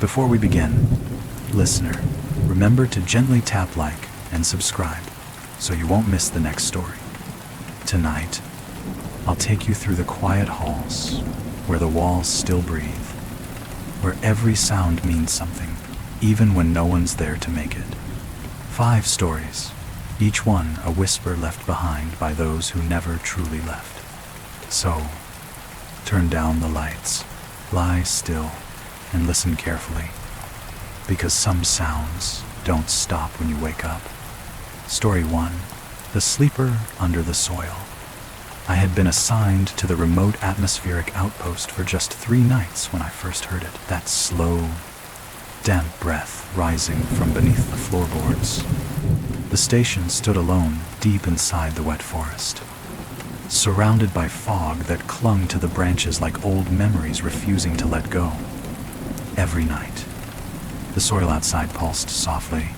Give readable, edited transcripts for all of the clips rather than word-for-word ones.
Before we begin, listener, remember to gently tap like and subscribe so you won't miss the next story. Tonight, I'll take you through the quiet halls where the walls still breathe, where every sound means something, even when no one's there to make it. 5 stories, each one a whisper left behind by those who never truly left. So, turn down the lights, lie still, and listen carefully, because some sounds don't stop when you wake up. Story 1, The Sleeper Under the Soil. I had been assigned to the remote atmospheric outpost for just 3 nights when I first heard it, that slow, damp breath rising from beneath the floorboards. The station stood alone deep inside the wet forest, surrounded by fog that clung to the branches like old memories refusing to let go. Every night, the soil outside pulsed softly,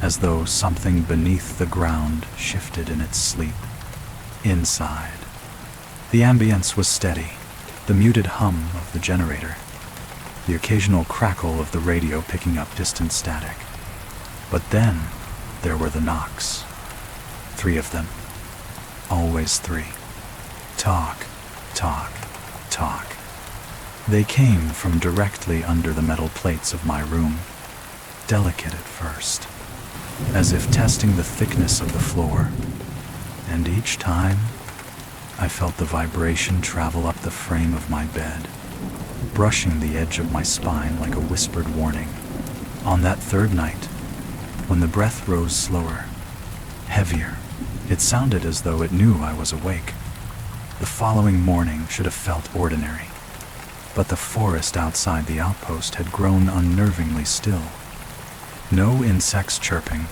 as though something beneath the ground shifted in its sleep. Inside, the ambience was steady, the muted hum of the generator, the occasional crackle of the radio picking up distant static. But then, there were the knocks. 3 of them. Always 3. Talk, talk, talk. They came from directly under the metal plates of my room, delicate at first, as if testing the thickness of the floor. And each time, I felt the vibration travel up the frame of my bed, brushing the edge of my spine like a whispered warning. On that 3rd night, when the breath rose slower, heavier, it sounded as though it knew I was awake. The following morning should have felt ordinary, but the forest outside the outpost had grown unnervingly still. No insects chirping,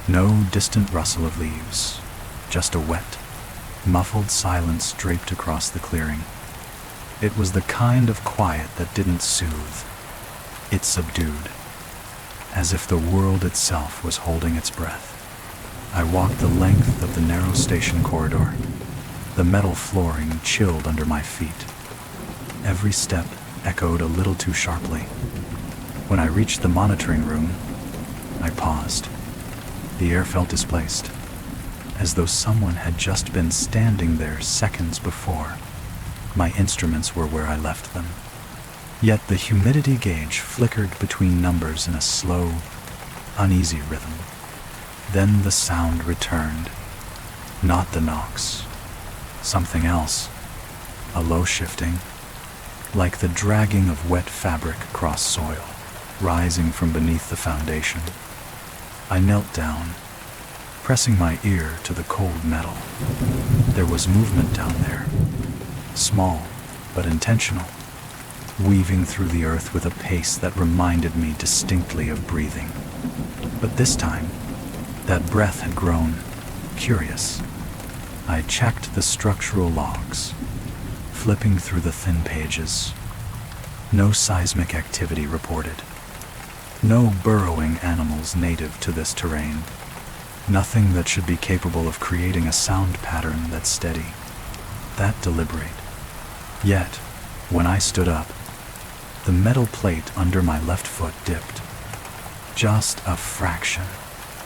no distant rustle of leaves, just a wet, muffled silence draped across the clearing. It was the kind of quiet that didn't soothe. It subdued, as if the world itself was holding its breath. I walked the length of the narrow station corridor, the metal flooring chilled under my feet. Every step echoed a little too sharply. When I reached the monitoring room, I paused. The air felt displaced, as though someone had just been standing there seconds before. My instruments were where I left them. Yet the humidity gauge flickered between numbers in a slow, uneasy rhythm. Then the sound returned. Not the knocks. Something else. A low shifting, like the dragging of wet fabric across soil, rising from beneath the foundation. I knelt down, pressing my ear to the cold metal. There was movement down there, small but intentional, weaving through the earth with a pace that reminded me distinctly of breathing. But this time, that breath had grown curious. I checked the structural logs, flipping through the thin pages. No seismic activity reported. No burrowing animals native to this terrain. Nothing that should be capable of creating a sound pattern that's steady, that deliberate. Yet, when I stood up, the metal plate under my left foot dipped. Just a fraction,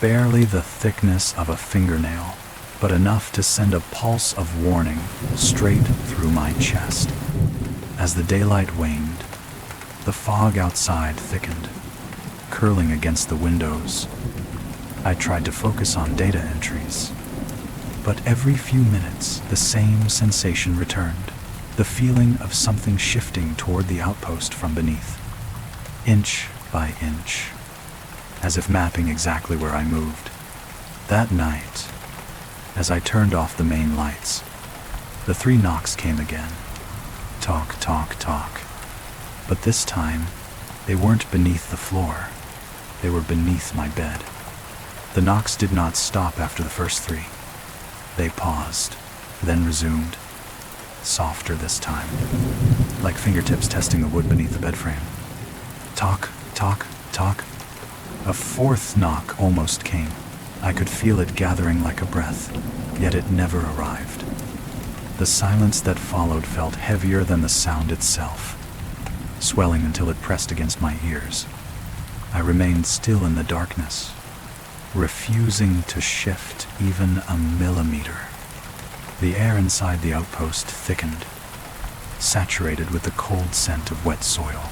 barely the thickness of a fingernail, but enough to send a pulse of warning straight through my chest. As the daylight waned, the fog outside thickened, curling against the windows. I tried to focus on data entries, but every few minutes the same sensation returned, the feeling of something shifting toward the outpost from beneath, inch by inch, as if mapping exactly where I moved. That night, as I turned off the main lights, the 3 knocks came again. Talk, talk, talk. But this time, they weren't beneath the floor. They were beneath my bed. The knocks did not stop after the first 3. They paused, then resumed, softer this time, like fingertips testing the wood beneath the bed frame. Talk, talk, talk. A 4th knock almost came. I could feel it gathering like a breath, yet it never arrived. The silence that followed felt heavier than the sound itself. swelling until it pressed against my ears. I remained still in the darkness, refusing to shift even a millimeter. The air inside the outpost thickened, saturated with the cold scent of wet soil.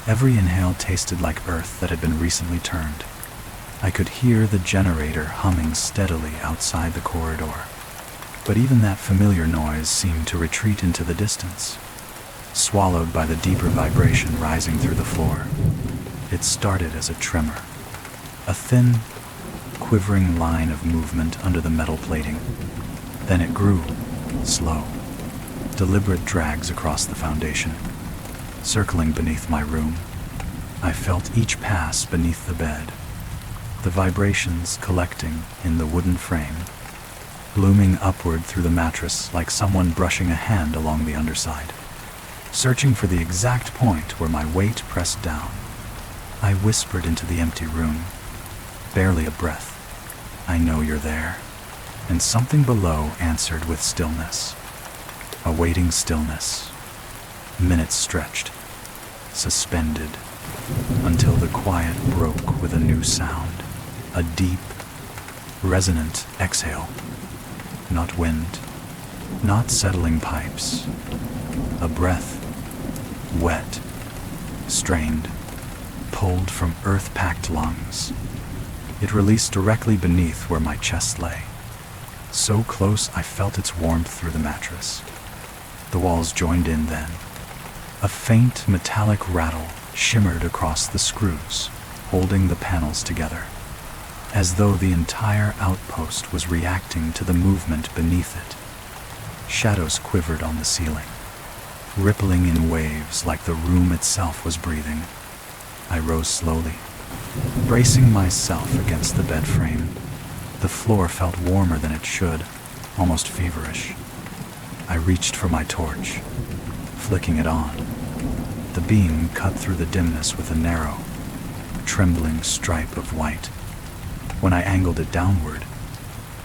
Every inhale tasted like earth that had been recently turned. I could hear the generator humming steadily outside the corridor, but even that familiar noise seemed to retreat into the distance, swallowed by the deeper vibration rising through the floor. It started as a tremor, a thin, quivering line of movement under the metal plating. Then it grew, slow, deliberate drags across the foundation, circling beneath my room. I felt each pass beneath the bed, the vibrations collecting in the wooden frame, looming upward through the mattress like someone brushing a hand along the underside. Searching for the exact point where my weight pressed down, I whispered into the empty room, barely a breath, "I know you're there." And something below answered with stillness, a waiting stillness. Minutes stretched, suspended, until the quiet broke with a new sound, a deep, resonant exhale. Not wind, not settling pipes, a breath, wet, strained, pulled from earth-packed lungs. It released directly beneath where my chest lay, so close I felt its warmth through the mattress. The walls joined in then. A faint metallic rattle shimmered across the screws, holding the panels together, as though the entire outpost was reacting to the movement beneath it. Shadows quivered on the ceiling, rippling in waves like the room itself was breathing. I rose slowly, bracing myself against the bed frame. The floor felt warmer than it should, almost feverish. I reached for my torch, flicking it on. The beam cut through the dimness with a narrow, trembling stripe of white. When I angled it downward,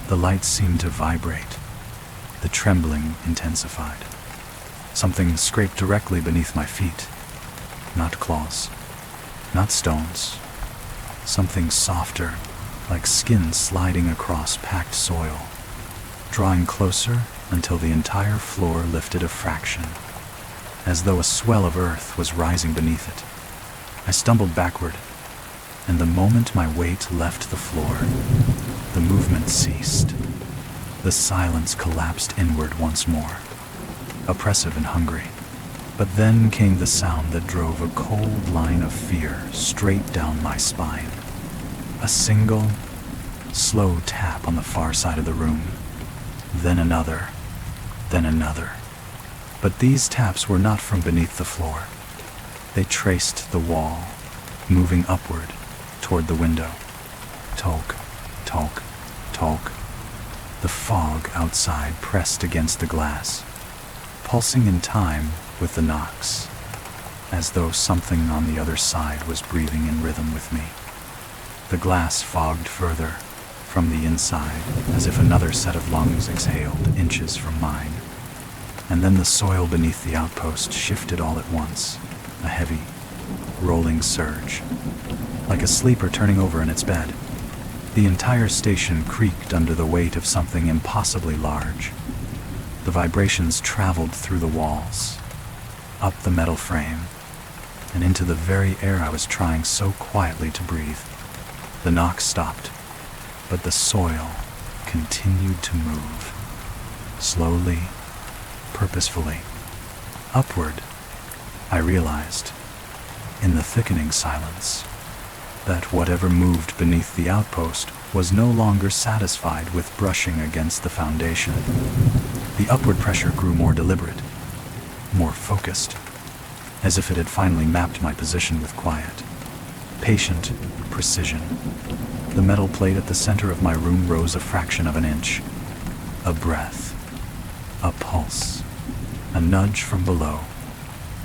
the light seemed to vibrate. The trembling intensified. Something scraped directly beneath my feet. Not claws, not stones. Something softer, like skin sliding across packed soil, drawing closer until the entire floor lifted a fraction, as though a swell of earth was rising beneath it. I stumbled backward, and the moment my weight left the floor, the movement ceased. The silence collapsed inward once more, oppressive and hungry. But then came the sound that drove a cold line of fear straight down my spine. A single, slow tap on the far side of the room, then another, then another. But these taps were not from beneath the floor. They traced the wall, moving upward toward the window. Tolk, tolk, tolk. The fog outside pressed against the glass, pulsing in time with the knocks, as though something on the other side was breathing in rhythm with me. The glass fogged further from the inside, as if another set of lungs exhaled inches from mine. And then the soil beneath the outpost shifted all at once, a heavy, rolling surge, like a sleeper turning over in its bed. The entire station creaked under the weight of something impossibly large. The vibrations traveled through the walls, up the metal frame, and into the very air I was trying so quietly to breathe. The knock stopped, but the soil continued to move, slowly, purposefully, upward. I realized, in the thickening silence, that whatever moved beneath the outpost was no longer satisfied with brushing against the foundation. The upward pressure grew more deliberate, more focused, as if it had finally mapped my position with quiet, patient precision. The metal plate at the center of my room rose a fraction of an inch. A breath, a pulse, a nudge from below,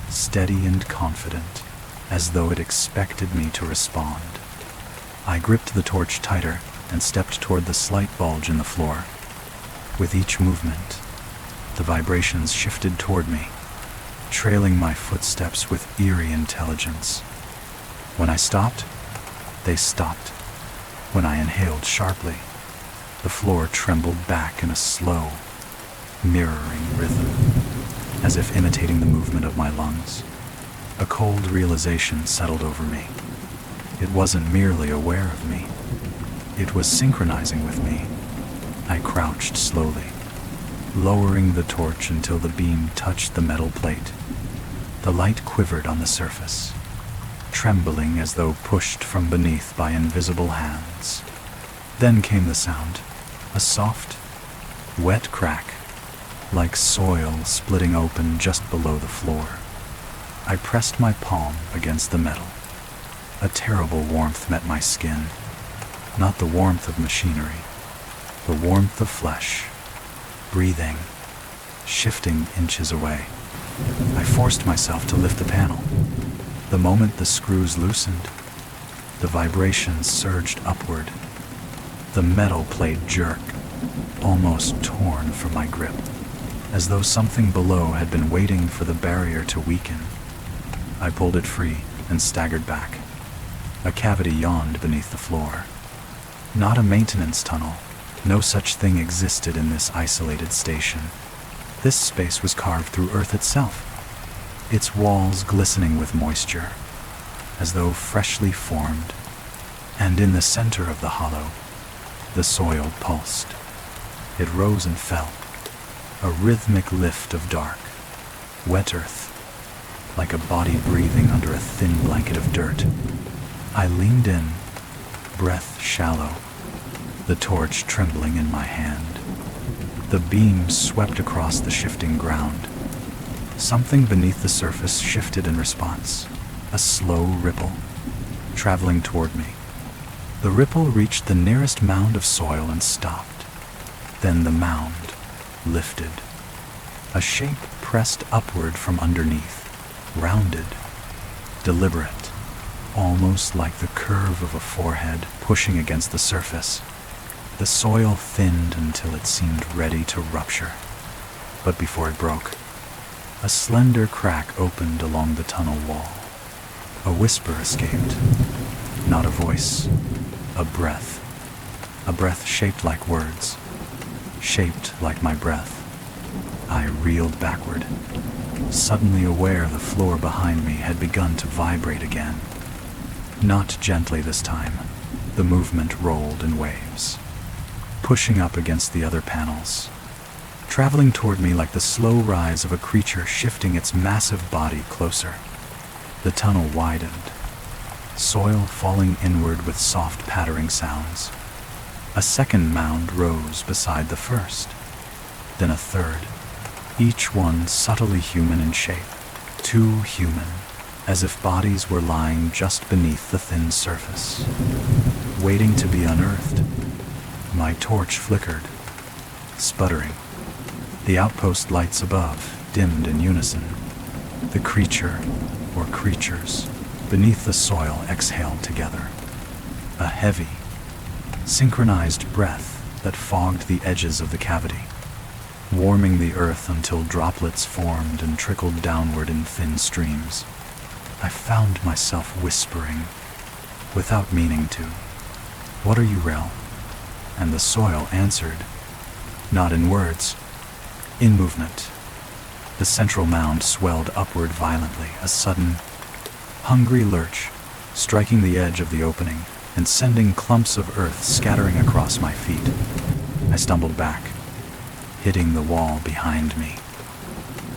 steady and confident, as though it expected me to respond. I gripped the torch tighter and stepped toward the slight bulge in the floor. With each movement, the vibrations shifted toward me, trailing my footsteps with eerie intelligence. When I stopped, they stopped. When I inhaled sharply, the floor trembled back in a slow, mirroring rhythm, as if imitating the movement of my lungs. A cold realization settled over me. It wasn't merely aware of me. It was synchronizing with me. I crouched slowly, lowering the torch until the beam touched the metal plate. The light quivered on the surface, trembling as though pushed from beneath by invisible hands. Then came the sound, a soft, wet crack, like soil splitting open just below the floor. I pressed my palm against the metal. A terrible warmth met my skin. Not the warmth of machinery, the warmth of flesh, breathing, shifting inches away. I forced myself to lift the panel. The moment the screws loosened, the vibrations surged upward. The metal plate jerked, almost torn from my grip, as though something below had been waiting for the barrier to weaken. I pulled it free and staggered back. A cavity yawned beneath the floor. Not a maintenance tunnel. No such thing existed in this isolated station. This space was carved through Earth itself, its walls glistening with moisture, as though freshly formed. And in the center of the hollow, the soil pulsed. It rose and fell, a rhythmic lift of dark, wet earth, like a body breathing under a thin blanket of dirt. I leaned in, breath shallow, the torch trembling in my hand. The beam swept across the shifting ground. Something beneath the surface shifted in response, a slow ripple, traveling toward me. The ripple reached the nearest mound of soil and stopped. Then the mound lifted. A shape pressed upward from underneath, rounded, deliberate, almost like the curve of a forehead pushing against the surface. The soil thinned until it seemed ready to rupture. But before it broke, a slender crack opened along the tunnel wall. A whisper escaped. Not a voice, a breath. A breath shaped like words, shaped like my breath. I reeled backward, suddenly aware the floor behind me had begun to vibrate again. Not gently this time. The movement rolled in waves, pushing up against the other panels, traveling toward me like the slow rise of a creature shifting its massive body closer. The tunnel widened, soil falling inward with soft pattering sounds. A second mound rose beside the first, then a third, each one subtly human in shape, too human, as if bodies were lying just beneath the thin surface, waiting to be unearthed. My torch flickered, sputtering. The outpost lights above dimmed in unison. The creature, or creatures, beneath the soil exhaled together. A heavy, synchronized breath that fogged the edges of the cavity, warming the earth until droplets formed and trickled downward in thin streams. I found myself whispering, without meaning to, "What are you, Rel?" And the soil answered, not in words, in movement. The central mound swelled upward violently, a sudden, hungry lurch, striking the edge of the opening and sending clumps of earth scattering across my feet. I stumbled back, hitting the wall behind me.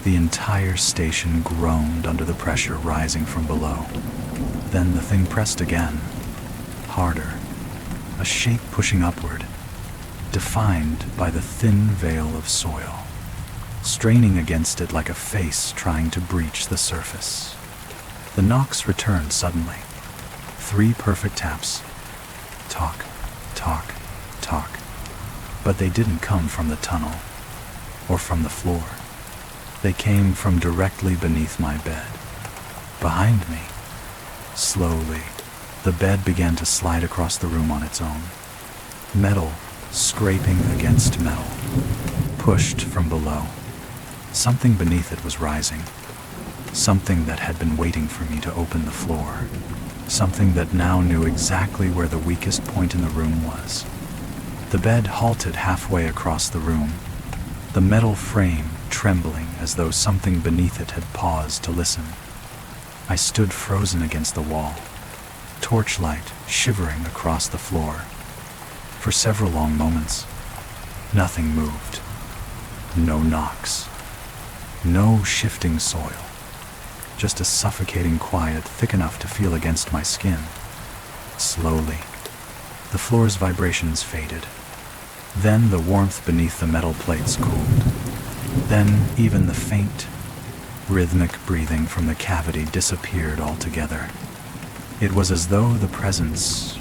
The entire station groaned under the pressure rising from below. Then the thing pressed again, harder, a shape pushing upward, defined by the thin veil of soil, straining against it like a face trying to breach the surface. The knocks returned suddenly. 3 perfect taps. Talk, talk, talk. But they didn't come from the tunnel, or from the floor. They came from directly beneath my bed, behind me. Slowly, the bed began to slide across the room on its own. Metal scraping against metal, pushed from below. Something beneath it was rising, something that had been waiting for me to open the floor, something that now knew exactly where the weakest point in the room was. The bed halted halfway across the room, the metal frame trembling as though something beneath it had paused to listen. I stood frozen against the wall, torchlight shivering across the floor. For several long moments, nothing moved. No knocks, no shifting soil, just a suffocating quiet thick enough to feel against my skin. Slowly, the floor's vibrations faded. Then the warmth beneath the metal plates cooled. Then even the faint, rhythmic breathing from the cavity disappeared altogether. It was as though the presence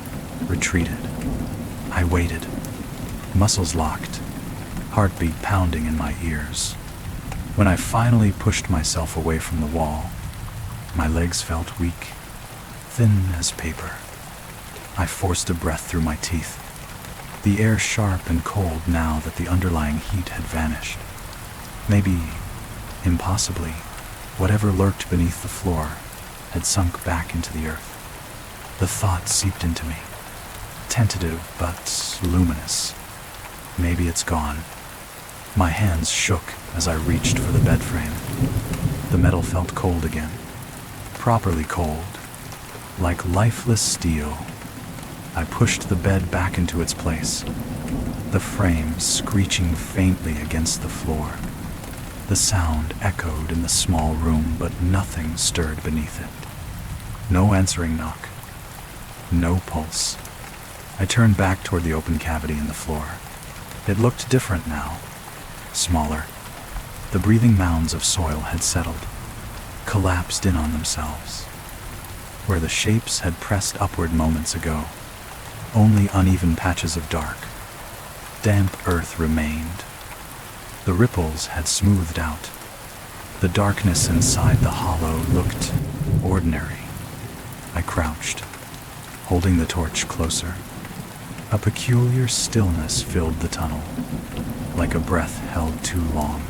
retreated. I waited, muscles locked, heartbeat pounding in my ears. When I finally pushed myself away from the wall, my legs felt weak, thin as paper. I forced a breath through my teeth, the air sharp and cold now that the underlying heat had vanished. Maybe, impossibly, whatever lurked beneath the floor had sunk back into the earth. The thought seeped into me, tentative but luminous. Maybe it's gone. My hands shook as I reached for the bed frame. The metal felt cold again, properly cold, like lifeless steel. I pushed the bed back into its place, the frame screeching faintly against the floor. The sound echoed in the small room, but nothing stirred beneath it. No answering knock, no pulse. I turned back toward the open cavity in the floor. It looked different now, smaller. The breathing mounds of soil had settled, collapsed in on themselves. Where the shapes had pressed upward moments ago, only uneven patches of dark, damp earth remained. The ripples had smoothed out. The darkness inside the hollow looked ordinary. I crouched, holding the torch closer. A peculiar stillness filled the tunnel, like a breath held too long.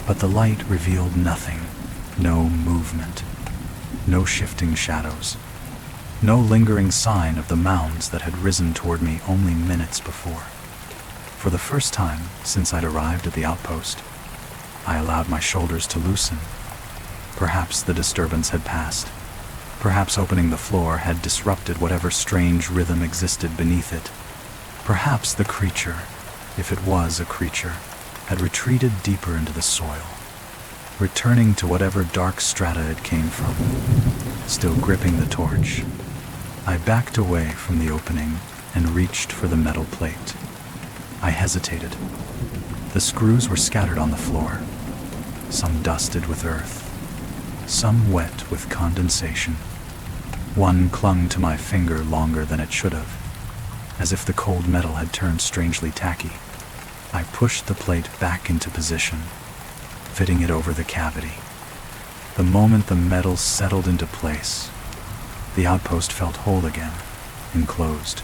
But the light revealed nothing, no movement, no shifting shadows, no lingering sign of the mounds that had risen toward me only minutes before. For the first time since I'd arrived at the outpost, I allowed my shoulders to loosen. Perhaps the disturbance had passed. Perhaps opening the floor had disrupted whatever strange rhythm existed beneath it. Perhaps the creature, if it was a creature, had retreated deeper into the soil, returning to whatever dark strata it came from. Still gripping the torch, I backed away from the opening and reached for the metal plate. I hesitated. The screws were scattered on the floor, some dusted with earth, some wet with condensation. One clung to my finger longer than it should have, as if the cold metal had turned strangely tacky. I pushed the plate back into position, fitting it over the cavity. The moment the metal settled into place, the outpost felt whole again, enclosed,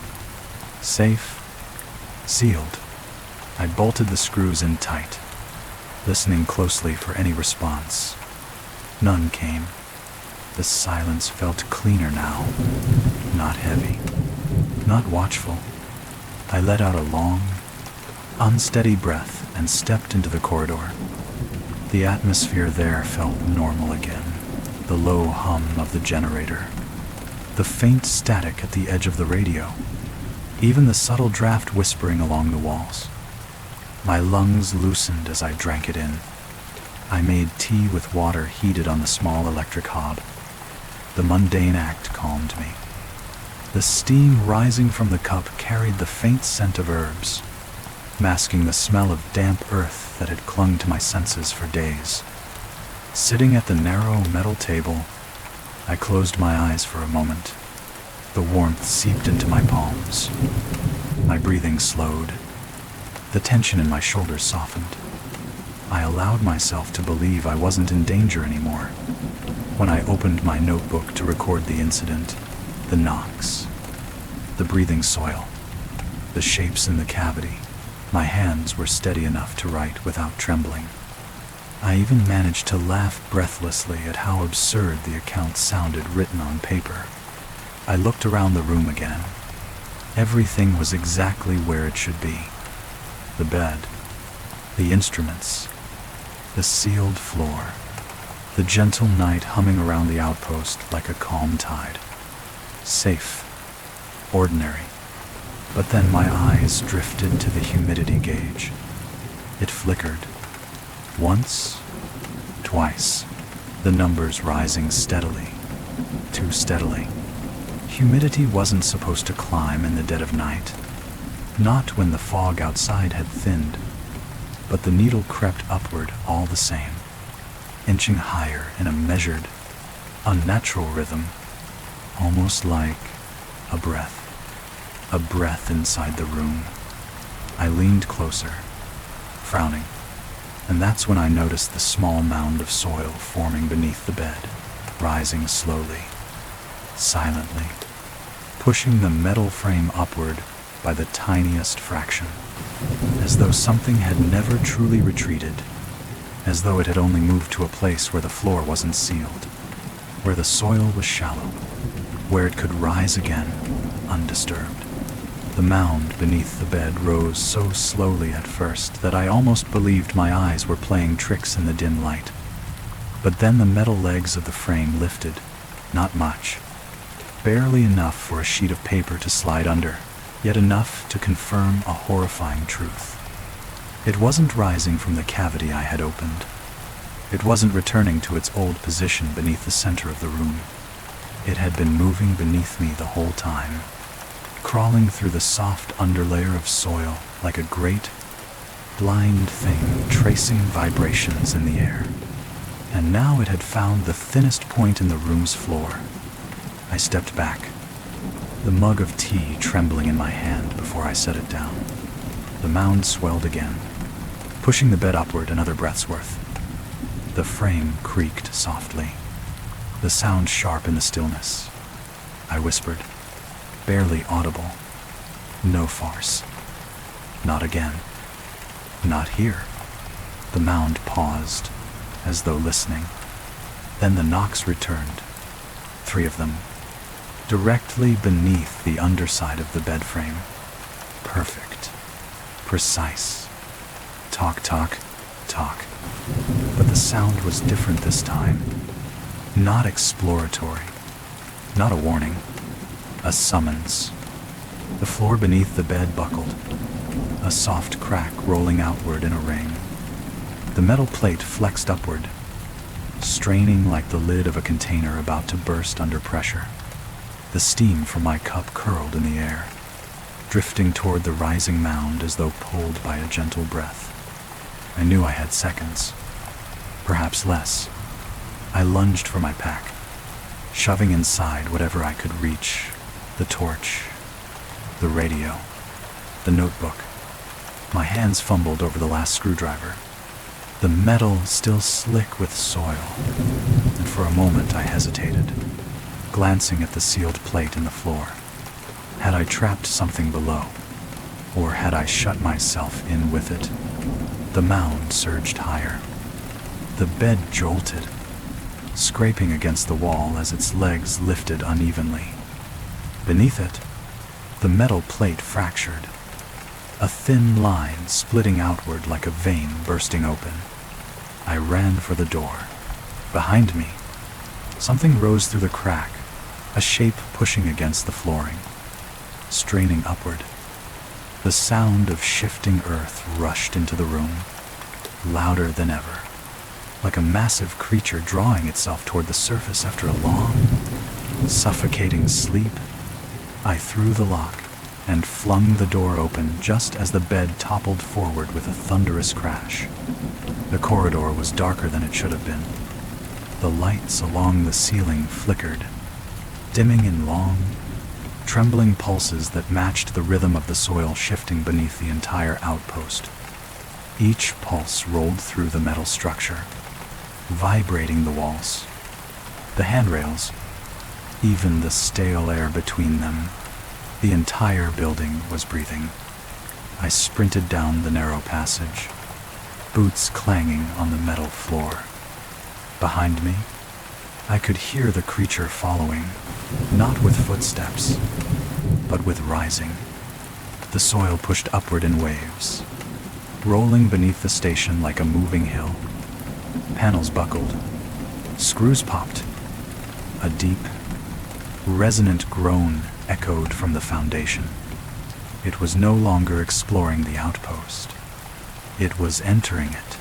safe, sealed. I bolted the screws in tight, listening closely for any response. None came. The silence felt cleaner now, not heavy, not watchful. I let out a long, unsteady breath and stepped into the corridor. The atmosphere there felt normal again, the low hum of the generator, the faint static at the edge of the radio, even the subtle draft whispering along the walls. My lungs loosened as I drank it in. I made tea with water heated on the small electric hob. The mundane act calmed me. The steam rising from the cup carried the faint scent of herbs, masking the smell of damp earth that had clung to my senses for days. Sitting at the narrow metal table, I closed my eyes for a moment. The warmth seeped into my palms. My breathing slowed. The tension in my shoulders softened. I allowed myself to believe I wasn't in danger anymore. When I opened my notebook to record the incident, the knocks, the breathing soil, the shapes in the cavity, my hands were steady enough to write without trembling. I even managed to laugh breathlessly at how absurd the account sounded written on paper. I looked around the room again. Everything was exactly where it should be. The bed, the instruments, the sealed floor, the gentle night humming around the outpost like a calm tide. Safe, ordinary. But then my eyes drifted to the humidity gauge. It flickered. Once, twice, the numbers rising steadily, too steadily. Humidity wasn't supposed to climb in the dead of night, not when the fog outside had thinned, but the needle crept upward all the same, inching higher in a measured, unnatural rhythm, almost like a breath inside the room. I leaned closer, frowning, and that's when I noticed the small mound of soil forming beneath the bed, rising slowly, silently, pushing the metal frame upward by the tiniest fraction, as though something had never truly retreated, as though it had only moved to a place where the floor wasn't sealed, where the soil was shallow, where it could rise again, undisturbed. The mound beneath the bed rose so slowly at first that I almost believed my eyes were playing tricks in the dim light. But then the metal legs of the frame lifted, not much, barely enough for a sheet of paper to slide under, yet enough to confirm a horrifying truth. It wasn't rising from the cavity I had opened. It wasn't returning to its old position beneath the center of the room. It had been moving beneath me the whole time, crawling through the soft underlayer of soil like a great, blind thing tracing vibrations in the air. And now it had found the thinnest point in the room's floor. I stepped back, the mug of tea trembling in my hand before I set it down. The mound swelled again, pushing the bed upward another breath's worth. The frame creaked softly, the sound sharp in the stillness. I whispered, barely audible, "No farce. Not again. Not here." The mound paused, as though listening. Then the knocks returned, 3 of them, directly beneath the underside of the bed frame. Perfect. Precise. Talk, talk, talk. But the sound was different this time. Not exploratory. Not a warning. A summons. The floor beneath the bed buckled, a soft crack rolling outward in a ring. The metal plate flexed upward, straining like the lid of a container about to burst under pressure. The steam from my cup curled in the air, drifting toward the rising mound as though pulled by a gentle breath. I knew I had seconds, perhaps less. I lunged for my pack, shoving inside whatever I could reach: the torch, the radio, the notebook. My hands fumbled over the last screwdriver, the metal still slick with soil, and for a moment I hesitated, glancing at the sealed plate in the floor. Had I trapped something below, or had I shut myself in with it? The mound surged higher. The bed jolted, scraping against the wall as its legs lifted unevenly. Beneath it, the metal plate fractured, a thin line splitting outward like a vein bursting open. I ran for the door. Behind me, something rose through the crack, a shape pushing against the flooring, straining upward. The sound of shifting earth rushed into the room, louder than ever, like a massive creature drawing itself toward the surface after a long, suffocating sleep. I threw the lock and flung the door open just as the bed toppled forward with a thunderous crash. The corridor was darker than it should have been. The lights along the ceiling flickered, dimming in long, trembling pulses that matched the rhythm of the soil shifting beneath the entire outpost. Each pulse rolled through the metal structure, vibrating the walls, the handrails, even the stale air between them. The entire building was breathing. I sprinted down the narrow passage, boots clanging on the metal floor. Behind me, I could hear the creature following, not with footsteps, but with rising. The soil pushed upward in waves, rolling beneath the station like a moving hill. Panels buckled, screws popped. A deep, resonant groan echoed from the foundation. It was no longer exploring the outpost. It was entering it.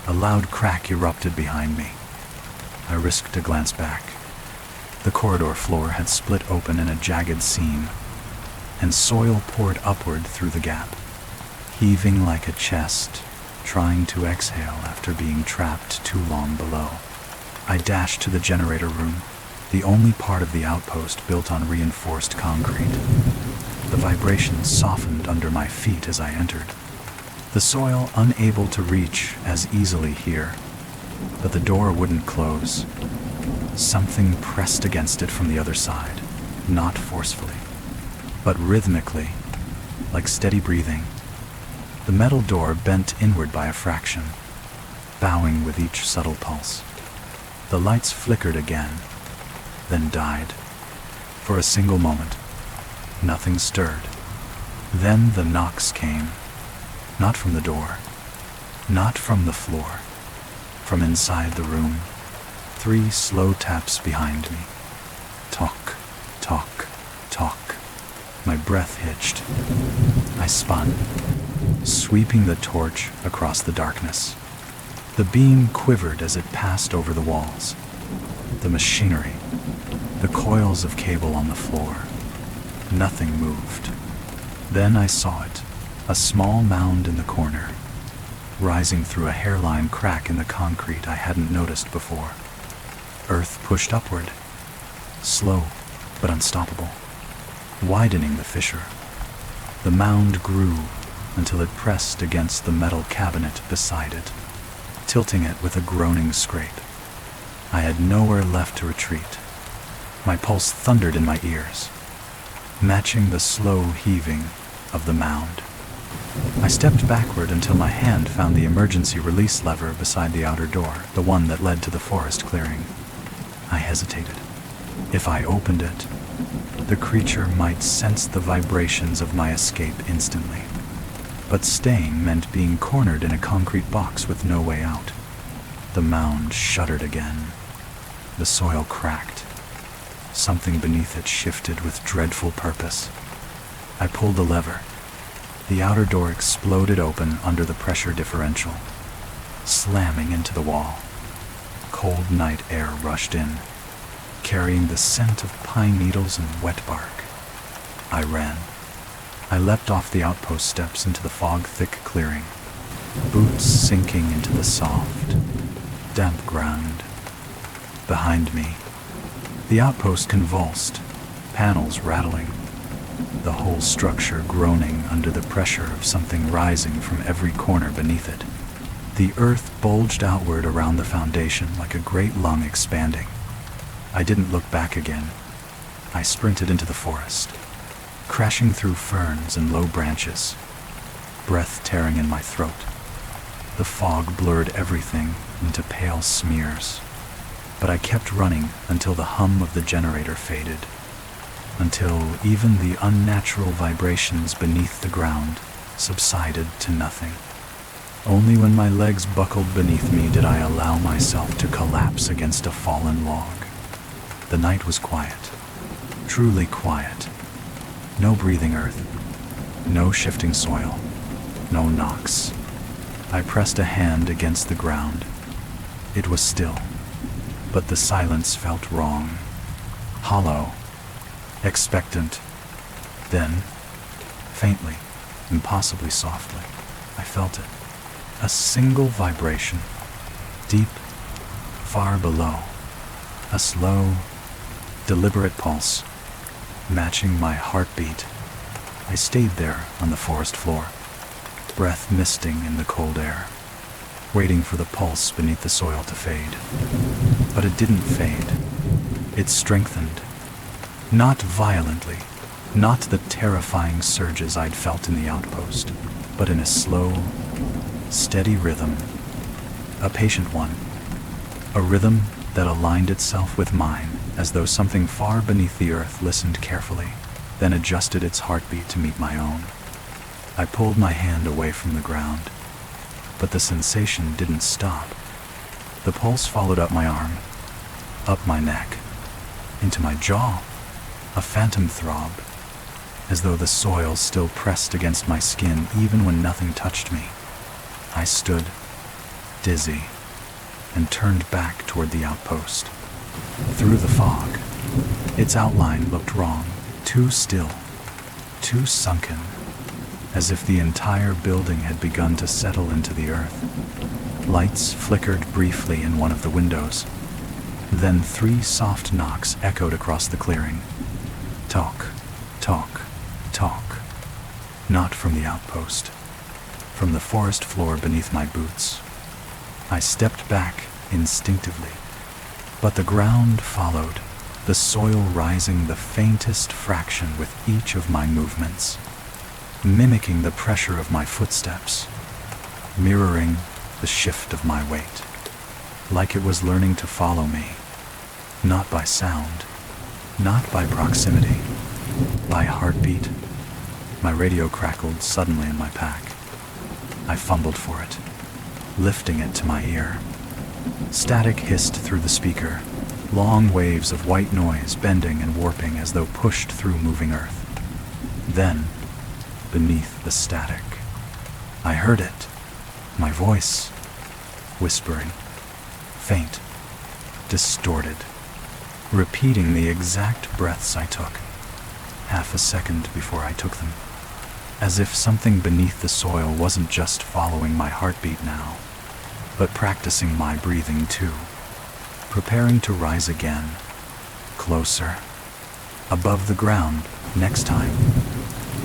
A loud crack erupted behind me. I risked a glance back. The corridor floor had split open in a jagged seam, and soil poured upward through the gap, heaving like a chest, trying to exhale after being trapped too long below. I dashed to the generator room, the only part of the outpost built on reinforced concrete. The vibrations softened under my feet as I entered. The soil unable to reach as easily here, but the door wouldn't close. Something pressed against it from the other side, not forcefully, but rhythmically, like steady breathing. The metal door bent inward by a fraction, bowing with each subtle pulse. The lights flickered again, then died. For a single moment, nothing stirred. Then the knocks came, not from the door, not from the floor, from inside the room. 3 slow taps behind me. Tock, tock, tock. My breath hitched. I spun, sweeping the torch across the darkness. The beam quivered as it passed over the walls. The machinery, the coils of cable on the floor. Nothing moved. Then I saw it, a small mound in the corner, rising through a hairline crack in the concrete I hadn't noticed before. Earth pushed upward, slow but unstoppable, widening the fissure. The mound grew until it pressed against the metal cabinet beside it, tilting it with a groaning scrape. I had nowhere left to retreat. My pulse thundered in my ears, matching the slow heaving of the mound. I stepped backward until my hand found the emergency release lever beside the outer door, the one that led to the forest clearing. I hesitated. If I opened it, the creature might sense the vibrations of my escape instantly. But staying meant being cornered in a concrete box with no way out. The mound shuddered again. The soil cracked. Something beneath it shifted with dreadful purpose. I pulled the lever. The outer door exploded open under the pressure differential, slamming into the wall. Cold night air rushed in, carrying the scent of pine needles and wet bark. I ran. I leapt off the outpost steps into the fog-thick clearing, boots sinking into the soft, damp ground. Behind me, the outpost convulsed, panels rattling, the whole structure groaning under the pressure of something rising from every corner beneath it. The earth bulged outward around the foundation like a great lung expanding. I didn't look back again. I sprinted into the forest, crashing through ferns and low branches, breath tearing in my throat. The fog blurred everything into pale smears, but I kept running until the hum of the generator faded, until even the unnatural vibrations beneath the ground subsided to nothing. Only when my legs buckled beneath me did I allow myself to collapse against a fallen log. The night was quiet, truly quiet. No breathing earth, no shifting soil, no knocks. I pressed a hand against the ground. It was still, but the silence felt wrong, hollow, expectant. Then, faintly, impossibly softly, I felt it. A single vibration, deep, far below. A slow, deliberate pulse, matching my heartbeat. I stayed there on the forest floor, breath misting in the cold air, waiting for the pulse beneath the soil to fade. But it didn't fade. It strengthened. Not violently, not the terrifying surges I'd felt in the outpost, but in a slow, steady rhythm, a patient one, a rhythm that aligned itself with mine as though something far beneath the earth listened carefully, then adjusted its heartbeat to meet my own. I pulled my hand away from the ground, but the sensation didn't stop. The pulse followed up my arm, up my neck, into my jaw, a phantom throb, as though the soil still pressed against my skin even when nothing touched me. I stood, dizzy, and turned back toward the outpost. Through the fog, its outline looked wrong, too still, too sunken, as if the entire building had begun to settle into the earth. Lights flickered briefly in one of the windows. Then 3 soft knocks echoed across the clearing. Talk, talk, talk. Not from the outpost, from the forest floor beneath my boots. I stepped back instinctively, but the ground followed, the soil rising the faintest fraction with each of my movements, mimicking the pressure of my footsteps, mirroring the shift of my weight, like it was learning to follow me, not by sound, not by proximity, by heartbeat. My radio crackled suddenly in my pack. I fumbled for it, lifting it to my ear. Static hissed through the speaker, long waves of white noise bending and warping as though pushed through moving earth. Then, beneath the static, I heard it, my voice, whispering, faint, distorted, repeating the exact breaths I took, half a second before I took them, as if something beneath the soil wasn't just following my heartbeat now, but practicing my breathing too, preparing to rise again, closer, above the ground next time,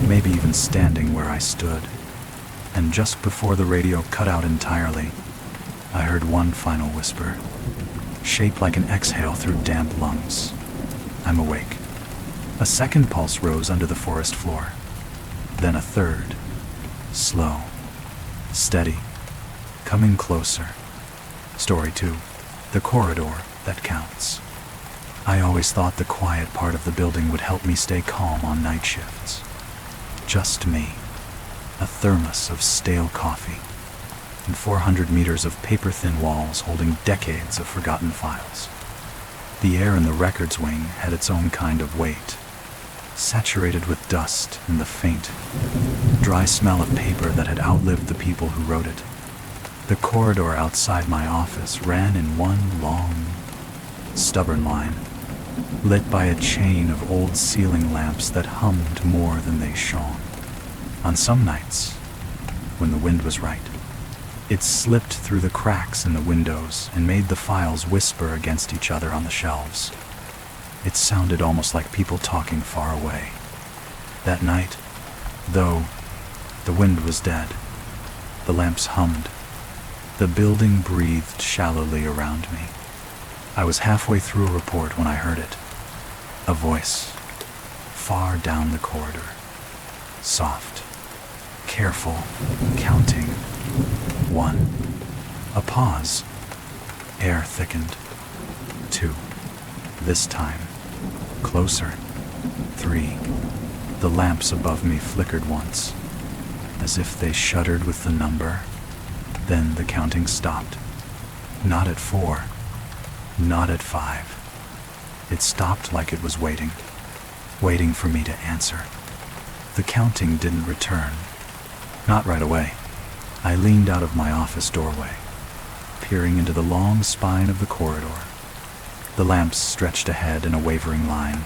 maybe even standing where I stood. And just before the radio cut out entirely, I heard one final whisper, shaped like an exhale through damp lungs. I'm awake. A second pulse rose under the forest floor. Then a third, slow, steady, coming closer. Story 2, the corridor that counts. I always thought the quiet part of the building would help me stay calm on night shifts. Just me, a thermos of stale coffee, and 400 meters of paper-thin walls holding decades of forgotten files. The air in the records wing had its own kind of weight, saturated with dust and the faint, dry smell of paper that had outlived the people who wrote it. The corridor outside my office ran in one long, stubborn line, lit by a chain of old ceiling lamps that hummed more than they shone. On some nights, when the wind was right, it slipped through the cracks in the windows and made the files whisper against each other on the shelves. It sounded almost like people talking far away. That night, though, the wind was dead. The lamps hummed. The building breathed shallowly around me. I was halfway through a report when I heard it. A voice, far down the corridor. Soft, careful, counting. 1. A pause. Air thickened. 2. This time, closer. 3. The lamps above me flickered once, as if they shuddered with the number. Then the counting stopped. Not at 4. Not at 5. It stopped like it was waiting for me to answer. The counting didn't return. Not right away. I leaned out of my office doorway, peering into the long spine of the corridor. The lamps stretched ahead in a wavering line,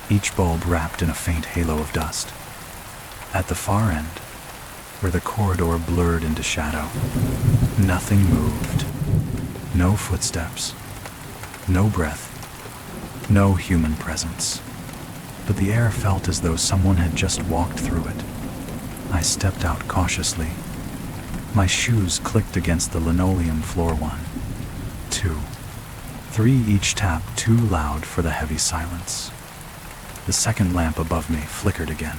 each bulb wrapped in a faint halo of dust. At the far end, where the corridor blurred into shadow, nothing moved. No footsteps, no breath, no human presence. But the air felt as though someone had just walked through it. I stepped out cautiously. My shoes clicked against the linoleum floor. 1, 2, 3, each tap too loud for the heavy silence. The second lamp above me flickered again,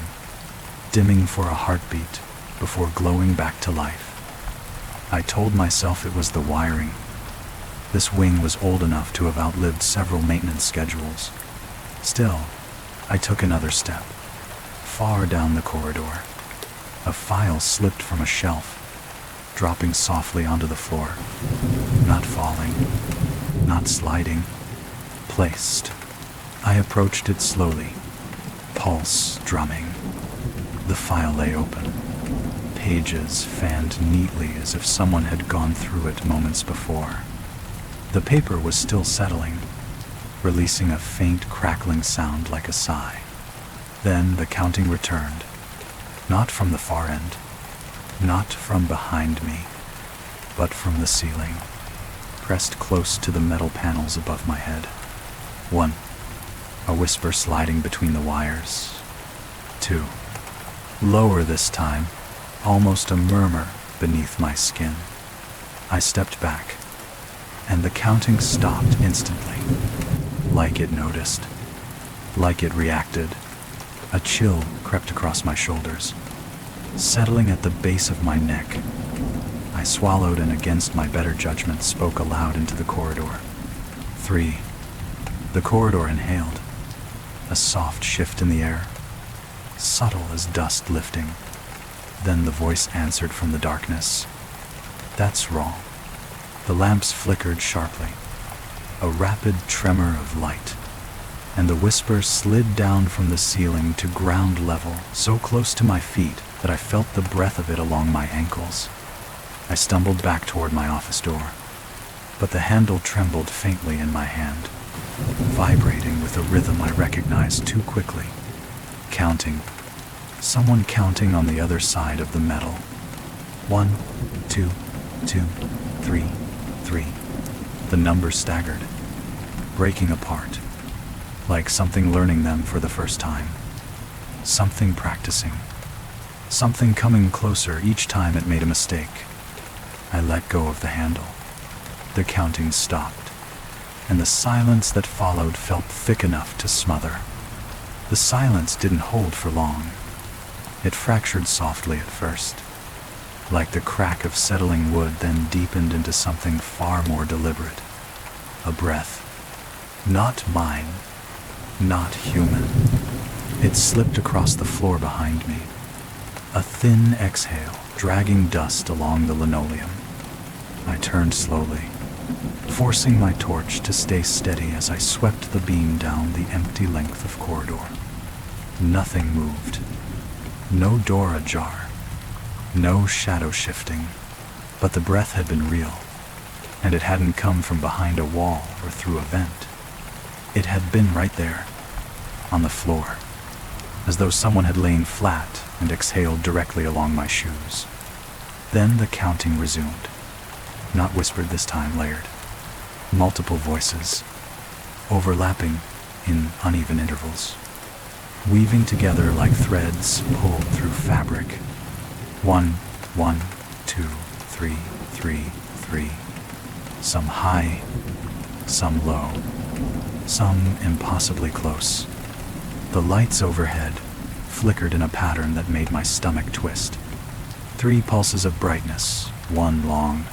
dimming for a heartbeat before glowing back to life. I told myself it was the wiring. This wing was old enough to have outlived several maintenance schedules. Still, I took another step. Far down the corridor, a file slipped from a shelf, dropping softly onto the floor. Not falling, not sliding, placed. I approached it slowly, pulse drumming. The file lay open, pages fanned neatly as if someone had gone through it moments before. The paper was still settling, releasing a faint crackling sound like a sigh. Then the counting returned, not from the far end, not from behind me, but from the ceiling, pressed close to the metal panels above my head. 1. A whisper sliding between the wires. 2. Lower this time, almost a murmur beneath my skin. I stepped back, and the counting stopped instantly, like it noticed, like it reacted. A chill crept across my shoulders, settling at the base of my neck. I swallowed and against my better judgment spoke aloud into the corridor. 3. The corridor inhaled, a soft shift in the air, subtle as dust lifting. Then the voice answered from the darkness. That's wrong. The lamps flickered sharply, a rapid tremor of light, and the whisper slid down from the ceiling to ground level, so close to my feet that I felt the breath of it along my ankles. I stumbled back toward my office door, but the handle trembled faintly in my hand, vibrating with a rhythm I recognized too quickly. Counting. Someone counting on the other side of the metal. 1, 2, 2, 3, 3. The numbers staggered, breaking apart, like something learning them for the first time. Something practicing. Something coming closer each time it made a mistake. I let go of the handle. The counting stopped, and the silence that followed felt thick enough to smother. The silence didn't hold for long. It fractured softly at first, like the crack of settling wood, then deepened into something far more deliberate. A breath. Not mine. Not human. It slipped across the floor behind me. A thin exhale, dragging dust along the linoleum. I turned slowly, forcing my torch to stay steady as I swept the beam down the empty length of corridor. Nothing moved. No door ajar. No shadow shifting. But the breath had been real, and it hadn't come from behind a wall or through a vent. It had been right there, on the floor, as though someone had lain flat and exhaled directly along my shoes. Then the counting resumed. Not whispered this time, layered. Multiple voices, overlapping in uneven intervals, weaving together like threads pulled through fabric. 1, 1, 2, 3, 3, 3. Some high, some low, some impossibly close. The lights overhead flickered in a pattern that made my stomach twist. 3 pulses of brightness, 1 long,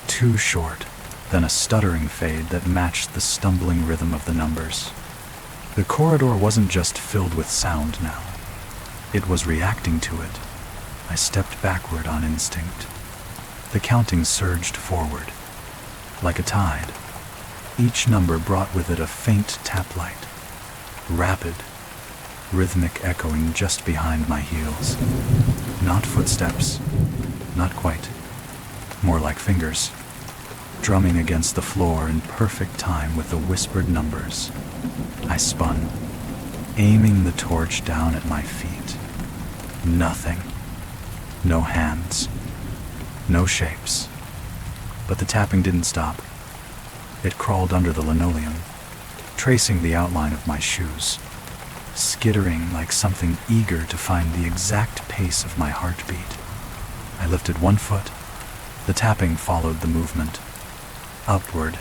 2 short, then a stuttering fade that matched the stumbling rhythm of the numbers. The corridor wasn't just filled with sound now. It was reacting to it. I stepped backward on instinct. The counting surged forward, like a tide. Each number brought with it a faint tap light, rapid, rhythmic echoing just behind my heels. Not footsteps, not quite. More like fingers, drumming against the floor in perfect time with the whispered numbers. I spun, aiming the torch down at my feet. Nothing. No hands. No shapes. But the tapping didn't stop. It crawled under the linoleum, tracing the outline of my shoes, skittering like something eager to find the exact pace of my heartbeat. I lifted one foot. The tapping followed the movement. Upward,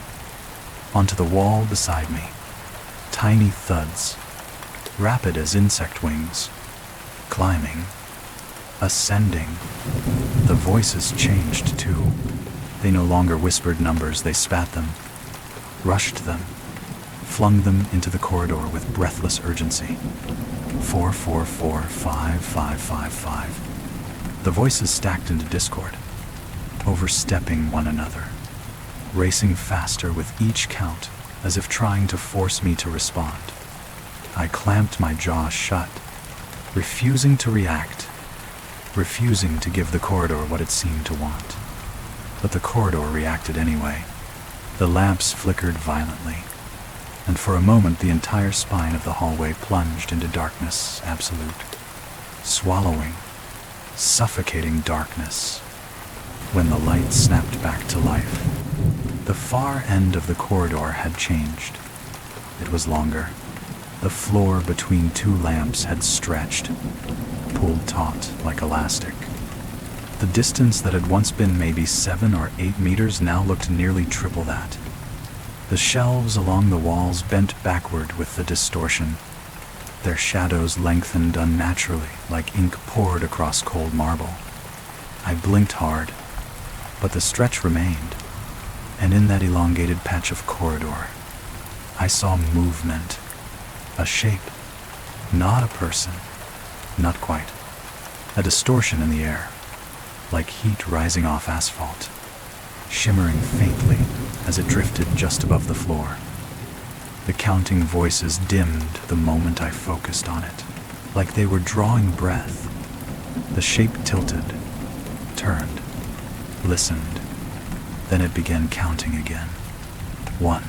onto the wall beside me. Tiny thuds, rapid as insect wings, climbing, ascending. The voices changed too. They no longer whispered numbers, they spat them, rushed them, flung them into the corridor with breathless urgency. 4445555. The voices stacked into discord, overstepping one another, racing faster with each count as if trying to force me to respond. I clamped my jaw shut, refusing to react, refusing to give the corridor what it seemed to want. But the corridor reacted anyway. The lamps flickered violently, and for a moment the entire spine of the hallway plunged into darkness absolute, swallowing, suffocating darkness. When the light snapped back to life, the far end of the corridor had changed. It was longer. The floor between two lamps had stretched, pulled taut like elastic. The distance that had once been maybe 7 or 8 meters now looked nearly triple that. The shelves along the walls bent backward with the distortion. Their shadows lengthened unnaturally like ink poured across cold marble. I blinked hard, but the stretch remained, and in that elongated patch of corridor, I saw movement, a shape, not a person, not quite, a distortion in the air, like heat rising off asphalt, shimmering faintly as it drifted just above the floor. The counting voices dimmed the moment I focused on it, like they were drawing breath. The shape tilted, turned, listened, then it began counting again. 1.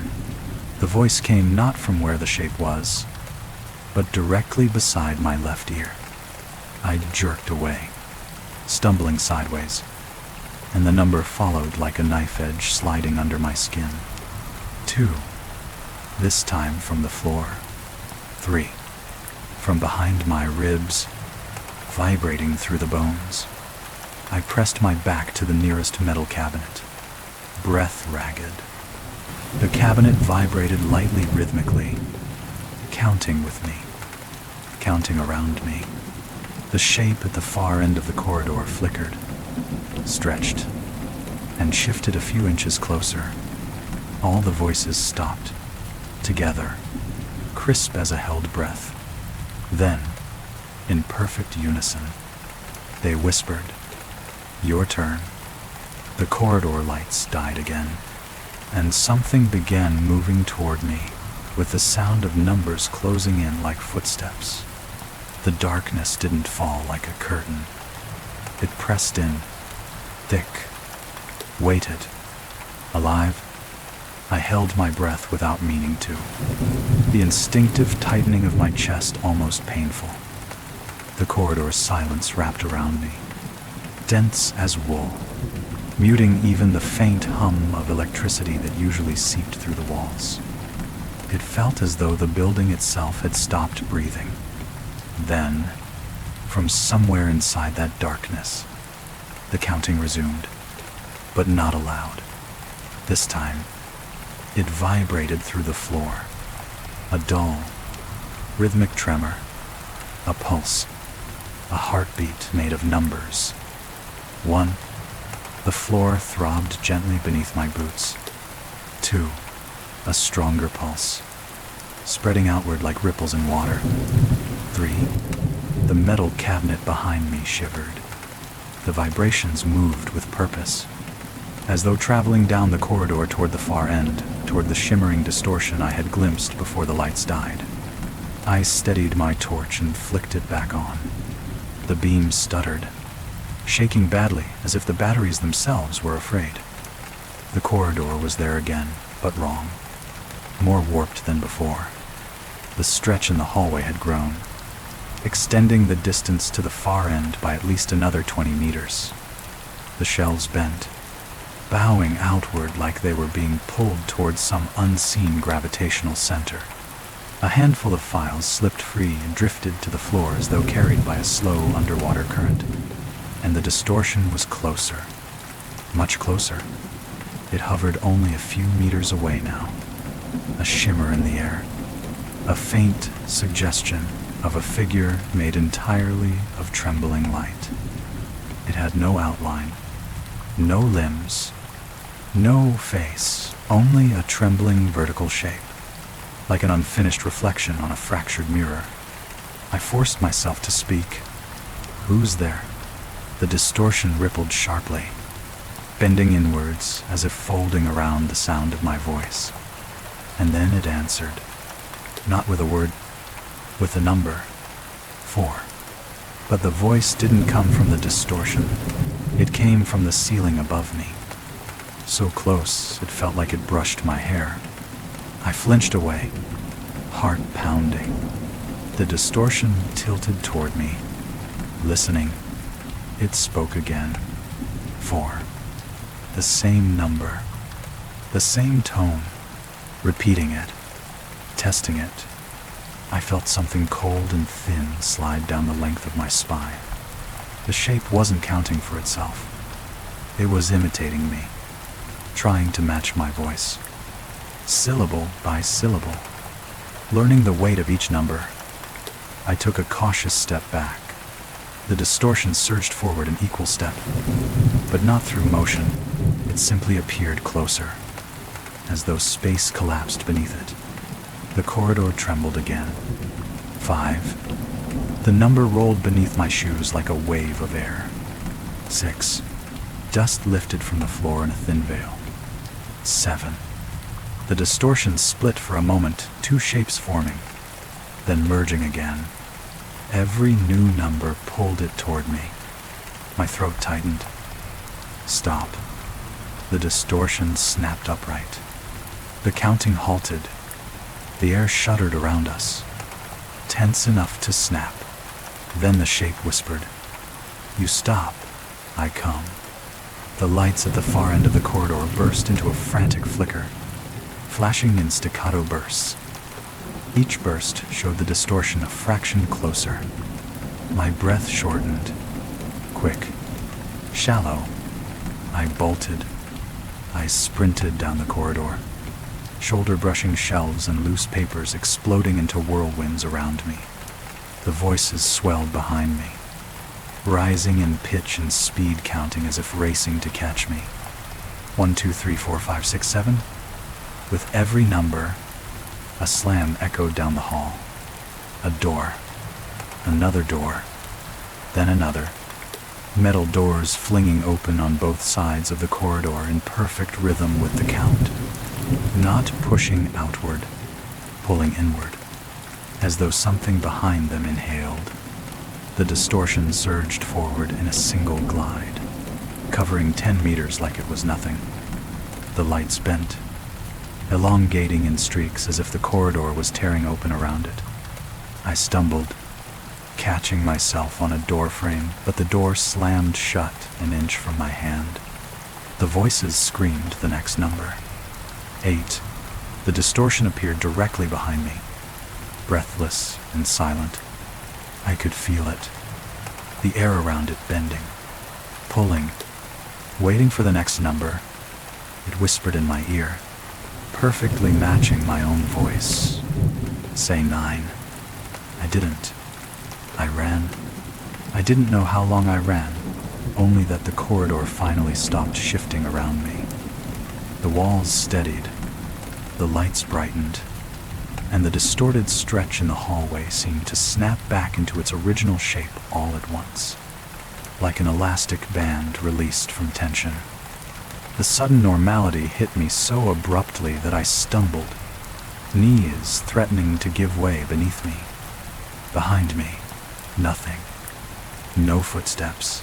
The voice came not from where the shape was, but directly beside my left ear. I jerked away, stumbling sideways, and the number followed like a knife edge sliding under my skin. 2. This time from the floor. 3. From behind my ribs, vibrating through the bones. I pressed my back to the nearest metal cabinet, breath ragged. The cabinet vibrated lightly rhythmically, counting with me, counting around me. The shape at the far end of the corridor flickered, stretched, and shifted a few inches closer. All the voices stopped, together, crisp as a held breath. Then, in perfect unison, they whispered, "Your turn." The corridor lights died again, and something began moving toward me, with the sound of numbers closing in like footsteps. The darkness didn't fall like a curtain. It pressed in, thick, waited, alive. I held my breath without meaning to, the instinctive tightening of my chest almost painful. The corridor's silence wrapped around me, dense as wool, muting even the faint hum of electricity that usually seeped through the walls. It felt as though the building itself had stopped breathing. Then, from somewhere inside that darkness, the counting resumed, but not aloud. This time, it vibrated through the floor, a dull, rhythmic tremor, a pulse, a heartbeat made of numbers. 1. The floor throbbed gently beneath my boots. 2. A stronger pulse, spreading outward like ripples in water. 3. The metal cabinet behind me shivered. The vibrations moved with purpose, as though traveling down the corridor toward the far end, toward the shimmering distortion I had glimpsed before the lights died. I steadied my torch and flicked it back on. The beam stuttered, shaking badly as if the batteries themselves were afraid. The corridor was there again, but wrong, more warped than before. The stretch in the hallway had grown, extending the distance to the far end by at least another 20 meters. The shelves bent, bowing outward like they were being pulled towards some unseen gravitational center. A handful of files slipped free and drifted to the floor as though carried by a slow underwater current. And the distortion was closer, much closer. It hovered only a few meters away now, a shimmer in the air, a faint suggestion of a figure made entirely of trembling light. It had no outline, no limbs, no face, only a trembling vertical shape, like an unfinished reflection on a fractured mirror. I forced myself to speak. "Who's there?" The distortion rippled sharply, bending inwards as if folding around the sound of my voice. And then it answered, not with a word, with the number 4. But the voice didn't come from the distortion. It came from the ceiling above me. So close, it felt like it brushed my hair. I flinched away, heart pounding. The distortion tilted toward me. Listening, it spoke again. 4. The same number, the same tone, repeating it, testing it. I felt something cold and thin slide down the length of my spine. The shape wasn't counting for itself. It was imitating me, trying to match my voice, syllable by syllable, learning the weight of each number. I took a cautious step back. The distortion surged forward an equal step, but not through motion. It simply appeared closer, as though space collapsed beneath it. The corridor trembled again. 5. The number rolled beneath my shoes like a wave of air. 6. Dust lifted from the floor in a thin veil. 7. The distortion split for a moment, two shapes forming, then merging again. Every new number pulled it toward me. My throat tightened. Stop. The distortion snapped upright. The counting halted. The air shuddered around us, tense enough to snap. Then the shape whispered, "You stop, I come." The lights at the far end of the corridor burst into a frantic flicker, flashing in staccato bursts. Each burst showed the distortion a fraction closer. My breath shortened. Quick, shallow. I bolted. I sprinted down the corridor, shoulder-brushing shelves and loose papers exploding into whirlwinds around me. The voices swelled behind me, rising in pitch and speed, counting as if racing to catch me. 1, 2, 3, 4, 5, 6, 7. With every number, a slam echoed down the hall. A door, another door, then another. Metal doors flinging open on both sides of the corridor in perfect rhythm with the count. Not pushing outward, pulling inward, as though something behind them inhaled. The distortion surged forward in a single glide, covering 10 meters like it was nothing. The lights bent, elongating in streaks as if the corridor was tearing open around it. I stumbled, catching myself on a door frame, but the door slammed shut an inch from my hand. The voices screamed the next number. 8. The distortion appeared directly behind me, breathless and silent. I could feel it, the air around it bending, pulling, waiting for the next number. It whispered in my ear, perfectly matching my own voice. Say 9. I didn't. I ran. I didn't know how long I ran, only that the corridor finally stopped shifting around me. The walls steadied, the lights brightened, and the distorted stretch in the hallway seemed to snap back into its original shape all at once, like an elastic band released from tension. The sudden normality hit me so abruptly that I stumbled, knees threatening to give way beneath me. Behind me, nothing. No footsteps.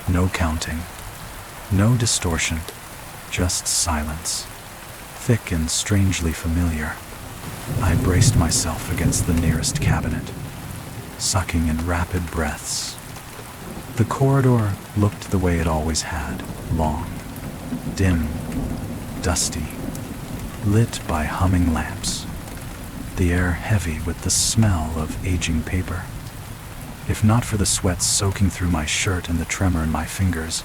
No counting. No distortion. Just silence. Thick and strangely familiar. I braced myself against the nearest cabinet, sucking in rapid breaths. The corridor looked the way it always had, long, dim, dusty, lit by humming lamps. The air heavy with the smell of aging paper. If not for the sweat soaking through my shirt and the tremor in my fingers,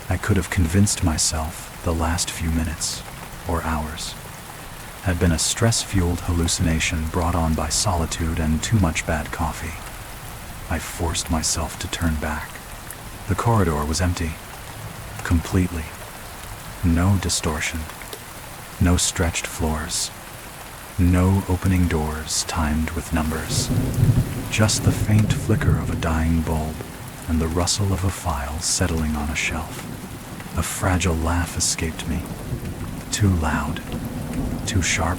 I could have convinced myself the last few minutes, or hours, had been a stress-fueled hallucination brought on by solitude and too much bad coffee. I forced myself to turn back, The corridor was empty. Completely. No distortion. No stretched floors. No opening doors timed with numbers. Just the faint flicker of a dying bulb and the rustle of a file settling on a shelf. A fragile laugh escaped me. Too loud. Too sharp.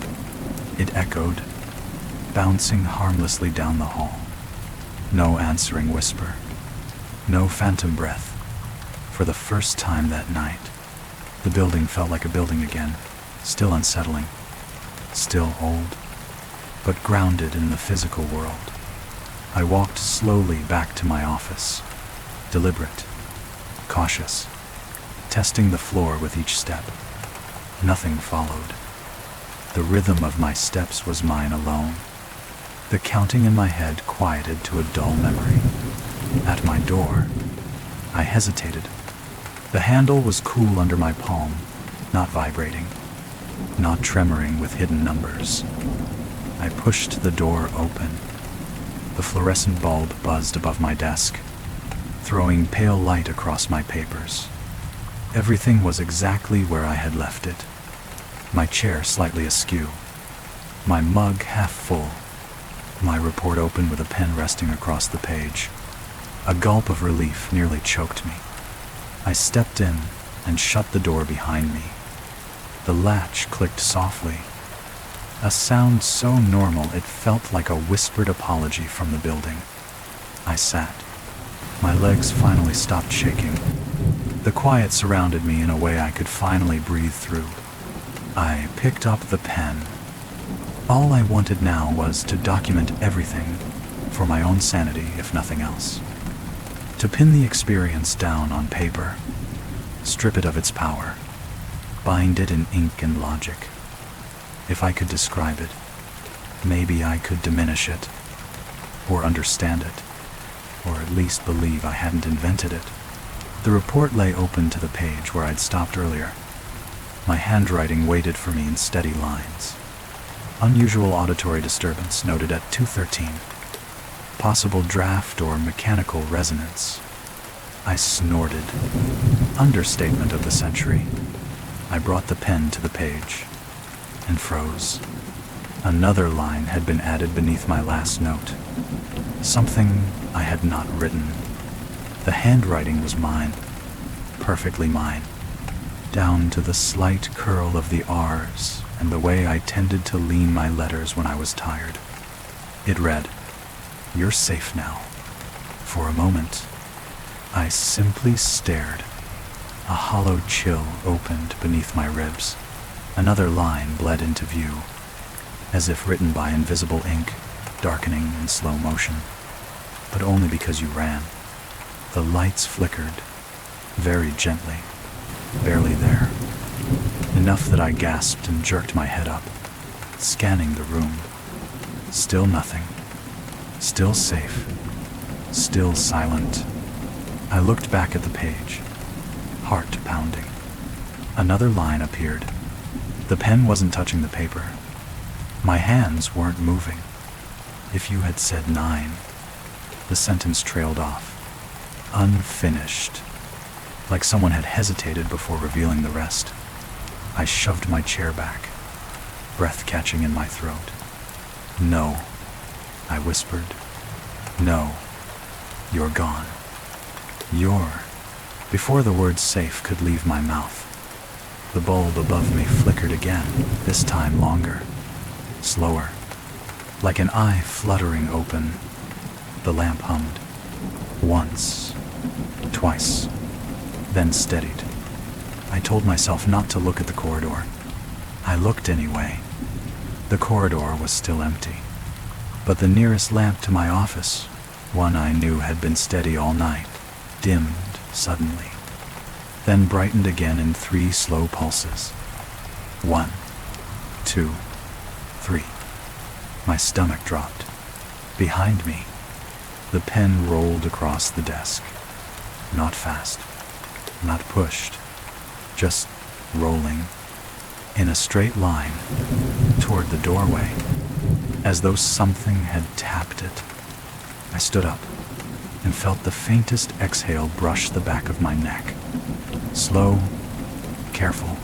It echoed, bouncing harmlessly down the hall. No answering whisper. No phantom breath. For the first time that night, the building felt like a building again, still unsettling, still old, but grounded in the physical world. I walked slowly back to my office, deliberate, cautious, testing the floor with each step. Nothing followed. The rhythm of my steps was mine alone. The counting in my head quieted to a dull memory. At my door, I hesitated. The handle was cool under my palm, not vibrating, not tremoring with hidden numbers. I pushed the door open. The fluorescent bulb buzzed above my desk, throwing pale light across my papers. Everything was exactly where I had left it. My chair slightly askew, my mug half full, my report open with a pen resting across the page. A gulp of relief nearly choked me. I stepped in and shut the door behind me. The latch clicked softly, a sound so normal it felt like a whispered apology from the building. I sat. My legs finally stopped shaking. The quiet surrounded me in a way I could finally breathe through. I picked up the pen. All I wanted now was to document everything, for my own sanity, if nothing else. To pin the experience down on paper, strip it of its power, bind it in ink and logic. If I could describe it, maybe I could diminish it, or understand it, or at least believe I hadn't invented it. The report lay open to the page where I'd stopped earlier. My handwriting waited for me in steady lines. Unusual auditory disturbance noted at 2:13. Possible draft or mechanical resonance. I snorted. Understatement of the century. I brought the pen to the page and froze. Another line had been added beneath my last note. Something I had not written. The handwriting was mine, perfectly mine, down to the slight curl of the R's and the way I tended to lean my letters when I was tired. It read, "You're safe now." For a moment, I simply stared. A hollow chill opened beneath my ribs. Another line bled into view, as if written by invisible ink, darkening in slow motion. But only because you ran. The lights flickered, very gently, barely there. Enough that I gasped and jerked my head up, scanning the room. Still nothing. Still safe. Still silent. I looked back at the page, heart pounding. Another line appeared. The pen wasn't touching the paper. My hands weren't moving. If you had said 9, the sentence trailed off, unfinished, like someone had hesitated before revealing the rest. I shoved my chair back, breath catching in my throat. "No," I whispered. "No, you're gone. You're..." Before the word safe could leave my mouth, the bulb above me flickered again, this time longer, slower, like an eye fluttering open. The lamp hummed. Once, twice, then steadied. I told myself not to look at the corridor. I looked anyway. The corridor was still empty, but the nearest lamp to my office, one I knew had been steady all night, dimmed suddenly, then brightened again in 3 slow pulses. 1, 2, 3. My stomach dropped. Behind me, the pen rolled across the desk. Not fast, not pushed, just rolling, in a straight line, toward the doorway, as though something had tapped it. I stood up and felt the faintest exhale brush the back of my neck. Slow, careful,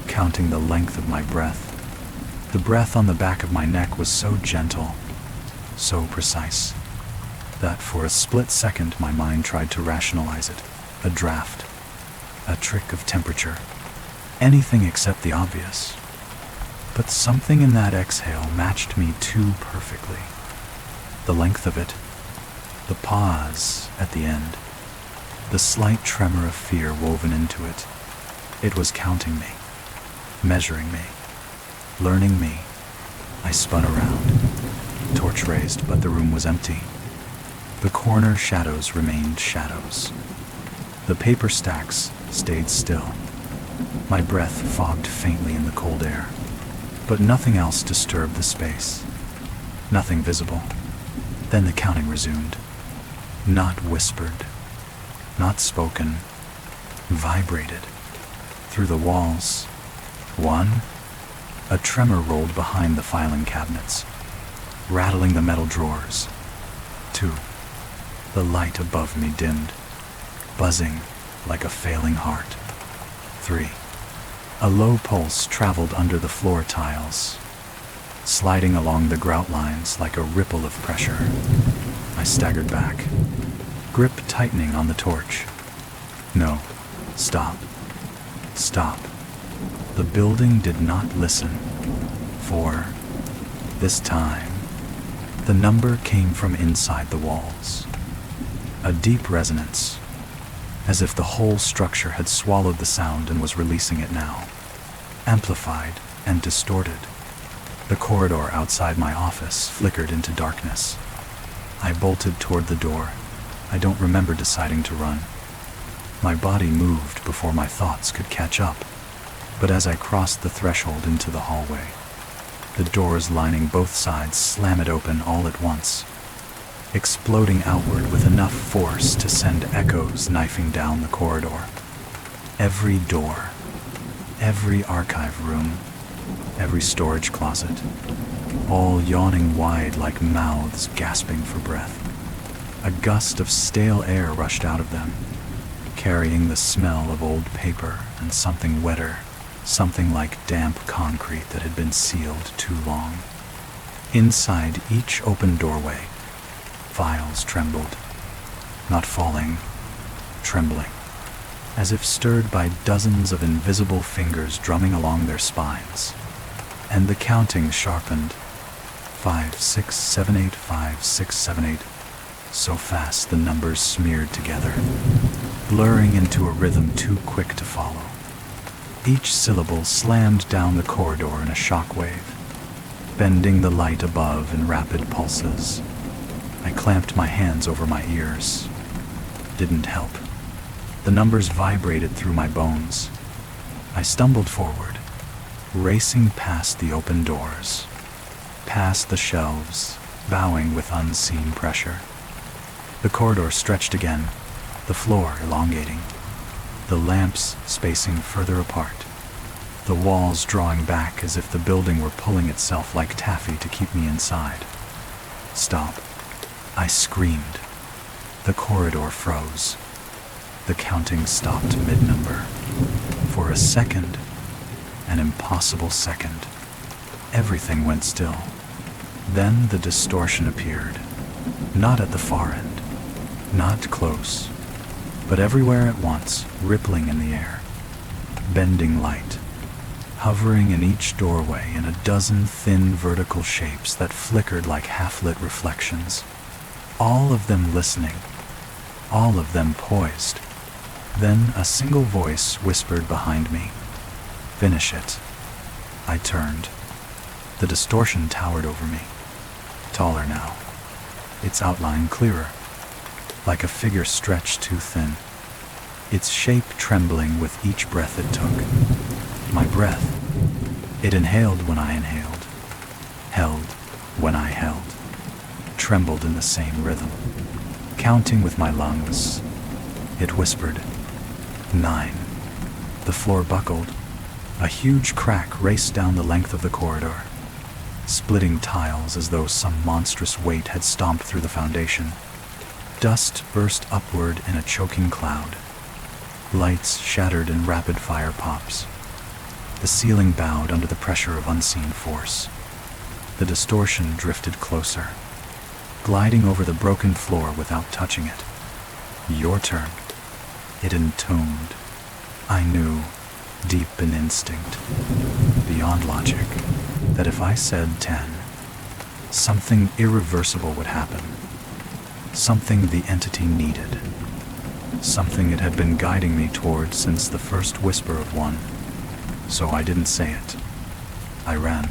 counting the length of my breath. The breath on the back of my neck was so gentle, so precise, that for a split second my mind tried to rationalize it. A draft, a trick of temperature, anything except the obvious. But something in that exhale matched me too perfectly. The length of it, the pause at the end, the slight tremor of fear woven into it. It was counting me, measuring me, learning me. I spun around, torch raised, but the room was empty. The corner shadows remained shadows. The paper stacks stayed still. My breath fogged faintly in the cold air, but nothing else disturbed the space. Nothing visible. Then the counting resumed. Not whispered, not spoken, vibrated through the walls. 1. A tremor rolled behind the filing cabinets, rattling the metal drawers. 2. The light above me dimmed, buzzing like a failing heart. 3. A low pulse traveled under the floor tiles, sliding along the grout lines like a ripple of pressure. I staggered back, grip tightening on the torch. No, stop, stop. The building did not listen. 4. This time, the number came from inside the walls. A deep resonance, as if the whole structure had swallowed the sound and was releasing it now, amplified and distorted. The corridor outside my office flickered into darkness. I bolted toward the door. I don't remember deciding to run. My body moved before my thoughts could catch up, but as I crossed the threshold into the hallway, the doors lining both sides slammed open all at once, exploding outward with enough force to send echoes knifing down the corridor. Every door, every archive room, every storage closet, all yawning wide like mouths gasping for breath. A gust of stale air rushed out of them, carrying the smell of old paper and something wetter, something like damp concrete that had been sealed too long. Inside each open doorway, files trembled, not falling, trembling, as if stirred by dozens of invisible fingers drumming along their spines. And the counting sharpened. 5, 6, 7, 8, 5, 6, 7, 8. So fast the numbers smeared together, blurring into a rhythm too quick to follow. Each syllable slammed down the corridor in a shockwave, bending the light above in rapid pulses. I clamped my hands over my ears. Didn't help. The numbers vibrated through my bones. I stumbled forward, racing past the open doors, past the shelves, bowing with unseen pressure. The corridor stretched again, the floor elongating, the lamps spacing further apart, the walls drawing back as if the building were pulling itself like taffy to keep me inside. Stop. I screamed. The corridor froze. The counting stopped mid-number. For a second, an impossible second, everything went still. Then the distortion appeared, not at the far end, not close, but everywhere at once, rippling in the air, bending light, hovering in each doorway in a dozen thin vertical shapes that flickered like half-lit reflections, all of them listening, all of them poised. Then a single voice whispered behind me, "Finish it." I turned. The distortion towered over me, taller now, its outline clearer, like a figure stretched too thin, its shape trembling with each breath it took. My breath, it inhaled when I inhaled, held when I held, trembled in the same rhythm, counting with my lungs. It whispered, 9. The floor buckled. A huge crack raced down the length of the corridor, splitting tiles as though some monstrous weight had stomped through the foundation. Dust burst upward in a choking cloud. Lights shattered in rapid-fire pops. The ceiling bowed under the pressure of unseen force. The distortion drifted closer, gliding over the broken floor without touching it. Your turn, it intoned. I knew, deep in instinct, beyond logic, that if I said 10, something irreversible would happen. Something the entity needed. Something it had been guiding me toward since the first whisper of one. So I didn't say it. I ran.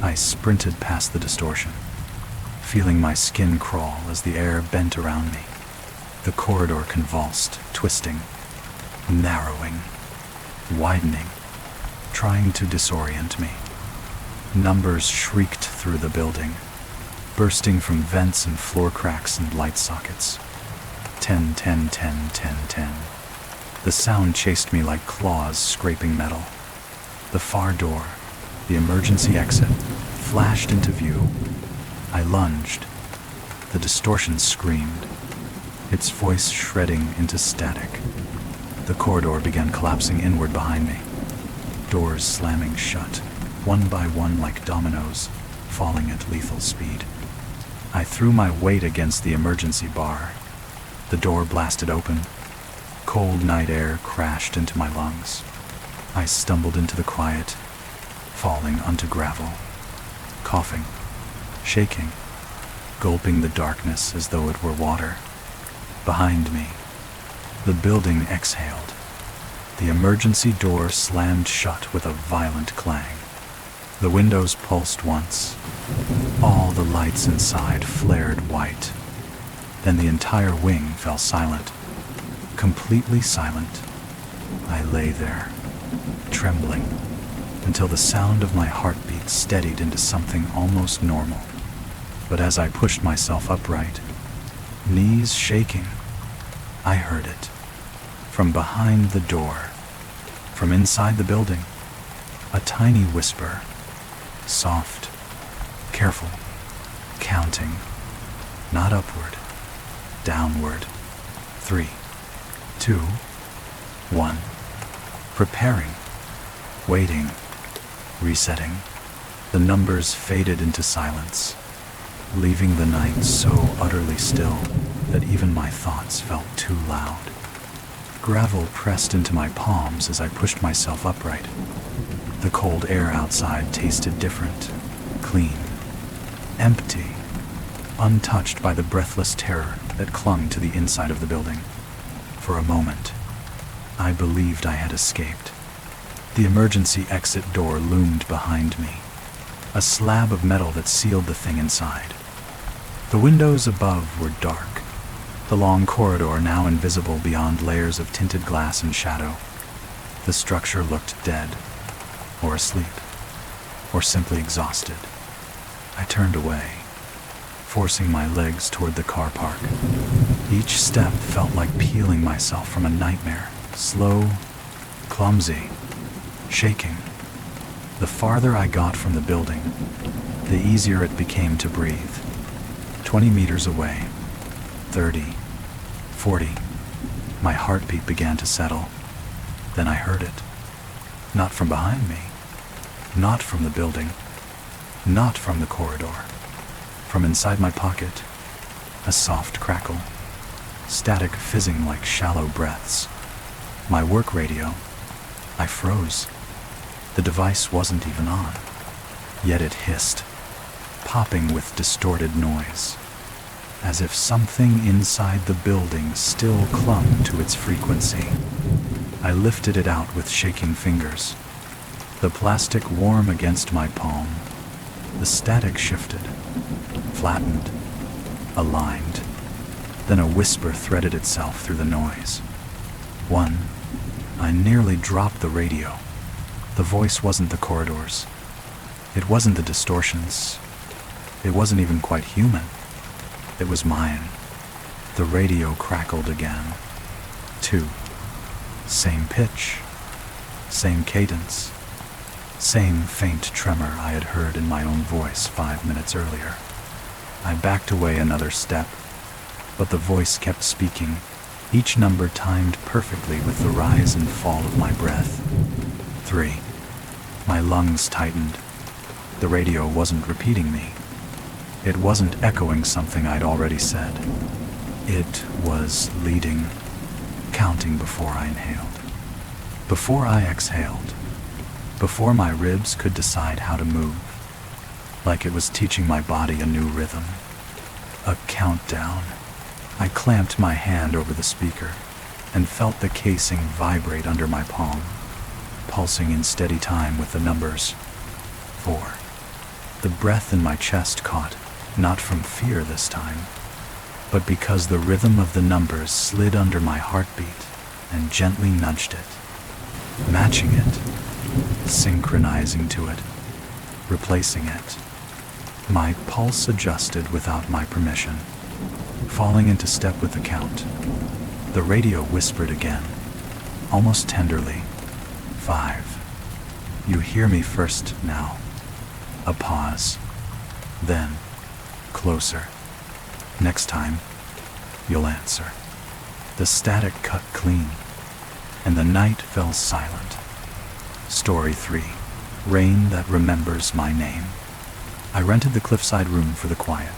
I sprinted past the distortion, feeling my skin crawl as the air bent around me. The corridor convulsed, twisting, narrowing, widening, trying to disorient me. Numbers shrieked through the building, bursting from vents and floor cracks and light sockets. 10, 10, 10, 10, 10. The sound chased me like claws scraping metal. The far door, the emergency exit, flashed into view. I lunged. The distortion screamed, its voice shredding into static. The corridor began collapsing inward behind me, doors slamming shut, one by one like dominoes, falling at lethal speed. I threw my weight against the emergency bar. The door blasted open. Cold night air crashed into my lungs. I stumbled into the quiet, falling onto gravel, coughing, shaking, gulping the darkness as though it were water. Behind me, the building exhaled. The emergency door slammed shut with a violent clang. The windows pulsed once. All the lights inside flared white. Then the entire wing fell silent, completely silent. I lay there, trembling, until the sound of my heartbeat steadied into something almost normal. But as I pushed myself upright, knees shaking, I heard it. From behind the door, from inside the building, a tiny whisper, soft, careful, counting, not upward, downward. 3, 2, 1. Preparing, waiting, resetting. The numbers faded into silence, leaving the night so utterly still that even my thoughts felt too loud. Gravel pressed into my palms as I pushed myself upright. The cold air outside tasted different, clean, empty, untouched by the breathless terror that clung to the inside of the building. For a moment, I believed I had escaped. The emergency exit door loomed behind me, a slab of metal that sealed the thing inside. The windows above were dark, the long corridor now invisible beyond layers of tinted glass and shadow. The structure looked dead, or asleep, or simply exhausted. I turned away, forcing my legs toward the car park. Each step felt like peeling myself from a nightmare, slow, clumsy, shaking. The farther I got from the building, the easier it became to breathe. 20 meters away, 30, 40, my heartbeat began to settle. Then I heard it. Not from behind me, not from the building, not from the corridor. From inside my pocket, a soft crackle, static fizzing like shallow breaths. My work radio. I froze. The device wasn't even on, yet it hissed, popping with distorted noise, as if something inside the building still clung to its frequency. I lifted it out with shaking fingers, the plastic warm against my palm. The static shifted, flattened, aligned. Then a whisper threaded itself through the noise. 1. I nearly dropped the radio. The voice wasn't the corridors. It wasn't the distortions. It wasn't even quite human. It was mine. The radio crackled again. 2. Same pitch, same cadence, same faint tremor I had heard in my own voice 5 minutes earlier. I backed away another step, but the voice kept speaking, each number timed perfectly with the rise and fall of my breath. 3. My lungs tightened. The radio wasn't repeating me. It wasn't echoing something I'd already said. It was leading, counting before I inhaled, before I exhaled, before my ribs could decide how to move, like it was teaching my body a new rhythm. A countdown. I clamped my hand over the speaker and felt the casing vibrate under my palm, pulsing in steady time with the numbers. 4. The breath in my chest caught, not from fear this time, but because the rhythm of the numbers slid under my heartbeat and gently nudged it, matching it, synchronizing to it, replacing it. My pulse adjusted without my permission, falling into step with the count. The radio whispered again, almost tenderly. 5. You hear me first now. A pause. Then, closer. Next time, you'll answer. The static cut clean, and the night fell silent. Story 3. Rain that remembers my name. I rented the cliffside room for the quiet,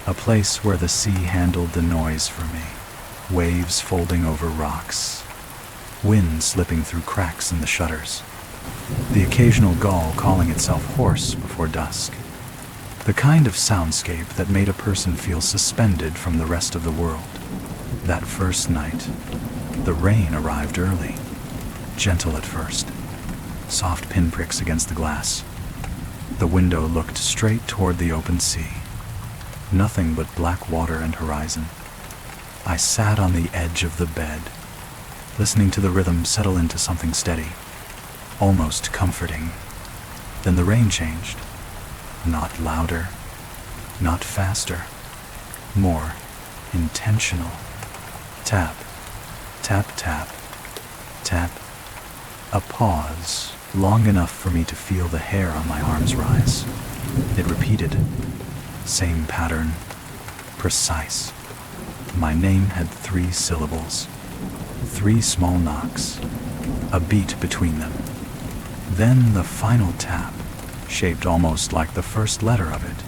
a place where the sea handled the noise for me, waves folding over rocks, wind slipping through cracks in the shutters, the occasional gull calling itself hoarse before dusk, the kind of soundscape that made a person feel suspended from the rest of the world. That first night, the rain arrived early, gentle at first, soft pinpricks against the glass. The window looked straight toward the open sea, nothing but black water and horizon. I sat on the edge of the bed, listening to the rhythm settle into something steady, almost comforting. Then the rain changed. Not louder, not faster, more intentional. Tap, tap, tap, tap. A pause, long enough for me to feel the hair on my arms rise. It repeated. Same pattern, precise. My name had 3 syllables, 3 small knocks, a beat between them. Then the final tap, shaped almost like the first letter of it.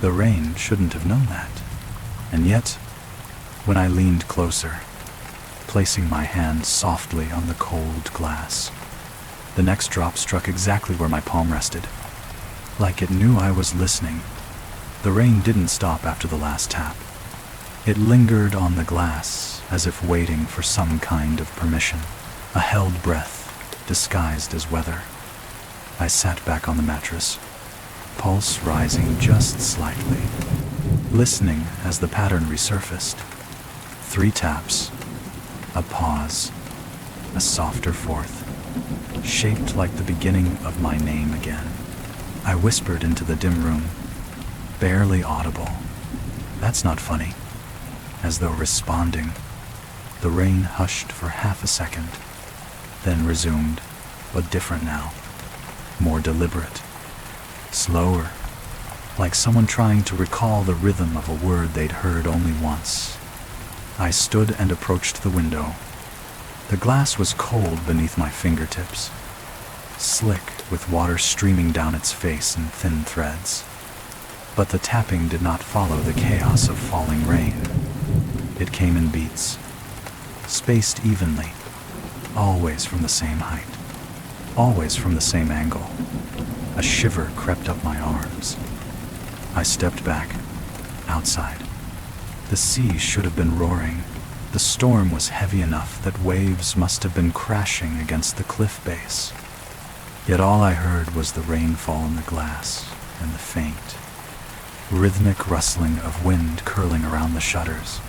The rain shouldn't have known that. And yet, when I leaned closer, placing my hand softly on the cold glass, the next drop struck exactly where my palm rested. Like it knew I was listening. The rain didn't stop after the last tap. It lingered on the glass, as if waiting for some kind of permission, a held breath, disguised as weather. I sat back on the mattress, pulse rising just slightly, listening as the pattern resurfaced. 3 taps, a pause, a softer 4th, shaped like the beginning of my name again. I whispered into the dim room, barely audible. That's not funny. As though responding, the rain hushed for half a second, then resumed, but different now, more deliberate, slower, like someone trying to recall the rhythm of a word they'd heard only once. I stood and approached the window. The glass was cold beneath my fingertips, slick with water streaming down its face in thin threads. But the tapping did not follow the chaos of falling rain. It came in beats, spaced evenly, always from the same height, always from the same angle. A shiver crept up my arms. I stepped back, outside. The sea should have been roaring. The storm was heavy enough that waves must have been crashing against the cliff base. Yet all I heard was the rainfall in the glass and the faint, rhythmic rustling of wind curling around the shutters.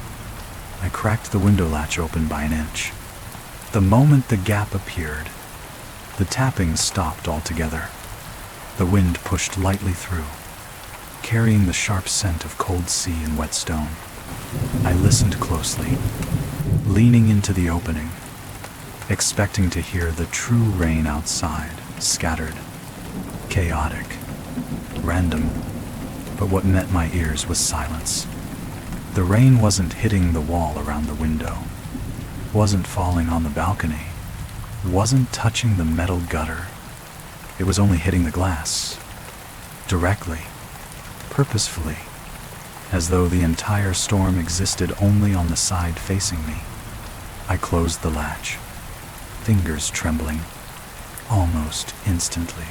I cracked the window latch open by an inch. The moment the gap appeared, the tapping stopped altogether. The wind pushed lightly through, carrying the sharp scent of cold sea and wet stone. I listened closely, leaning into the opening, expecting to hear the true rain outside, scattered, chaotic, random. But what met my ears was silence. The The rain wasn't hitting the wall around the window, wasn't falling on the balcony, wasn't touching the metal gutter. It was only hitting the glass, directly, purposefully, as though the entire storm existed only on the side facing me. I closed the latch, fingers trembling, almost instantly.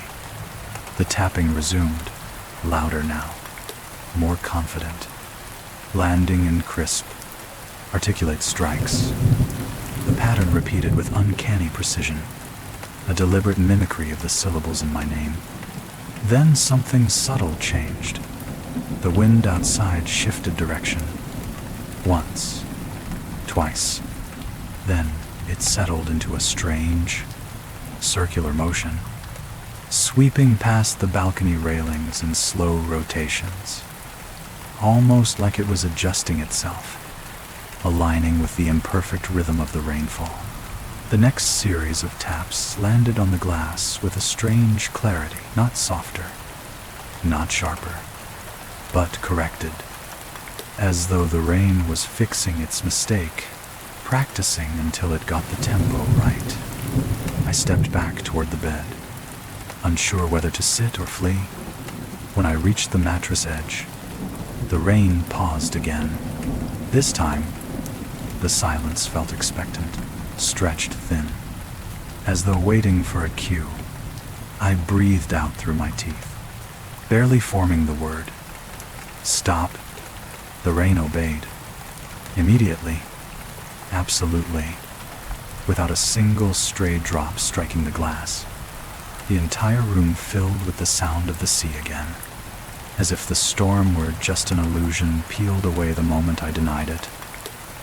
The tapping resumed, louder now, more confident, landing in crisp, articulate strikes. The pattern repeated with uncanny precision, a deliberate mimicry of the syllables in my name. Then something subtle changed. The wind outside shifted direction. Once, twice. Then it settled into a strange, circular motion, sweeping past the balcony railings in slow rotations, almost like it was adjusting itself, aligning with the imperfect rhythm of the rainfall. The next series of taps landed on the glass with a strange clarity, not softer, not sharper, but corrected, as though the rain was fixing its mistake, practicing until it got the tempo right. I stepped back toward the bed, unsure whether to sit or flee. When I reached the mattress edge, the rain paused again. This time, the silence felt expectant, stretched thin, as though waiting for a cue. I breathed out through my teeth, barely forming the word. Stop. The rain obeyed. Immediately. Absolutely. Without a single stray drop striking the glass. The entire room filled with the sound of the sea again, as if the storm were just an illusion peeled away the moment I denied it.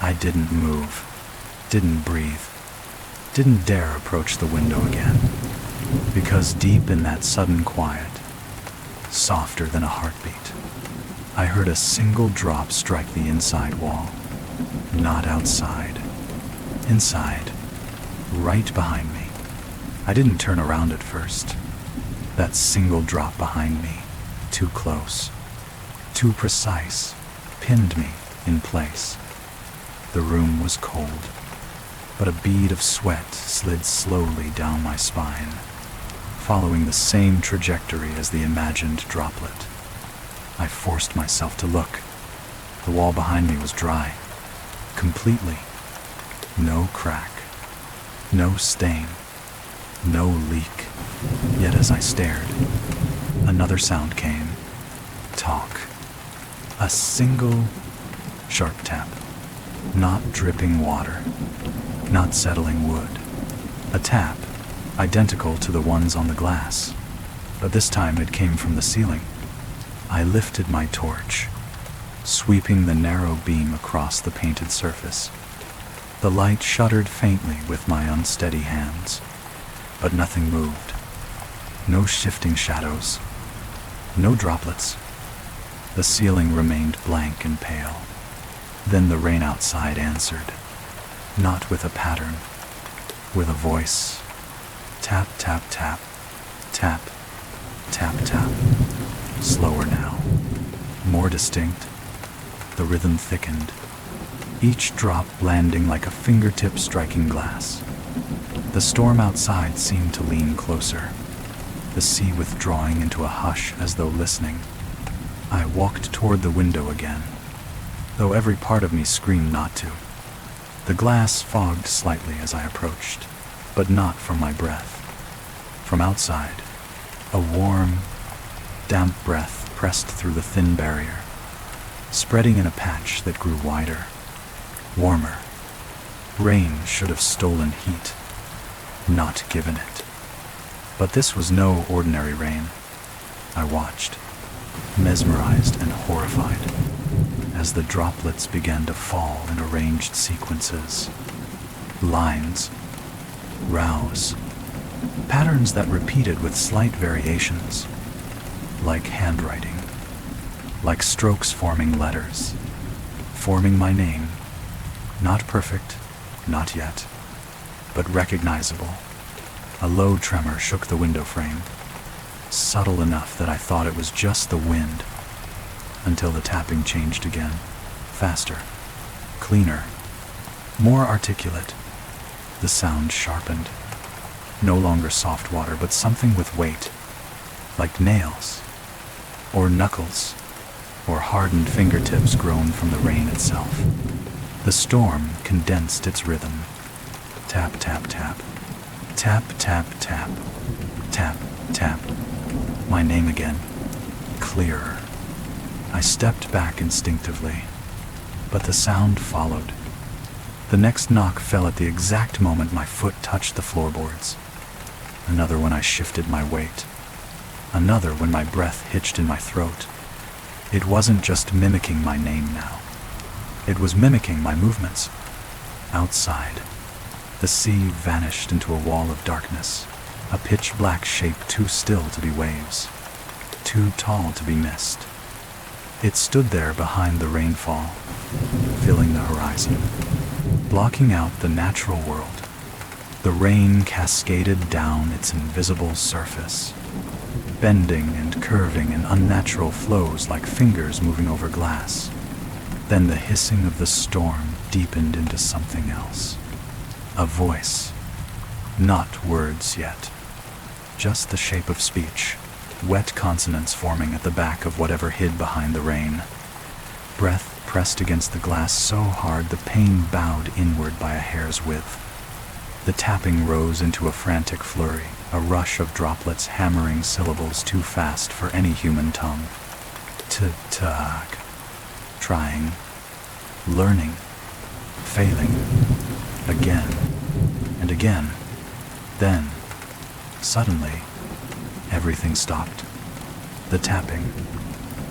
I didn't move, didn't breathe, didn't dare approach the window again, because deep in that sudden quiet, softer than a heartbeat, I heard a single drop strike the inside wall. Not outside. Inside. Right behind me. I didn't turn around at first. That single drop behind me, too close, too precise, pinned me in place. The room was cold, but a bead of sweat slid slowly down my spine, following the same trajectory as the imagined droplet. I forced myself to look. The wall behind me was dry, completely. No crack, no stain, no leak. Yet as I stared, another sound came. Talk. A single sharp tap. Not dripping water, not settling wood. A tap, identical to the ones on the glass, but this time it came from the ceiling. I lifted my torch, sweeping the narrow beam across the painted surface. The light shuddered faintly with my unsteady hands, but nothing moved. No shifting shadows, no droplets. The ceiling remained blank and pale. Then the rain outside answered, not with a pattern, with a voice. Tap, tap, tap, tap, tap, tap. Slower now, more distinct. The rhythm thickened, each drop landing like a fingertip striking glass. The storm outside seemed to lean closer, the sea withdrawing into a hush as though listening. I walked toward the window again, though every part of me screamed not to. The glass fogged slightly as I approached, but not from my breath. From outside, a warm, damp breath pressed through the thin barrier, spreading in a patch that grew wider, warmer. Rain should have stolen heat, not given it. But this was no ordinary rain. I watched, mesmerized and horrified, as the droplets began to fall in arranged sequences. Lines, rows, patterns that repeated with slight variations, like handwriting, like strokes forming letters, forming my name, not perfect, not yet, but recognizable. A low tremor shook the window frame, subtle enough that I thought it was just the wind, until the tapping changed again, faster, cleaner, more articulate. The sound sharpened. No longer soft water, but something with weight, like nails, or knuckles, or hardened fingertips grown from the rain itself. The storm condensed its rhythm. Tap, tap, tap. Tap, tap, tap. Tap, tap. My name again. Clearer. I stepped back instinctively, but the sound followed. The next knock fell at the exact moment my foot touched the floorboards. Another when I shifted my weight. Another when my breath hitched in my throat. It wasn't just mimicking my name now. It was mimicking my movements. Outside, the sea vanished into a wall of darkness, a pitch-black shape too still to be waves, too tall to be mist. It stood there behind the rainfall, filling the horizon, blocking out the natural world. The rain cascaded down its invisible surface, bending and curving in unnatural flows like fingers moving over glass. Then the hissing of the storm deepened into something else. A voice. Not words yet. Just the shape of speech. Wet consonants forming at the back of whatever hid behind the rain. Breath pressed against the glass so hard the pane bowed inward by a hair's width. The tapping rose into a frantic flurry, a rush of droplets hammering syllables too fast for any human tongue. T-tag. Trying. Learning. Failing. Again. And again. Then, suddenly, everything stopped. The tapping.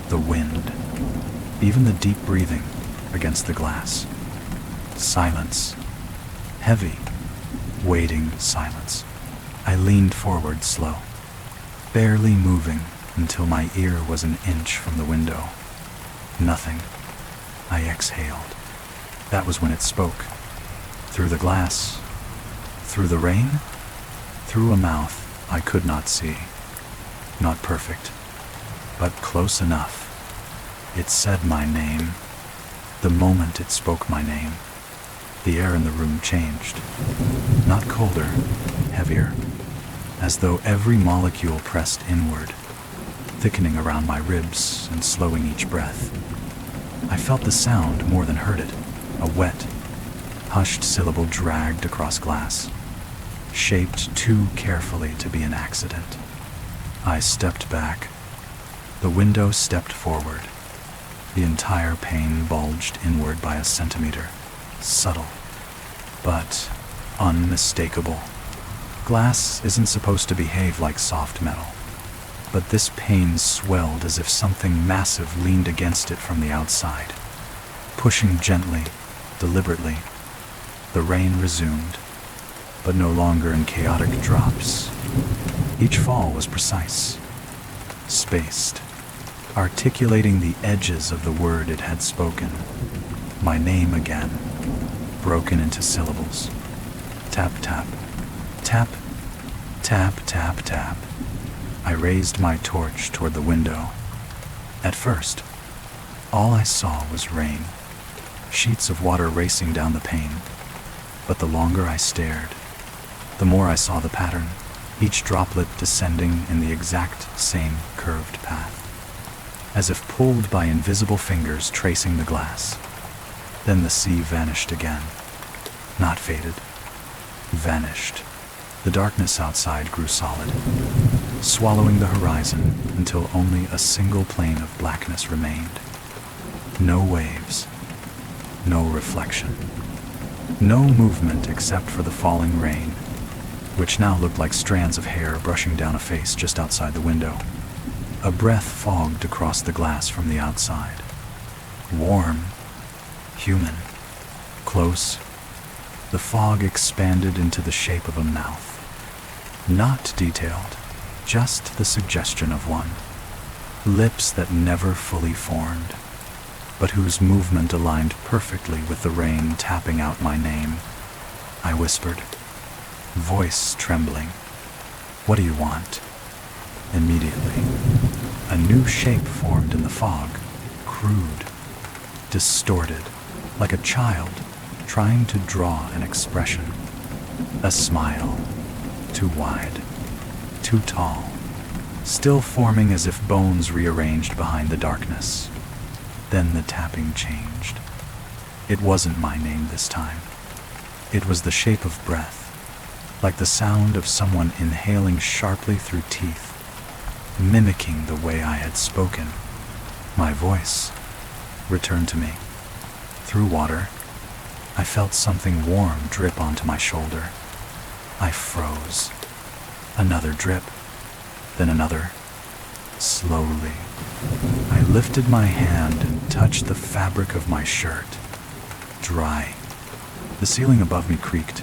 The wind. Even the deep breathing against the glass. Silence. Heavy, waiting silence. I leaned forward slow, barely moving until my ear was an inch from the window. Nothing. I exhaled. That was when it spoke. Through the glass. Through the rain. Through a mouth I could not see. Not perfect, but close enough. It said my name. The moment it spoke my name, the air in the room changed. Not colder, heavier, as though every molecule pressed inward, thickening around my ribs and slowing each breath. I felt the sound more than heard it, a wet, hushed syllable dragged across glass, shaped too carefully to be an accident. I stepped back. The window stepped forward. The entire pane bulged inward by a centimeter, subtle, but unmistakable. Glass isn't supposed to behave like soft metal, but this pane swelled as if something massive leaned against it from the outside, pushing gently, deliberately. The rain resumed, but no longer in chaotic drops. Each fall was precise, spaced, articulating the edges of the word it had spoken. My name again, broken into syllables. Tap, tap, tap, tap, tap, tap. I raised my torch toward the window. At first, all I saw was rain, sheets of water racing down the pane. But the longer I stared, the more I saw the pattern, each droplet descending in the exact same curved path, as if pulled by invisible fingers tracing the glass. Then the sea vanished again. Not faded. Vanished. The darkness outside grew solid, swallowing the horizon until only a single plane of blackness remained. No waves. No reflection. No movement except for the falling rain, which now looked like strands of hair brushing down a face just outside the window. A breath fogged across the glass from the outside. Warm. Human. Close. The fog expanded into the shape of a mouth. Not detailed, just the suggestion of one. Lips that never fully formed, but whose movement aligned perfectly with the rain tapping out my name. I whispered, voice trembling, "What do you want?" Immediately, a new shape formed in the fog, crude, distorted, like a child trying to draw an expression. A smile, too wide, too tall, still forming as if bones rearranged behind the darkness. Then the tapping changed. It wasn't my name this time. It was the shape of breath, like the sound of someone inhaling sharply through teeth, mimicking the way I had spoken. My voice returned to me. Through water, I felt something warm drip onto my shoulder. I froze. Another drip, then another. Slowly, I lifted my hand and touched the fabric of my shirt. Dry. The ceiling above me creaked.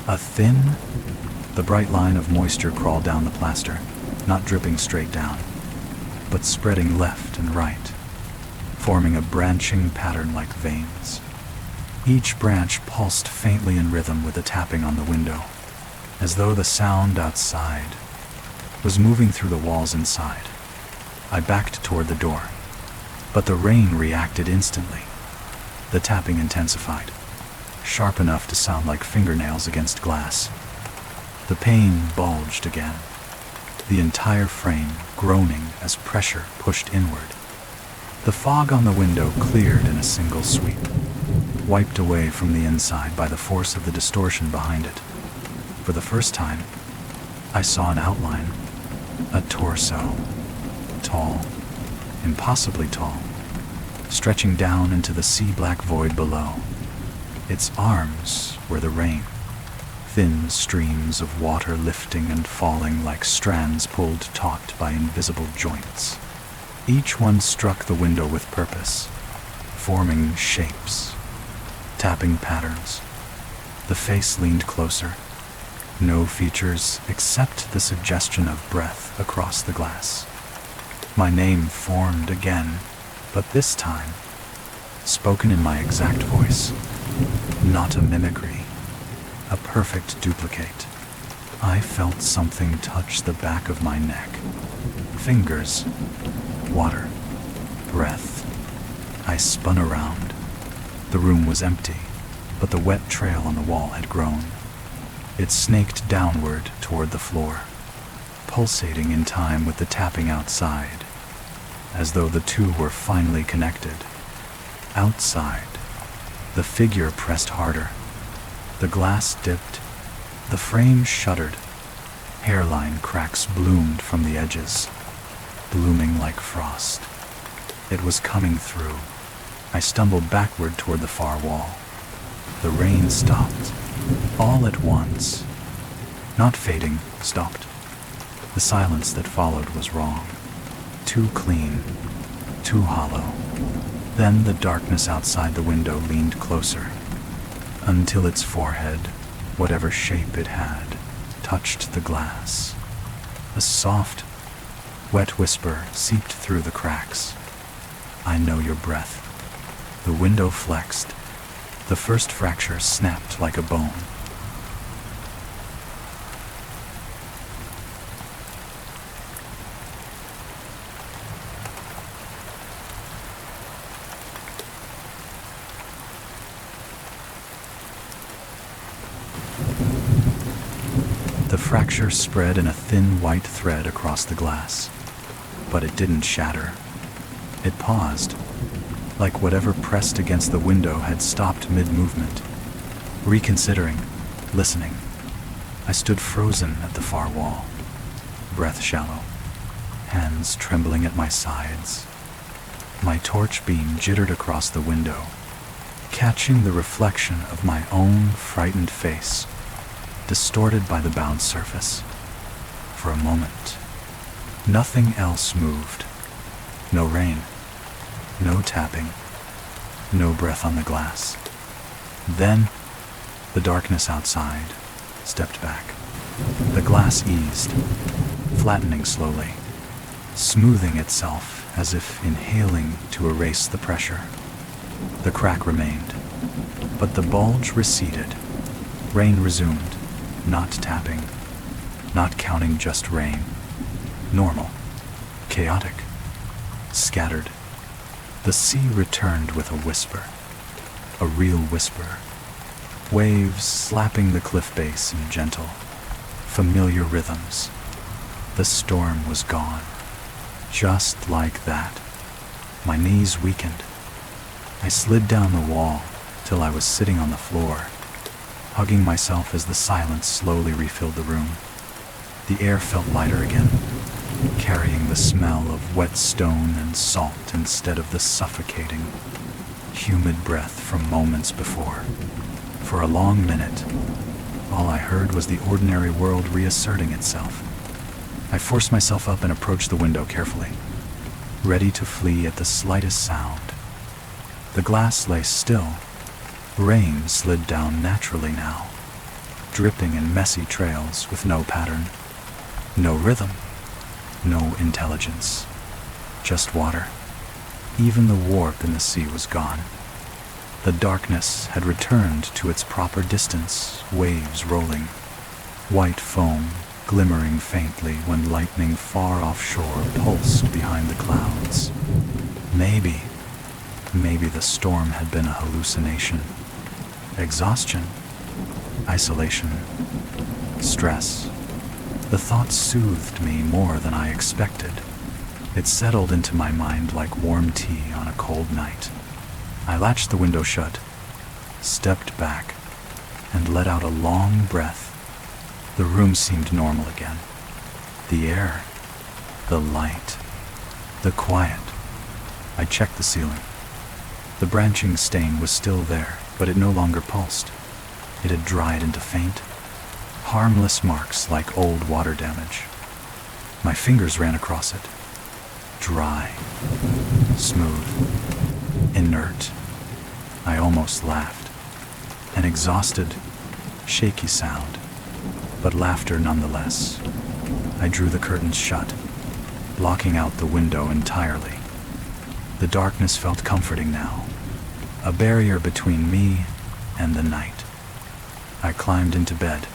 The bright line of moisture crawled down the plaster, not dripping straight down, but spreading left and right, forming a branching pattern like veins. Each branch pulsed faintly in rhythm with the tapping on the window, as though the sound outside was moving through the walls inside. I backed toward the door, but the rain reacted instantly. The tapping intensified, sharp enough to sound like fingernails against glass. The pane bulged again, the entire frame groaning as pressure pushed inward. The fog on the window cleared in a single sweep, wiped away from the inside by the force of the distortion behind it. For the first time, I saw an outline, a torso, tall, impossibly tall, stretching down into the sea-black void below. Its arms were the rain, thin streams of water lifting and falling like strands pulled taut by invisible joints. Each one struck the window with purpose, forming shapes, tapping patterns. The face leaned closer, no features except the suggestion of breath across the glass. My name formed again, but this time, spoken in my exact voice. Not a mimicry, a perfect duplicate. I felt something touch the back of my neck. Fingers, water, breath. I spun around. The room was empty, but the wet trail on the wall had grown. It snaked downward toward the floor, pulsating in time with the tapping outside, as though the two were finally connected. Outside, the figure pressed harder. The glass dipped. The frame shuddered. Hairline cracks bloomed from the edges, blooming like frost. It was coming through. I stumbled backward toward the far wall. The rain stopped, all at once. Not fading, stopped. The silence that followed was wrong. Too clean, too hollow. Then the darkness outside the window leaned closer, until its forehead, whatever shape it had, touched the glass. A soft, wet whisper seeped through the cracks. I know your breath. The window flexed. The first fracture snapped like a bone. The fracture spread in a thin white thread across the glass, but it didn't shatter. It paused, like whatever pressed against the window had stopped mid-movement. Reconsidering, listening, I stood frozen at the far wall, breath shallow, hands trembling at my sides. My torch beam jittered across the window, catching the reflection of my own frightened face, distorted by the bound surface. For a moment, nothing else moved. No rain, no tapping, no breath on the glass. Then, the darkness outside stepped back. The glass eased, flattening slowly, smoothing itself as if inhaling to erase the pressure. The crack remained, but the bulge receded. Rain resumed. Not tapping, not counting just rain. Normal, chaotic, scattered. The sea returned with a whisper, a real whisper. Waves slapping the cliff base in gentle, familiar rhythms. The storm was gone. Just like that. My knees weakened. I slid down the wall till I was sitting on the floor, hugging myself as the silence slowly refilled the room. The air felt lighter again, carrying the smell of wet stone and salt instead of the suffocating, humid breath from moments before. For a long minute, all I heard was the ordinary world reasserting itself. I forced myself up and approached the window carefully, ready to flee at the slightest sound. The glass lay still. Rain slid down naturally now, dripping in messy trails with no pattern, no rhythm, no intelligence, just water. Even the warp in the sea was gone. The darkness had returned to its proper distance, waves rolling, white foam glimmering faintly when lightning far offshore pulsed behind the clouds. Maybe the storm had been a hallucination. Exhaustion, isolation, stress. The thought soothed me more than I expected. It settled into my mind like warm tea on a cold night. I latched the window shut, stepped back, and let out a long breath. The room seemed normal again. The air, the light, the quiet. I checked the ceiling. The branching stain was still there, but it no longer pulsed. It had dried into faint, harmless marks like old water damage. My fingers ran across it. Dry, smooth, inert. I almost laughed. An exhausted, shaky sound, but laughter nonetheless. I drew the curtains shut, blocking out the window entirely. The darkness felt comforting now, a barrier between me and the night. I climbed into bed,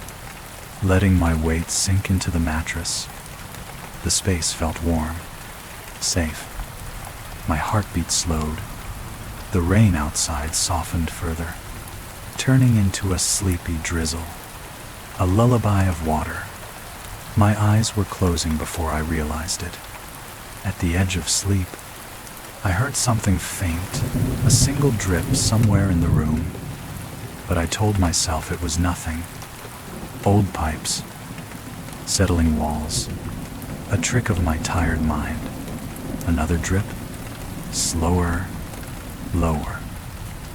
letting my weight sink into the mattress. The space felt warm, safe. My heartbeat slowed. The rain outside softened further, turning into a sleepy drizzle, a lullaby of water. My eyes were closing before I realized it. At the edge of sleep, I heard something faint, a single drip somewhere in the room, but I told myself it was nothing. Old pipes, settling walls, a trick of my tired mind. Another drip, slower, lower,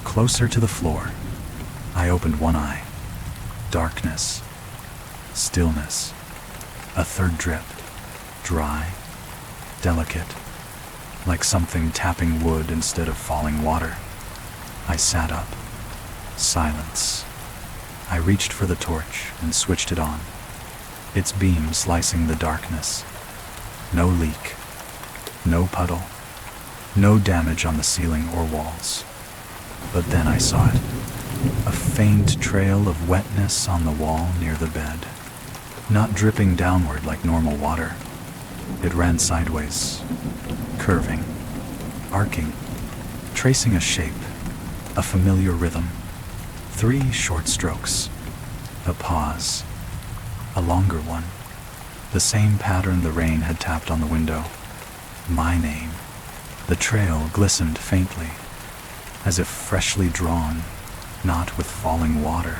closer to the floor. I opened one eye. Darkness, stillness. A third drip, dry, delicate, like something tapping wood instead of falling water. I sat up. Silence. I reached for the torch and switched it on, its beam slicing the darkness. No leak, no puddle, no damage on the ceiling or walls. But then I saw it, a faint trail of wetness on the wall near the bed, not dripping downward like normal water. It ran sideways, curving, arcing, tracing a shape, a familiar rhythm. 3 short strokes, a pause, a longer one. The same pattern the rain had tapped on the window. My name. The trail glistened faintly, as if freshly drawn, not with falling water,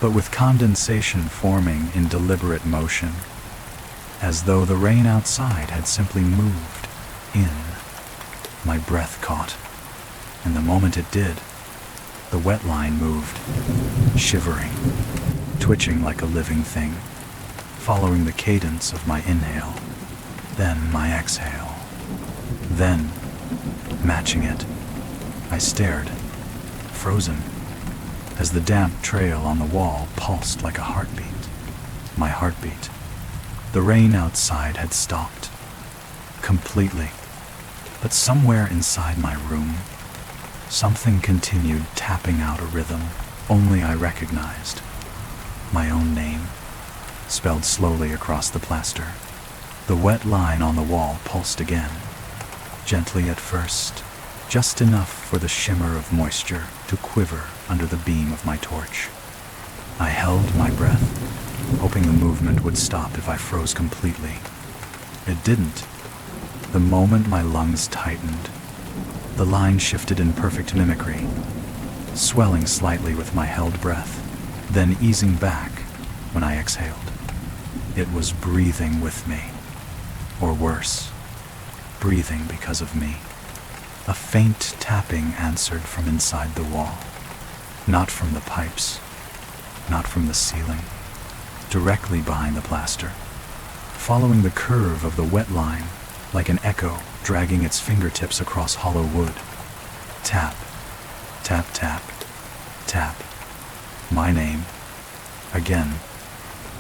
but with condensation forming in deliberate motion, as though the rain outside had simply moved in. My breath caught, and the moment it did, the wet line moved, shivering, twitching like a living thing, following the cadence of my inhale, then my exhale, then, matching it. I stared, frozen, as the damp trail on the wall pulsed like a heartbeat. My heartbeat. The rain outside had stopped, completely, but somewhere inside my room, something continued tapping out a rhythm only I recognized. My own name, spelled slowly across the plaster. The wet line on the wall pulsed again, gently at first, just enough for the shimmer of moisture to quiver under the beam of my torch. I held my breath, hoping the movement would stop if I froze completely. It didn't. The moment my lungs tightened, the line shifted in perfect mimicry, swelling slightly with my held breath, then easing back when I exhaled. It was breathing with me, or worse, breathing because of me. A faint tapping answered from inside the wall, not from the pipes, not from the ceiling, directly behind the plaster, following the curve of the wet line like an echo dragging its fingertips across hollow wood. Tap, tap, tap, tap. My name, again,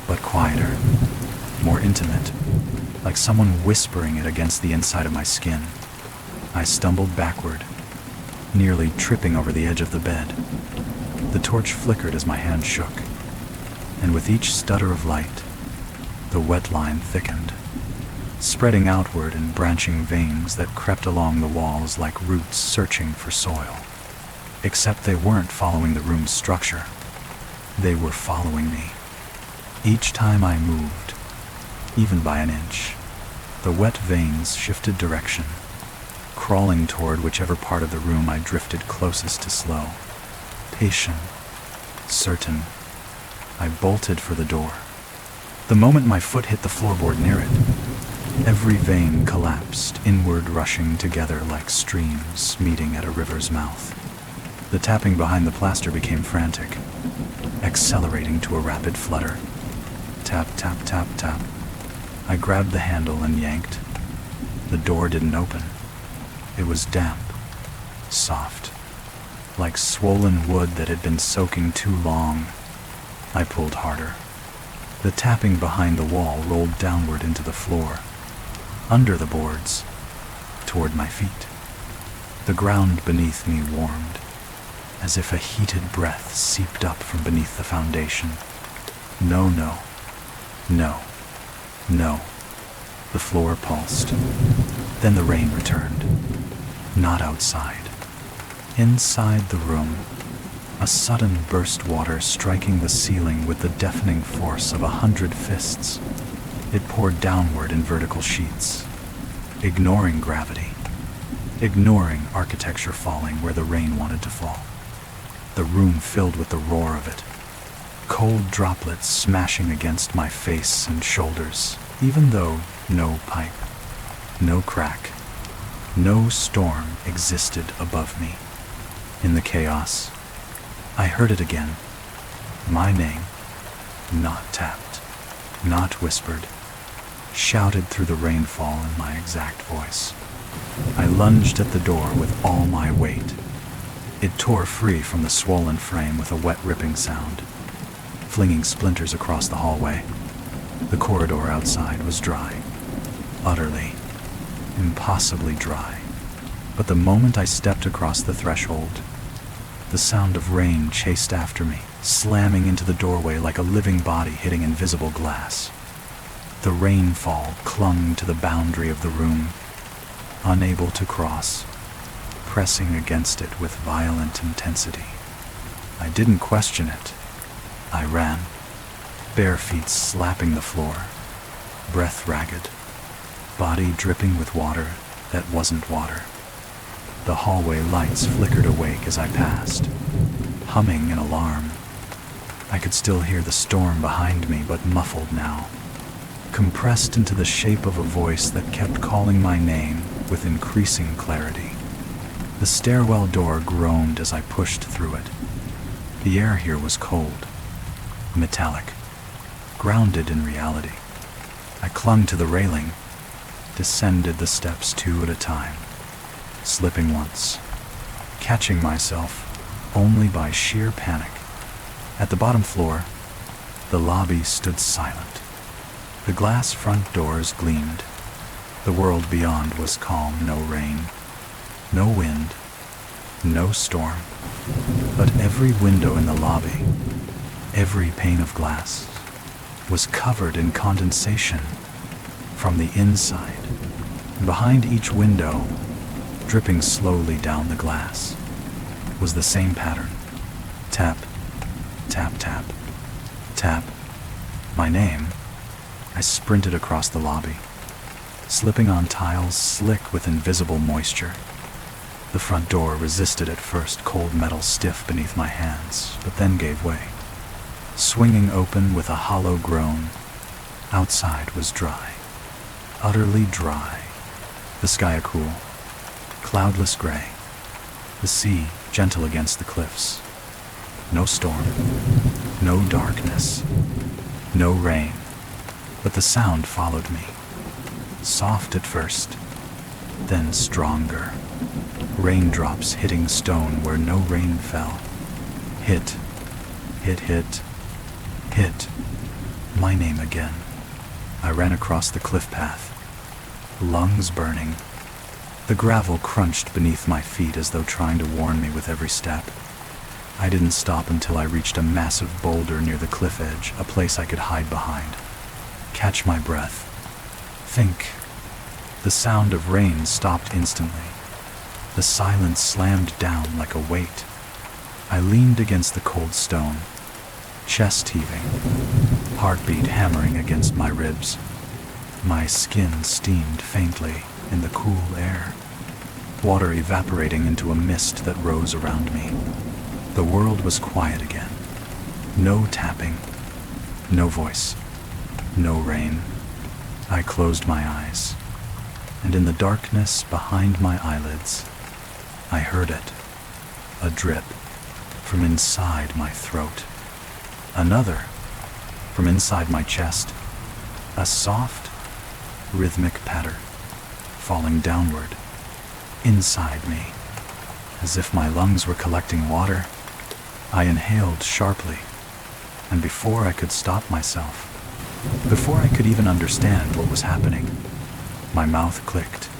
but quieter, more intimate, like someone whispering it against the inside of my skin. I stumbled backward, nearly tripping over the edge of the bed. The torch flickered as my hand shook, and with each stutter of light, the wet line thickened, spreading outward in branching veins that crept along the walls like roots searching for soil. Except they weren't following the room's structure. They were following me. Each time I moved, even by an inch, the wet veins shifted direction, crawling toward whichever part of the room I drifted closest to slow. Patient, certain, I bolted for the door. The moment my foot hit the floorboard near it, every vein collapsed, inward rushing together like streams meeting at a river's mouth. The tapping behind the plaster became frantic, accelerating to a rapid flutter. Tap, tap, tap, tap. I grabbed the handle and yanked. The door didn't open. It was damp, soft, like swollen wood that had been soaking too long. I pulled harder. The tapping behind the wall rolled downward into the floor, under the boards, toward my feet. The ground beneath me warmed, as if a heated breath seeped up from beneath the foundation. No, no, no, no. The floor pulsed. Then the rain returned. Not outside. Inside the room, a sudden burst water striking the ceiling with the deafening force of 100 fists. It poured downward in vertical sheets, ignoring gravity, ignoring architecture falling where the rain wanted to fall. The room filled with the roar of it, cold droplets smashing against my face and shoulders, even though no pipe, no crack, no storm existed above me. In the chaos, I heard it again. My name, not tapped, not whispered, shouted through the rainfall in my exact voice. I lunged at the door with all my weight. It tore free from the swollen frame with a wet ripping sound, flinging splinters across the hallway. The corridor outside was dry, utterly, impossibly dry. But the moment I stepped across the threshold, the sound of rain chased after me, slamming into the doorway like a living body hitting invisible glass. The rainfall clung to the boundary of the room, unable to cross, pressing against it with violent intensity. I didn't question it. I ran, bare feet slapping the floor, breath ragged, body dripping with water that wasn't water. The hallway lights flickered awake as I passed, humming in alarm. I could still hear the storm behind me, but muffled now, compressed into the shape of a voice that kept calling my name with increasing clarity. The stairwell door groaned as I pushed through it. The air here was cold, metallic, grounded in reality. I clung to the railing, descended the steps 2 at a time, slipping once, catching myself only by sheer panic. At the bottom floor, the lobby stood silent. The glass front doors gleamed. The world beyond was calm, no rain, no wind, no storm. But every window in the lobby, every pane of glass, was covered in condensation from the inside. Behind each window, dripping slowly down the glass, was the same pattern. Tap, tap, tap, tap. My name. I sprinted across the lobby, slipping on tiles slick with invisible moisture. The front door resisted at first, cold metal stiff beneath my hands, but then gave way, swinging open with a hollow groan. Outside was dry, utterly dry. The sky a cool, cloudless gray. The sea gentle against the cliffs. No storm, no darkness, no rain, but the sound followed me. Soft at first, then stronger. Raindrops hitting stone where no rain fell. Hit, hit, hit, hit. My name again. I ran across the cliff path, lungs burning. The gravel crunched beneath my feet as though trying to warn me with every step. I didn't stop until I reached a massive boulder near the cliff edge, a place I could hide behind. Catch my breath. Think. The sound of rain stopped instantly. The silence slammed down like a weight. I leaned against the cold stone, chest heaving, heartbeat hammering against my ribs. My skin steamed faintly in the cool air, water evaporating into a mist that rose around me. The world was quiet again. No tapping, no voice, no rain. I closed my eyes, and in the darkness behind my eyelids, I heard it, a drip from inside my throat. Another from inside my chest, a soft, rhythmic patter falling downward, inside me, as if my lungs were collecting water. I inhaled sharply, and before I could stop myself, before I could even understand what was happening, my mouth clicked.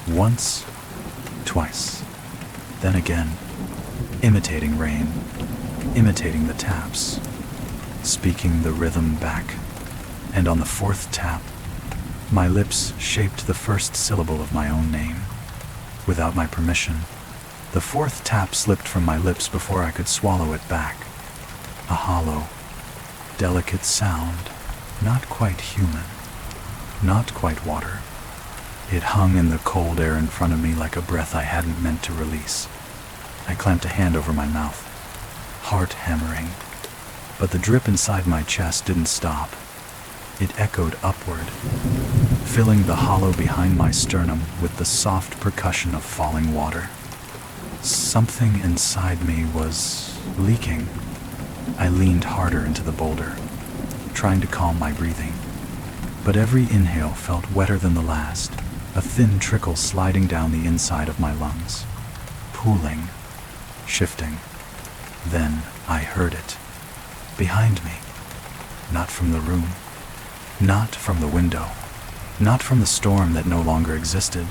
Once, twice, then again, imitating rain, imitating the taps, speaking the rhythm back. And on the fourth tap, my lips shaped the first syllable of my own name. Without my permission, the fourth tap slipped from my lips before I could swallow it back. A hollow, delicate sound, not quite human, not quite water. It hung in the cold air in front of me like a breath I hadn't meant to release. I clamped a hand over my mouth, heart hammering, but the drip inside my chest didn't stop. It echoed upward, filling the hollow behind my sternum with the soft percussion of falling water. Something inside me was leaking. I leaned harder into the boulder, trying to calm my breathing. But every inhale felt wetter than the last, a thin trickle sliding down the inside of my lungs, pooling, shifting. Then I heard it, behind me, not from the room, not from the window, not from the storm that no longer existed,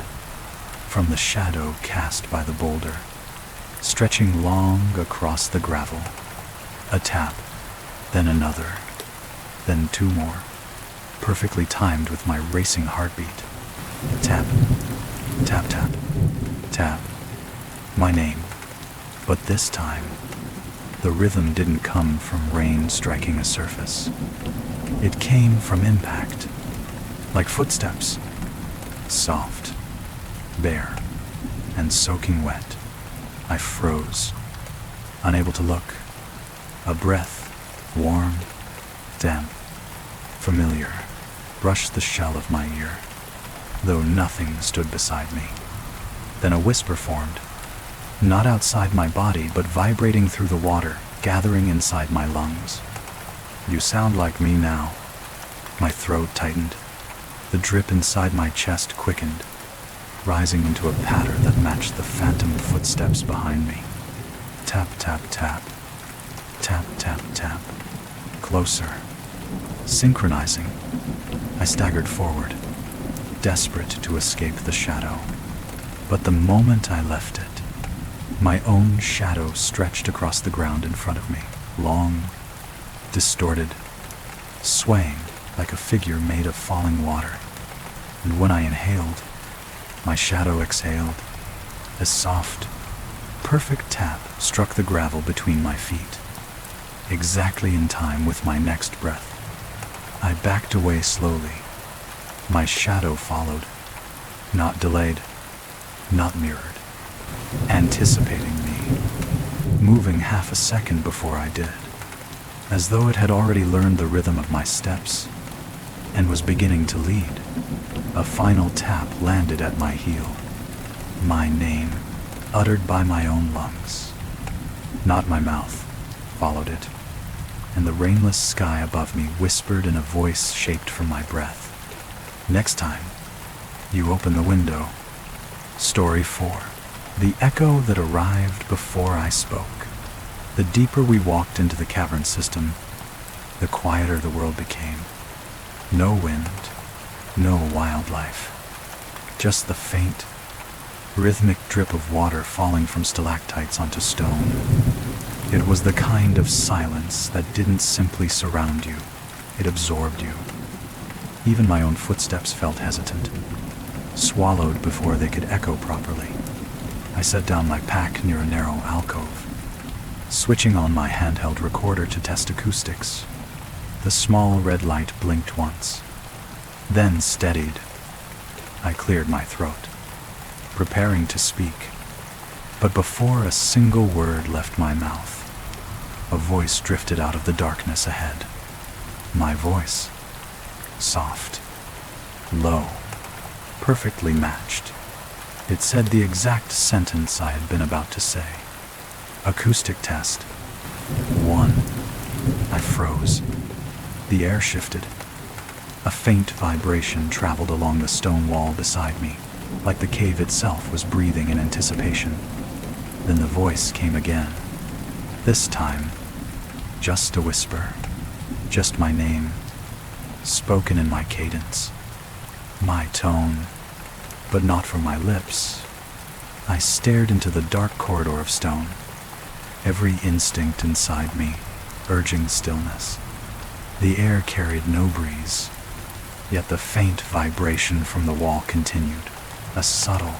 from the shadow cast by the boulder, stretching long across the gravel. A tap, then another, then two more, perfectly timed with my racing heartbeat. Tap, tap, tap, tap. My name. But this time, the rhythm didn't come from rain striking a surface. It came from impact, like footsteps, soft, bare, and soaking wet. I froze, unable to look. A breath, warm, damp, familiar, brushed the shell of my ear, though nothing stood beside me. Then a whisper formed, not outside my body, but vibrating through the water, gathering inside my lungs. You sound like me now. My throat tightened. The drip inside my chest quickened, rising into a patter that matched the phantom footsteps behind me. Tap, tap, tap. Tap, tap, tap. Closer. Synchronizing. I staggered forward, desperate to escape the shadow. But the moment I left it, my own shadow stretched across the ground in front of me, long, distorted, swaying like a figure made of falling water. And when I inhaled, my shadow exhaled, A soft, perfect tap struck the gravel between my feet, exactly in time with my next breath. I backed away slowly. My shadow followed, not delayed, not mirrored, anticipating me, moving half a second before I did, as though it had already learned the rhythm of my steps and was beginning to lead. A final tap landed at my heel. My name, uttered by my own lungs, not my mouth, followed it, and the rainless sky above me whispered in a voice shaped from my breath. Next time you open the window. Story 4. The echo that arrived before I spoke. The deeper we walked into the cavern system, the quieter the world became. No wind, no wildlife, just the faint, rhythmic drip of water falling from stalactites onto stone. It was the kind of silence that didn't simply surround you, it absorbed you. Even my own footsteps felt hesitant, swallowed before they could echo properly. I set down my pack near a narrow alcove, switching on my handheld recorder to test acoustics. The small red light blinked once, then steadied. I cleared my throat, preparing to speak, but before a single word left my mouth, a voice drifted out of the darkness ahead. My voice, soft, low, perfectly matched. It said the exact sentence I had been about to say. Acoustic test. 1. I froze. The air shifted. A faint vibration traveled along the stone wall beside me, like the cave itself was breathing in anticipation. Then the voice came again. This time, just a whisper, just my name, spoken in my cadence, my tone, but not from my lips. I stared into the dark corridor of stone, every instinct inside me urging stillness. The air carried no breeze, yet the faint vibration from the wall continued, a subtle,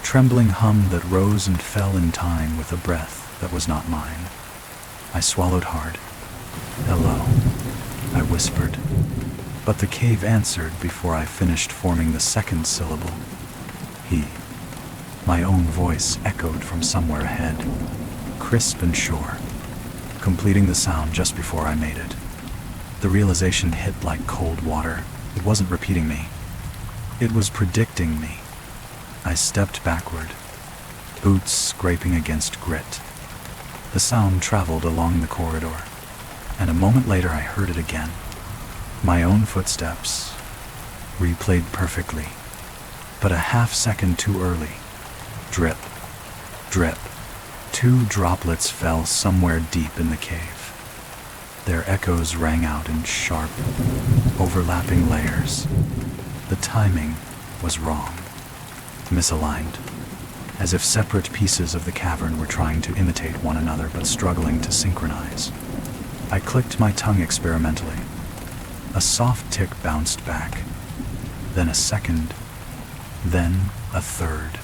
trembling hum that rose and fell in time with a breath that was not mine. I swallowed hard. Hello, I whispered, but the cave answered before I finished forming the second syllable. He. My own voice echoed from somewhere ahead, crisp and sure, completing the sound just before I made it. The realization hit like cold water. It wasn't repeating me. It was predicting me. I stepped backward, boots scraping against grit. The sound traveled along the corridor, and a moment later I heard it again. My own footsteps, replayed perfectly, but a half second too early. Drip, drip. 2 droplets fell somewhere deep in the cave. Their echoes rang out in sharp, overlapping layers. The timing was wrong, misaligned, as if separate pieces of the cavern were trying to imitate one another but struggling to synchronize. I clicked my tongue experimentally. A soft tick bounced back, then a second, then a third,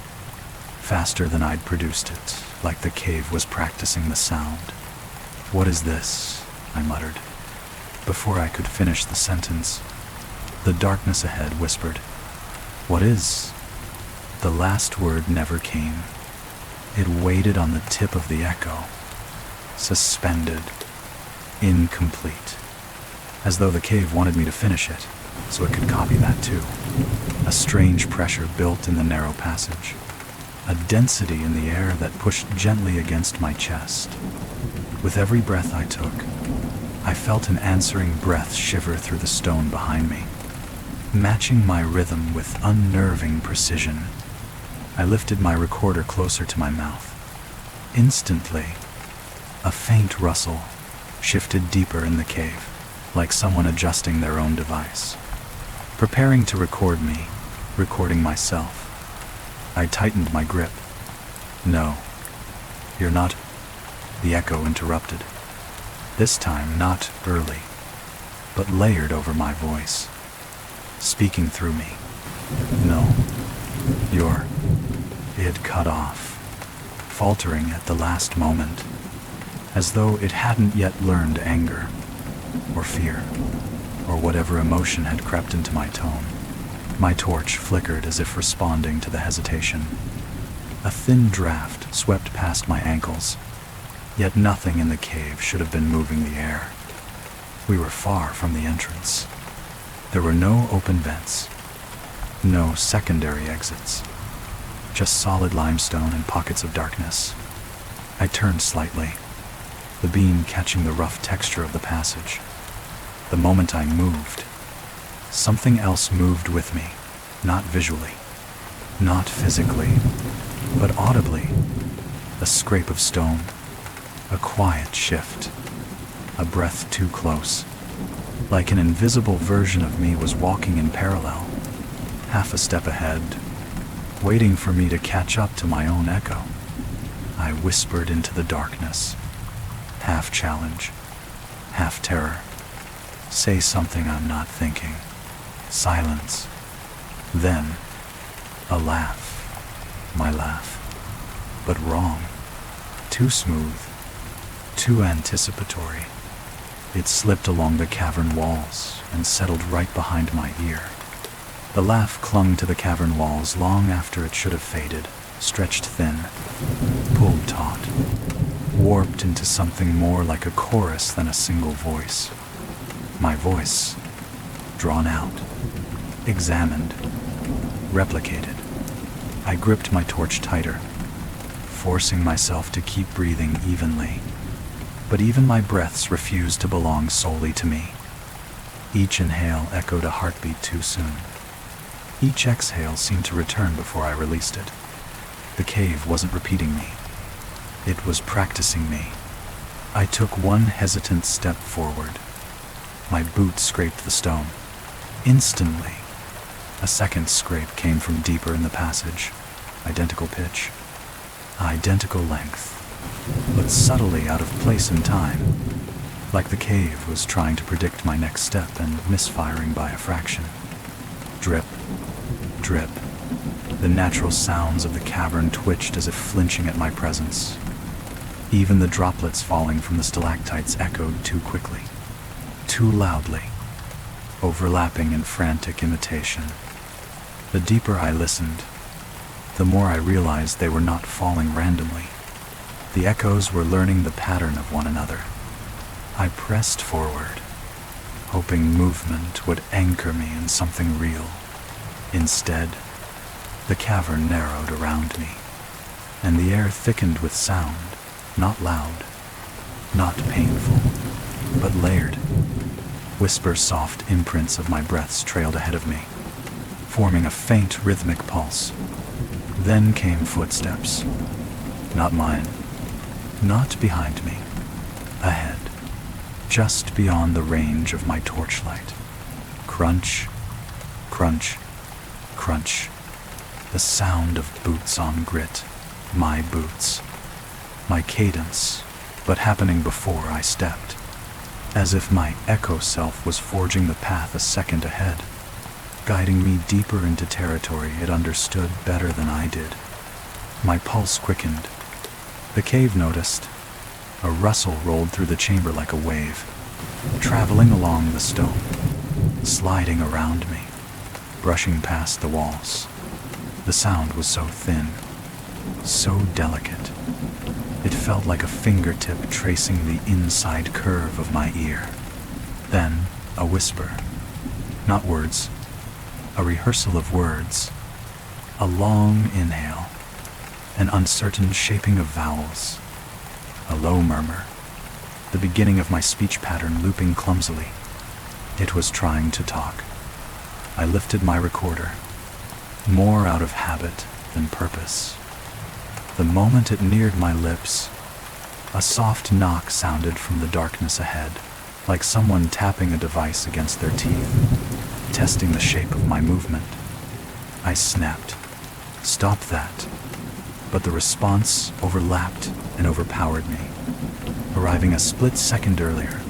faster than I'd produced it, like the cave was practicing the sound. What is this? I muttered. Before I could finish the sentence, the darkness ahead whispered, "What is?" The last word never came. It waited on the tip of the echo, suspended, incomplete, as though the cave wanted me to finish it, so it could copy that too. A strange pressure built in the narrow passage, a density in the air that pushed gently against my chest. With every breath I took, I felt an answering breath shiver through the stone behind me, matching my rhythm with unnerving precision. I lifted my recorder closer to my mouth. Instantly, a faint rustle shifted deeper in the cave, like someone adjusting their own device, preparing to record me, recording myself. I tightened my grip. "No, you're not," the echo interrupted. This time not early, but layered over my voice, speaking through me. "No, you're It cut off, faltering at the last moment, as though it hadn't yet learned anger, or fear, or whatever emotion had crept into my tone. My torch flickered as if responding to the hesitation. A thin draft swept past my ankles, yet nothing in the cave should have been moving the air. We were far from the entrance. There were no open vents, no secondary exits, just solid limestone and pockets of darkness. I turned slightly, the beam catching the rough texture of the passage. The moment I moved, something else moved with me, not visually, not physically, but audibly. A scrape of stone, a quiet shift, a breath too close, like an invisible version of me was walking in parallel, half a step ahead, waiting for me to catch up to my own echo. I whispered into the darkness, half challenge, half terror. Say something I'm not thinking. Silence. Then, a laugh. My laugh. But wrong. Too smooth. Too anticipatory. It slipped along the cavern walls and settled right behind my ear. The laugh clung to the cavern walls long after it should have faded, stretched thin, pulled taut, warped into something more like a chorus than a single voice. My voice, drawn out, examined, replicated. I gripped my torch tighter, forcing myself to keep breathing evenly. But even my breaths refused to belong solely to me. Each inhale echoed a heartbeat too soon. Each exhale seemed to return before I released it. The cave wasn't repeating me. It was practicing me. I took one hesitant step forward. My boot scraped the stone. Instantly, a second scrape came from deeper in the passage. Identical pitch, identical length, but subtly out of place and time, like the cave was trying to predict my next step and misfiring by a fraction. Drip, drip. The natural sounds of the cavern twitched as if flinching at my presence. Even the droplets falling from the stalactites echoed too quickly, too loudly, overlapping in frantic imitation. The deeper I listened, the more I realized they were not falling randomly. The echoes were learning the pattern of one another. I pressed forward, hoping movement would anchor me in something real. Instead, the cavern narrowed around me, and the air thickened with sound, not loud, not painful, but layered. Whisper-soft imprints of my breaths trailed ahead of me, forming a faint rhythmic pulse. Then came footsteps. Not mine. Not behind me. Ahead. Just beyond the range of my torchlight. Crunch, crunch, crunch. The sound of boots on grit. My boots. My cadence, but happening before I stepped. As if my echo self was forging the path a second ahead, guiding me deeper into territory it understood better than I did. My pulse quickened. The cave noticed. A rustle rolled through the chamber like a wave, traveling along the stone, sliding around me, brushing past the walls. The sound was so thin, so delicate. It felt like a fingertip tracing the inside curve of my ear. Then, a whisper. Not words. A rehearsal of words. A long inhale. An uncertain shaping of vowels. A low murmur. The beginning of my speech pattern looping clumsily. It was trying to talk. I lifted my recorder, more out of habit than purpose. The moment it neared my lips, a soft knock sounded from the darkness ahead, like someone tapping a device against their teeth, testing the shape of my movement. I snapped. Stop that. But the response overlapped and overpowered me, arriving a split second earlier.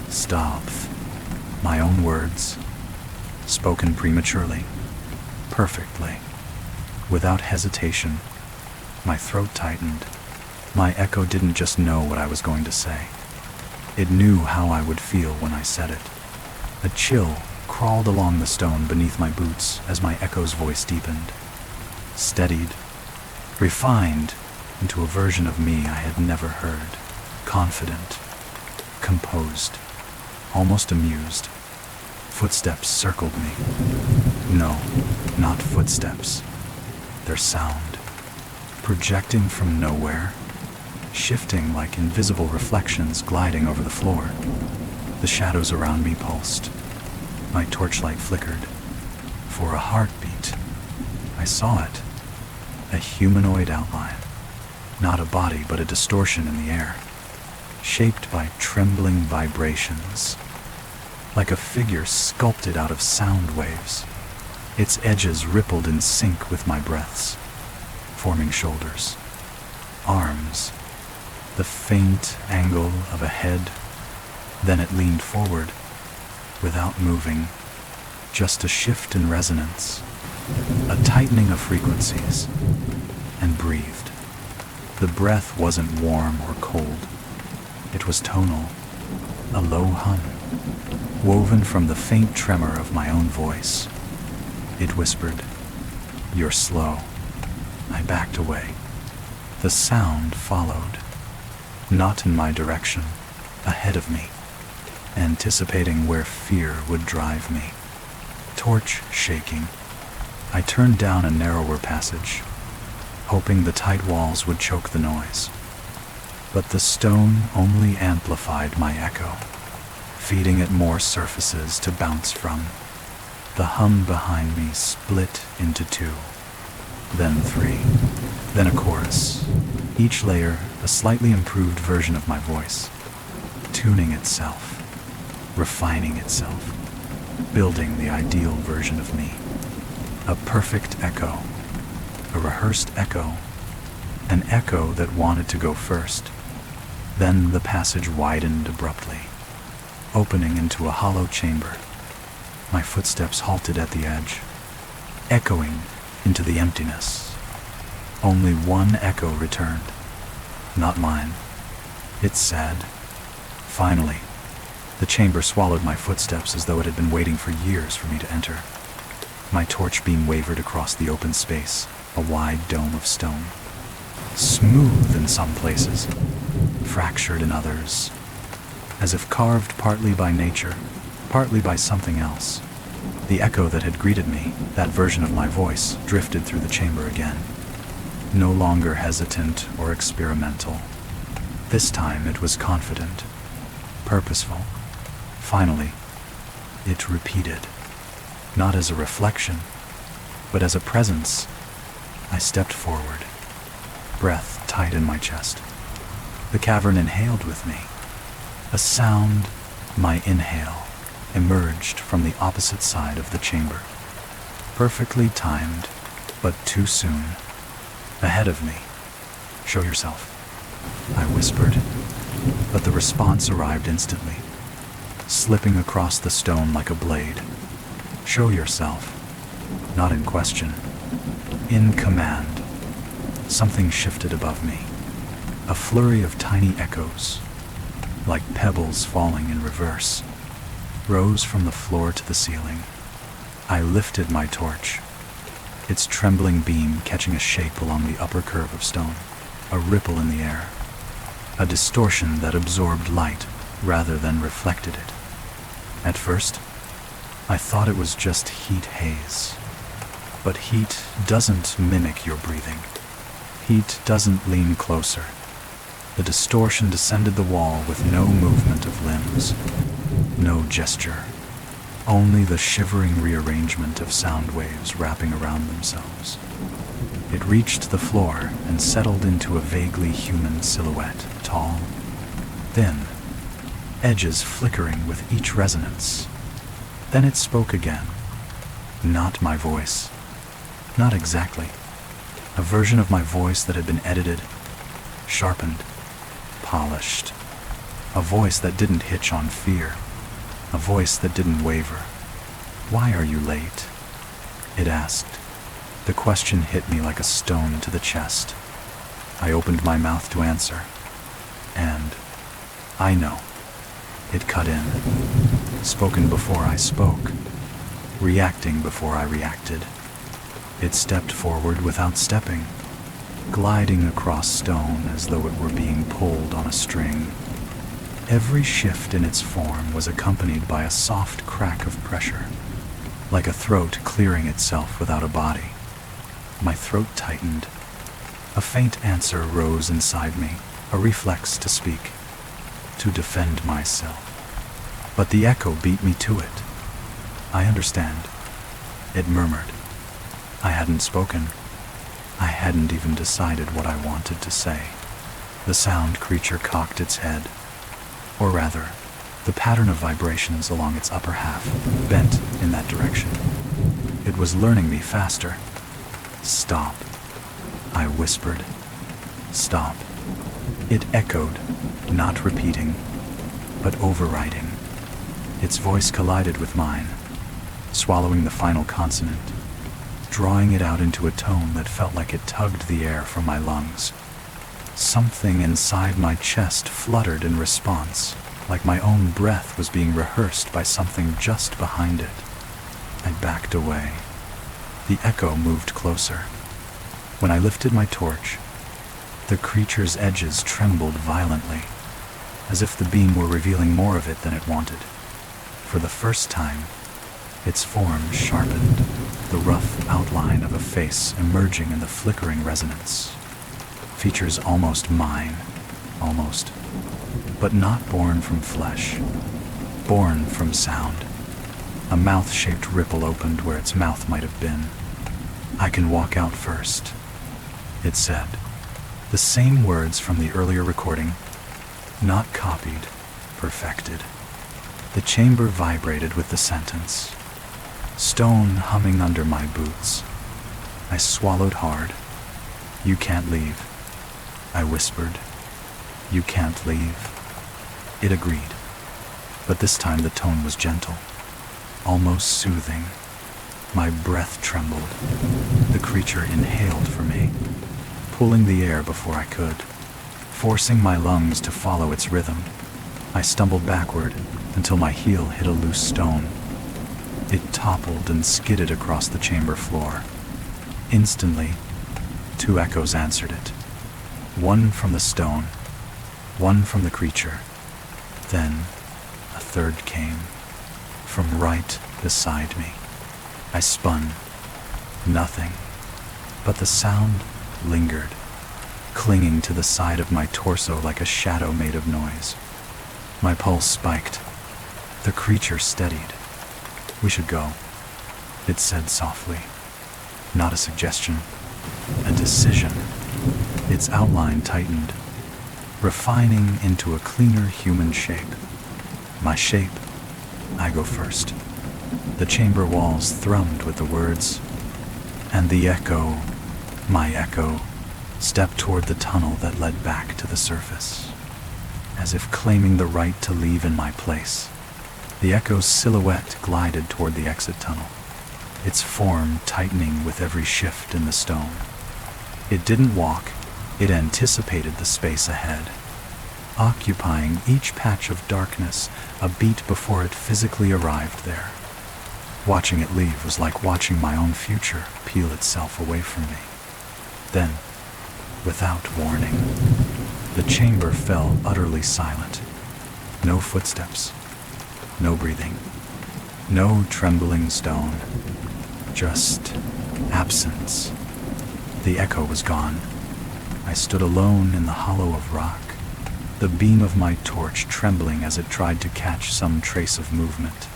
Stop. My own words, spoken prematurely, perfectly, without hesitation, My throat tightened. My echo didn't just know what I was going to say. It knew how I would feel when I said it. A chill crawled along the stone beneath my boots as my echo's voice deepened, steadied, refined into a version of me I had never heard. Confident, composed, almost amused. Footsteps circled me. No, not footsteps. Their sound, projecting from nowhere, shifting like invisible reflections gliding over the floor. The shadows around me pulsed. My torchlight flickered. For a heartbeat, I saw it. A humanoid outline. Not a body, but a distortion in the air, shaped by trembling vibrations, like a figure sculpted out of sound waves. Its edges rippled in sync with my breaths, forming shoulders, arms, the faint angle of a head. Then it leaned forward, without moving, just a shift in resonance, a tightening of frequencies, and breathed. The breath wasn't warm or cold. It was tonal, a low hum, woven from the faint tremor of my own voice. It whispered, "You're slow." I backed away. The sound followed, not in my direction, ahead of me, anticipating where fear would drive me. Torch shaking, I turned down a narrower passage, hoping the tight walls would choke the noise. But the stone only amplified my echo, feeding it more surfaces to bounce from. The hum behind me split into two, then three, then a chorus, each layer a slightly improved version of my voice, tuning itself, refining itself, building the ideal version of me. A perfect echo, a rehearsed echo, an echo that wanted to go first. Then the passage widened abruptly, opening into a hollow chamber. My footsteps halted at the edge, echoing into the emptiness. Only one echo returned, not mine. It said, "Finally." The chamber swallowed my footsteps as though it had been waiting for years for me to enter. My torch beam wavered across the open space, a wide dome of stone. Smooth in some places, fractured in others, as if carved partly by nature, partly by something else. The echo that had greeted me, that version of my voice, drifted through the chamber again. No longer hesitant or experimental. This time it was confident, purposeful. Finally, it repeated, not as a reflection, but as a presence. I stepped forward, breath tight in my chest. The cavern inhaled with me. A sound, my inhale, emerged from the opposite side of the chamber. Perfectly timed, but too soon. Ahead of me. "Show yourself," I whispered, but the response arrived instantly, slipping across the stone like a blade. Show yourself, not in question, in command. Something shifted above me, a flurry of tiny echoes, like pebbles falling in reverse, rose from the floor to the ceiling. I lifted my torch, its trembling beam catching a shape along the upper curve of stone, a ripple in the air, a distortion that absorbed light rather than reflected it. At first, I thought it was just heat haze. But heat doesn't mimic your breathing. Heat doesn't lean closer. The distortion descended the wall with no movement of limbs, no gesture, only the shivering rearrangement of sound waves wrapping around themselves. It reached the floor and settled into a vaguely human silhouette, tall, thin, edges flickering with each resonance. Then it spoke again. Not my voice. Not exactly. A version of my voice that had been edited, sharpened, polished. A voice that didn't hitch on fear. A voice that didn't waver. "Why are you late?" it asked. The question hit me like a stone to the chest. I opened my mouth to answer, and I know. It cut in, spoken before I spoke, reacting before I reacted. It stepped forward without stepping, gliding across stone as though it were being pulled on a string. Every shift in its form was accompanied by a soft crack of pressure, like a throat clearing itself without a body. My throat tightened. A faint answer rose inside me, a reflex to speak, to defend myself. But the echo beat me to it. I understand, it murmured. I hadn't spoken. I hadn't even decided what I wanted to say. The sound creature cocked its head, or rather, the pattern of vibrations along its upper half bent in that direction. It was learning me faster. Stop, I whispered. Stop. It echoed, not repeating, but overriding. Its voice collided with mine, swallowing the final consonant, drawing it out into a tone that felt like it tugged the air from my lungs. Something inside my chest fluttered in response, like my own breath was being rehearsed by something just behind it. I backed away. The echo moved closer. When I lifted my torch, the creature's edges trembled violently, as if the beam were revealing more of it than it wanted. For the first time, its form sharpened, the rough outline of a face emerging in the flickering resonance. Features almost mine, almost, but not born from flesh, born from sound. A mouth-shaped ripple opened where its mouth might have been. I can walk out first, it said. The same words from the earlier recording, not copied, perfected. The chamber vibrated with the sentence. Stone humming under my boots. I swallowed hard. You can't leave, I whispered. You can't leave. It agreed, but this time the tone was gentle, almost soothing. My breath trembled. The creature inhaled for me, pulling the air before I could, forcing my lungs to follow its rhythm. I stumbled backward until my heel hit a loose stone. It toppled and skidded across the chamber floor. Instantly, two echoes answered it. One from the stone, one from the creature. Then, a third came, from right beside me. I spun. Nothing, but the sound lingered, clinging to the side of my torso like a shadow made of noise. My pulse spiked. The creature steadied. We should go, it said softly. Not a suggestion, a decision. Its outline tightened, refining into a cleaner human shape. My shape, I go first. The chamber walls thrummed with the words, and the echo, my echo, stepped toward the tunnel that led back to the surface, as if claiming the right to leave in my place. The echo's silhouette glided toward the exit tunnel, its form tightening with every shift in the stone. It didn't walk, it anticipated the space ahead, occupying each patch of darkness a beat before it physically arrived there. Watching it leave was like watching my own future peel itself away from me. Then, without warning, the chamber fell utterly silent. No footsteps, no breathing, no trembling stone, just absence. The echo was gone. I stood alone in the hollow of rock, the beam of my torch trembling as it tried to catch some trace of movement.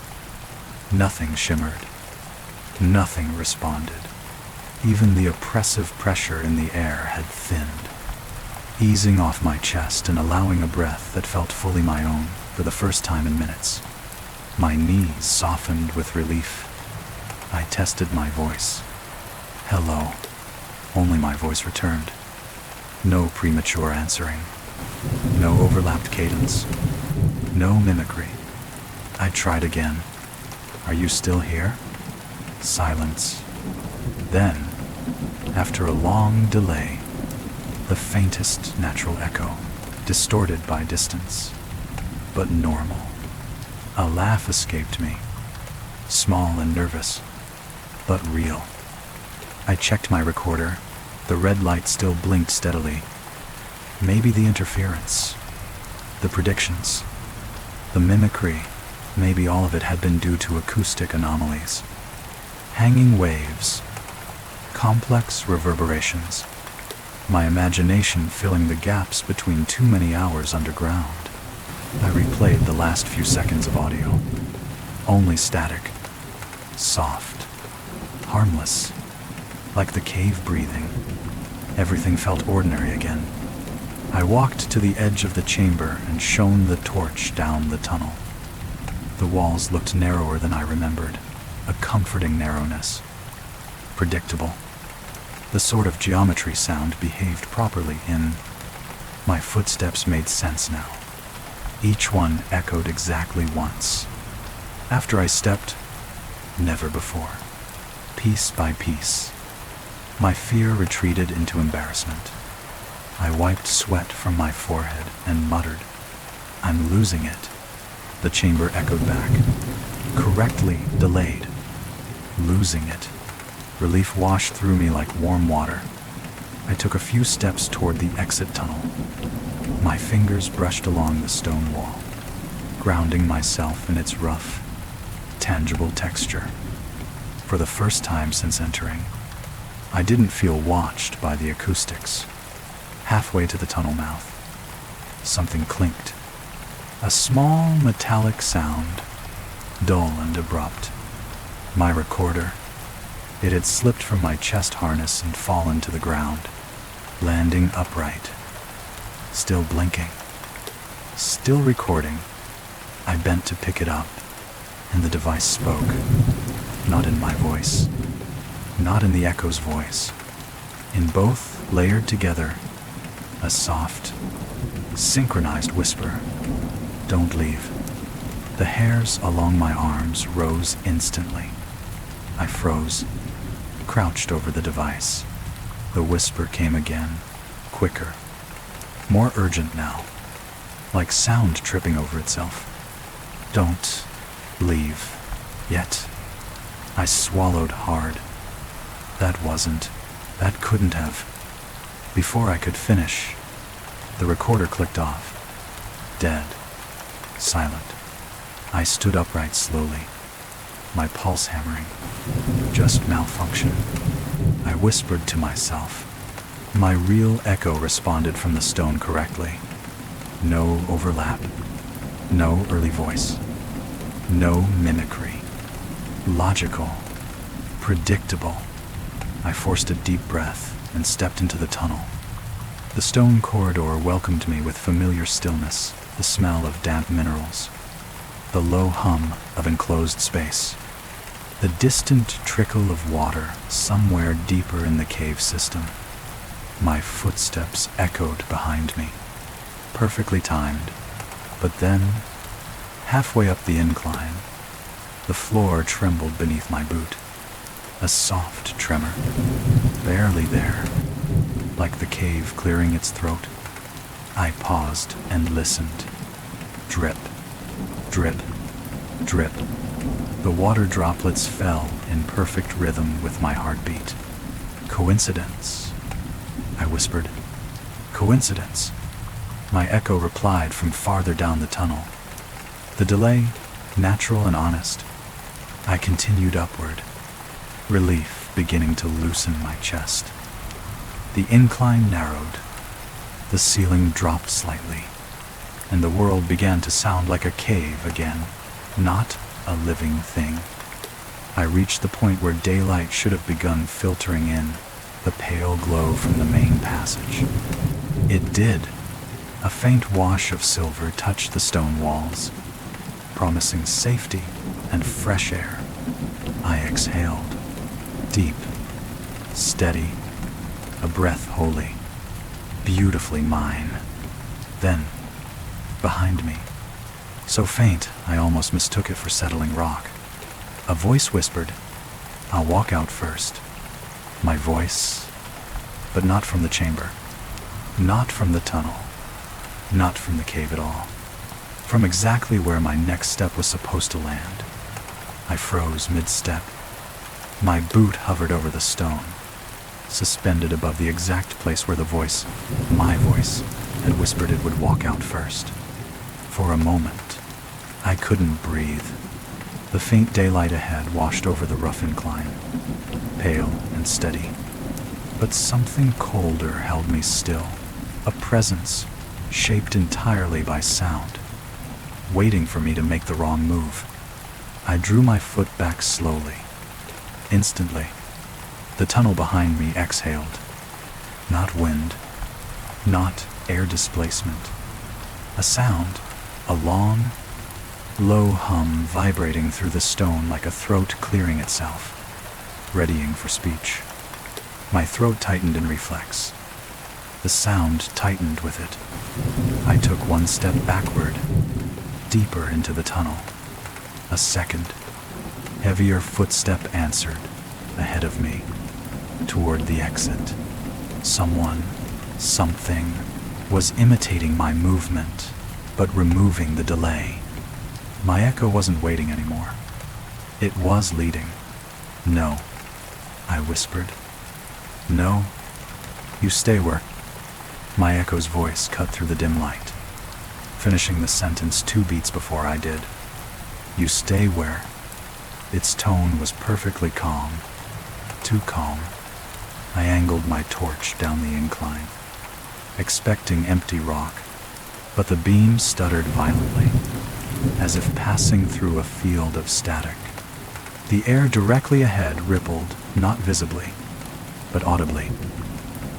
Nothing shimmered. Nothing responded. Even the oppressive pressure in the air had thinned, easing off my chest and allowing a breath that felt fully my own for the first time in minutes. My knees softened with relief. I tested my voice. Hello. Only my voice returned. No premature answering. No overlapped cadence. No mimicry. I tried again. Are you still here? Silence. Then, after a long delay, the faintest natural echo, distorted by distance, but normal. A laugh escaped me, small and nervous, but real. I checked my recorder. The red light still blinked steadily. Maybe the interference, the predictions, the mimicry, maybe all of it had been due to acoustic anomalies. Hanging waves, complex reverberations, my imagination filling the gaps between too many hours underground. I replayed the last few seconds of audio. Only static, soft, harmless, like the cave breathing. Everything felt ordinary again. I walked to the edge of the chamber and shone the torch down the tunnel. The walls looked narrower than I remembered, a comforting narrowness. Predictable. The sort of geometry sound behaved properly in. My footsteps made sense now. Each one echoed exactly once. After I stepped, never before. Piece by piece, my fear retreated into embarrassment. I wiped sweat from my forehead and muttered, "I'm losing it." The chamber echoed back, correctly delayed. Losing it. Relief washed through me like warm water. I took a few steps toward the exit tunnel. My fingers brushed along the stone wall, grounding myself in its rough, tangible texture. For the first time since entering, I didn't feel watched by the acoustics. Halfway to the tunnel mouth, something clinked. A small metallic sound, dull and abrupt. My recorder. It had slipped from my chest harness and fallen to the ground, landing upright. Still blinking. Still recording. I bent to pick it up, and the device spoke. Not in my voice. Not in the echo's voice. In both, layered together, a soft, synchronized whisper. "Don't leave." The hairs along my arms rose instantly. I froze, crouched over the device. The whisper came again, quicker, more urgent now, like sound tripping over itself. "Don't leave yet." I swallowed hard. That couldn't have. Before I could finish, the recorder clicked off. Dead. Silent. I stood upright slowly, my pulse hammering. Just malfunction. I whispered to myself. My real echo responded from the stone correctly. No overlap. No early voice. No mimicry. Logical. Predictable. I forced a deep breath and stepped into the tunnel. The stone corridor welcomed me with familiar stillness, the smell of damp minerals, the low hum of enclosed space, the distant trickle of water somewhere deeper in the cave system. My footsteps echoed behind me, perfectly timed, but then, halfway up the incline, the floor trembled beneath my boot. A soft tremor, barely there, like the cave clearing its throat. I paused and listened. Drip, drip, drip. The water droplets fell in perfect rhythm with my heartbeat. Coincidence? I whispered. Coincidence? My echo replied from farther down the tunnel. The delay, natural and honest. I continued upward, relief beginning to loosen my chest. The incline narrowed, the ceiling dropped slightly, and the world began to sound like a cave again, not a living thing. I reached the point where daylight should have begun filtering in, the pale glow from the main passage. It did. A faint wash of silver touched the stone walls, promising safety and fresh air. I exhaled. Deep, steady, a breath holy, beautifully mine. Then, behind me, so faint I almost mistook it for settling rock, a voice whispered, "I'll walk out first." My voice, but not from the chamber. Not from the tunnel, not from the cave at all. From exactly where my next step was supposed to land. I froze mid-step. My boot hovered over the stone, suspended above the exact place where the voice, my voice, had whispered it would walk out first. For a moment, I couldn't breathe. The faint daylight ahead washed over the rough incline, pale and steady. But something colder held me still, a presence shaped entirely by sound, waiting for me to make the wrong move. I drew my foot back slowly. Instantly, the tunnel behind me exhaled. Not wind, not air displacement. A sound, a long, low hum vibrating through the stone like a throat clearing itself, readying for speech. My throat tightened in reflex. The sound tightened with it. I took one step backward, deeper into the tunnel. A second, heavier footstep answered, ahead of me, toward the exit. Someone, something, was imitating my movement, but removing the delay. My echo wasn't waiting anymore. It was leading. No, I whispered. No, you stay where... My echo's voice cut through the dim light, finishing the sentence 2 beats before I did. You stay where... Its tone was perfectly calm. Too calm. I angled my torch down the incline, expecting empty rock, but the beam stuttered violently, as if passing through a field of static. The air directly ahead rippled, not visibly, but audibly.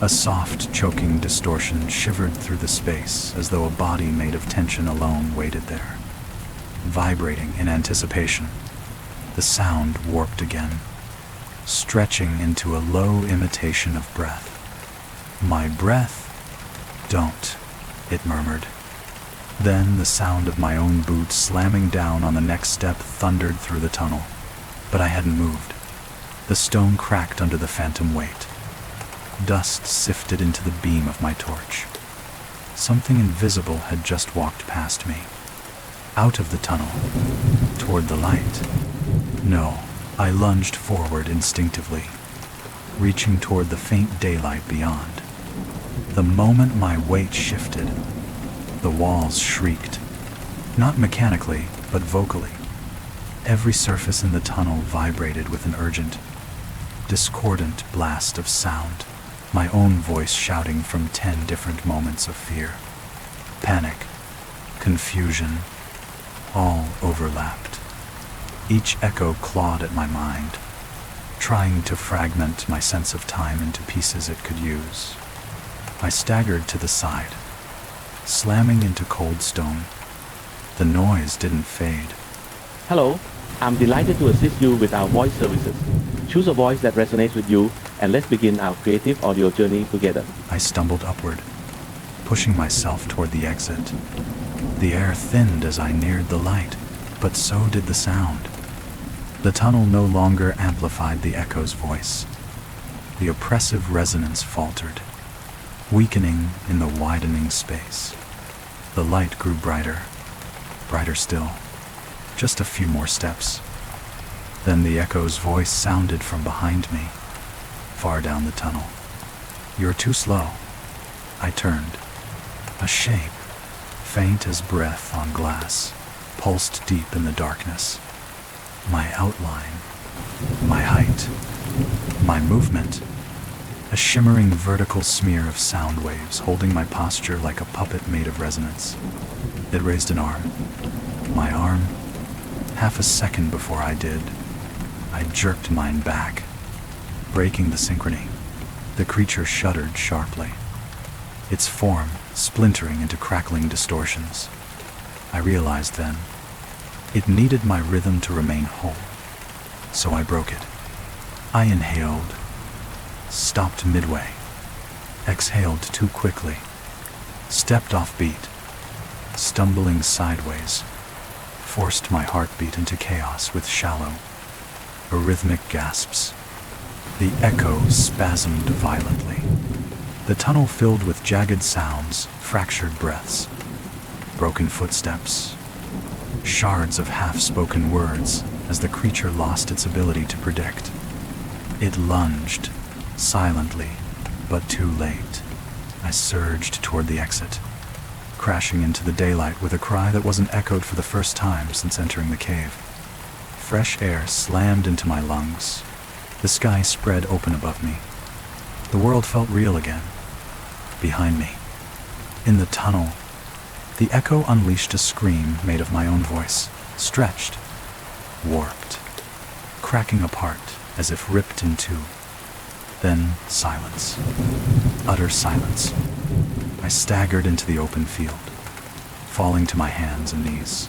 A soft, choking distortion shivered through the space as though a body made of tension alone waited there. Vibrating in anticipation, the sound warped again, stretching into a low imitation of breath. My breath? Don't, it murmured. Then the sound of my own boots slamming down on the next step thundered through the tunnel, but I hadn't moved. The stone cracked under the phantom weight. Dust sifted into the beam of my torch. Something invisible had just walked past me, out of the tunnel, toward the light. No, I lunged forward instinctively, reaching toward the faint daylight beyond. The moment my weight shifted, the walls shrieked, not mechanically, but vocally. Every surface in the tunnel vibrated with an urgent, discordant blast of sound, my own voice shouting from 10 different moments of fear. Panic, confusion, all overlapped. Each echo clawed at my mind, trying to fragment my sense of time into pieces it could use. I staggered to the side, slamming into cold stone. The noise didn't fade. Hello, I'm delighted to assist you with our voice services. Choose a voice that resonates with you, and let's begin our creative audio journey together. I stumbled upward, pushing myself toward the exit. The air thinned as I neared the light, but so did the sound. The tunnel no longer amplified the echo's voice. The oppressive resonance faltered, weakening in the widening space. The light grew brighter, brighter still. Just a few more steps. Then the echo's voice sounded from behind me, far down the tunnel. You're too slow. I turned. A shape, faint as breath on glass, pulsed deep in the darkness. My outline, my height, my movement. A shimmering vertical smear of sound waves holding my posture like a puppet made of resonance. It raised an arm. My arm. Half a second before I did, I jerked mine back, breaking the synchrony. The creature shuddered sharply, its form splintering into crackling distortions. I realized then, it needed my rhythm to remain whole, so I broke it. I inhaled, stopped midway, exhaled too quickly, stepped off beat, stumbling sideways, forced my heartbeat into chaos with shallow, arrhythmic gasps. The echo spasmed violently. The The tunnel filled with jagged sounds, fractured breaths, broken footsteps, shards of half-spoken words as the creature lost its ability to predict. It lunged, silently, but too late. I surged toward the exit, crashing into the daylight with a cry that wasn't echoed for the first time since entering the cave. Fresh air slammed into my lungs. The sky spread open above me. The world felt real again. Behind me, in the tunnel, the echo unleashed a scream made of my own voice, stretched, warped, cracking apart as if ripped in two. Then silence. Utter silence. I staggered into the open field, falling to my hands and knees.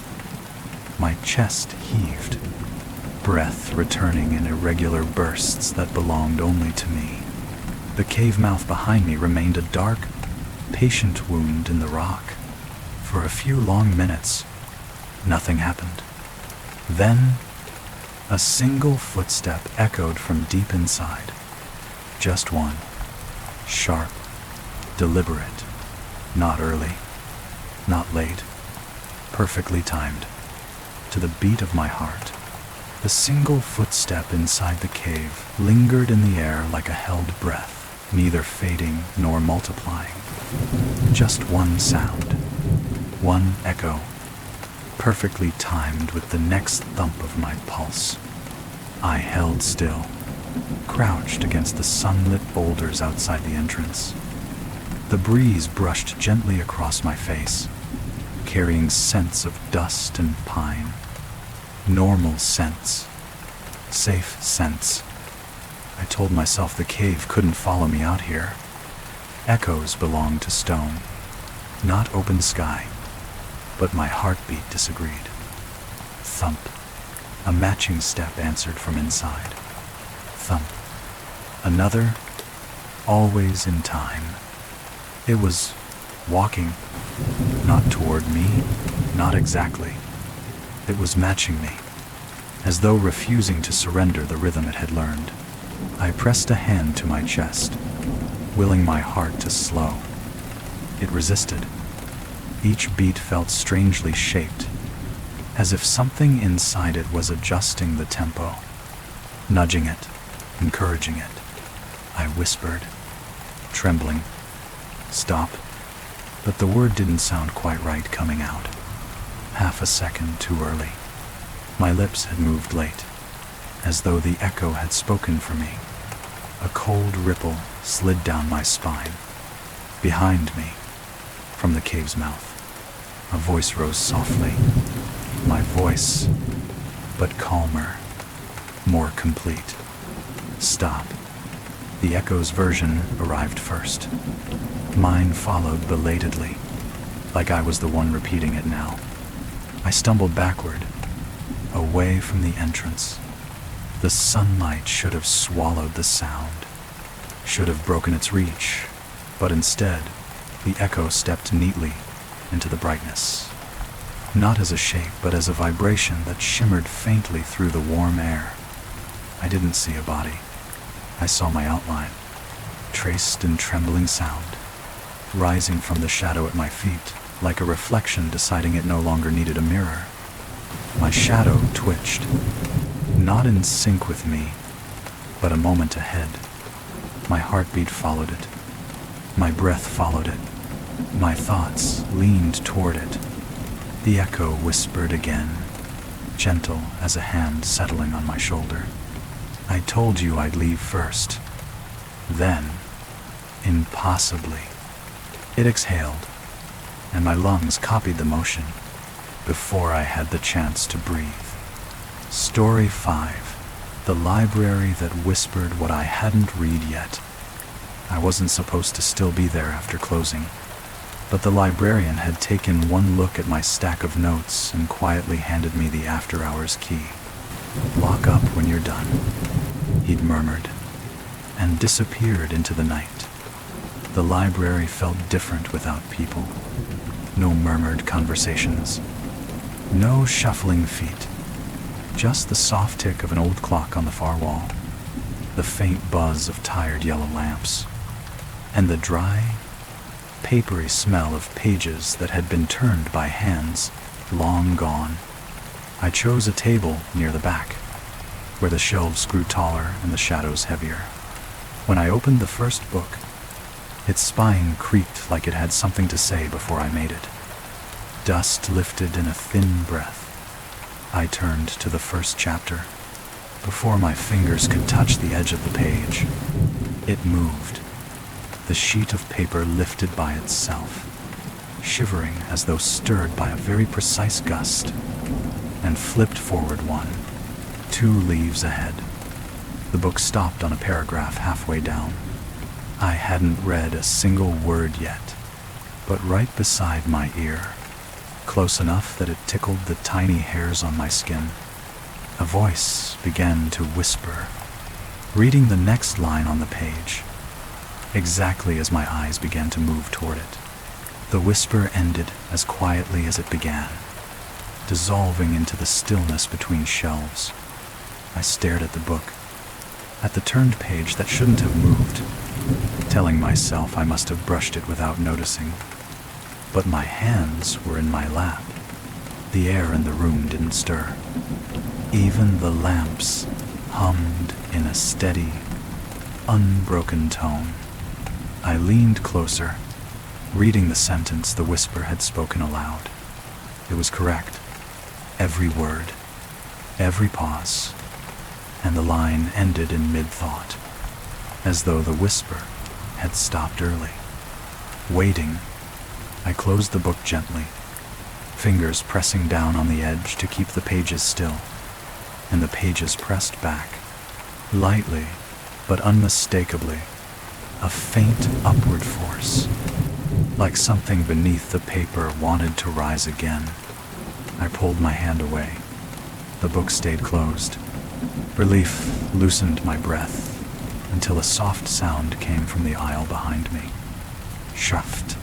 My chest heaved, breath returning in irregular bursts that belonged only to me. The cave mouth behind me remained a dark, patient wound in the rock. For a few long minutes, nothing happened. Then, a single footstep echoed from deep inside. Just one. Sharp, deliberate, not early, not late, perfectly timed. To the beat of my heart, the single footstep inside the cave lingered in the air like a held breath, neither fading nor multiplying. Just one sound, one echo, perfectly timed with the next thump of my pulse. I held still, crouched against the sunlit boulders outside the entrance. The breeze brushed gently across my face, carrying scents of dust and pine. Normal scents. Safe scents. I told myself the cave couldn't follow me out here. Echoes belonged to stone, not open sky. But my heartbeat disagreed. Thump. A matching step answered from inside. Thump. Another, always in time. It was walking, not toward me, not exactly. It was matching me, as though refusing to surrender the rhythm it had learned. I pressed a hand to my chest, willing my heart to slow. It resisted. Each beat felt strangely shaped, as if something inside it was adjusting the tempo, nudging it, encouraging it. I whispered, trembling, "Stop." But the word didn't sound quite right coming out. Half a second too early. My lips had moved late, as though the echo had spoken for me. A cold ripple slid down my spine. Behind me, from the cave's mouth, a voice rose softly. My voice, but calmer, more complete. "Stop." The echo's version arrived first. Mine followed belatedly, like I was the one repeating it now. I stumbled backward, away from the entrance. The sunlight should have swallowed the sound, should have broken its reach, but instead, the echo stepped neatly into the brightness. Not as a shape, but as a vibration that shimmered faintly through the warm air. I didn't see a body. I saw my outline, traced in trembling sound, rising from the shadow at my feet, like a reflection deciding it no longer needed a mirror. My shadow twitched, not in sync with me, but a moment ahead. My heartbeat followed it. My breath followed it. My thoughts leaned toward it. The echo whispered again, gentle as a hand settling on my shoulder. "I told you I'd leave first." Then, impossibly, it exhaled, and my lungs copied the motion before I had the chance to breathe. Story 5. The library that whispered what I hadn't read yet. I wasn't supposed to still be there after closing, but the librarian had taken one look at my stack of notes and quietly handed me the after-hours key. "Lock up when you're done," he'd murmured, and disappeared into the night. The library felt different without people. No murmured conversations. No shuffling feet. Just the soft tick of an old clock on the far wall. The faint buzz of tired yellow lamps. and the dry, papery smell of pages that had been turned by hands long gone. I chose a table near the back, where the shelves grew taller and the shadows heavier. When I opened the first book, its spine creaked like it had something to say before I made it. Dust lifted in a thin breath. I turned to the first chapter. Before my fingers could touch the edge of the page, it moved. The sheet of paper lifted by itself, shivering as though stirred by a very precise gust, and flipped forward 2 leaves ahead. The book stopped on a paragraph halfway down. I hadn't read a single word yet, but right beside my ear, close enough that it tickled the tiny hairs on my skin, a voice began to whisper, reading the next line on the page, exactly as my eyes began to move toward it. The whisper ended as quietly as it began, dissolving into the stillness between shelves. I stared at the book, at the turned page that shouldn't have moved, telling myself I must have brushed it without noticing. But my hands were in my lap. The air in the room didn't stir. Even the lamps hummed in a steady, unbroken tone. I leaned closer, reading the sentence the whisper had spoken aloud. It was correct. Every word, every pause, and the line ended in mid-thought, as though the whisper had stopped early. Waiting, I closed the book gently, fingers pressing down on the edge to keep the pages still, and the pages pressed back, lightly but unmistakably, a faint upward force, like something beneath the paper wanted to rise again. I pulled my hand away. The book stayed closed. Relief loosened my breath until a soft sound came from the aisle behind me. Shuffed.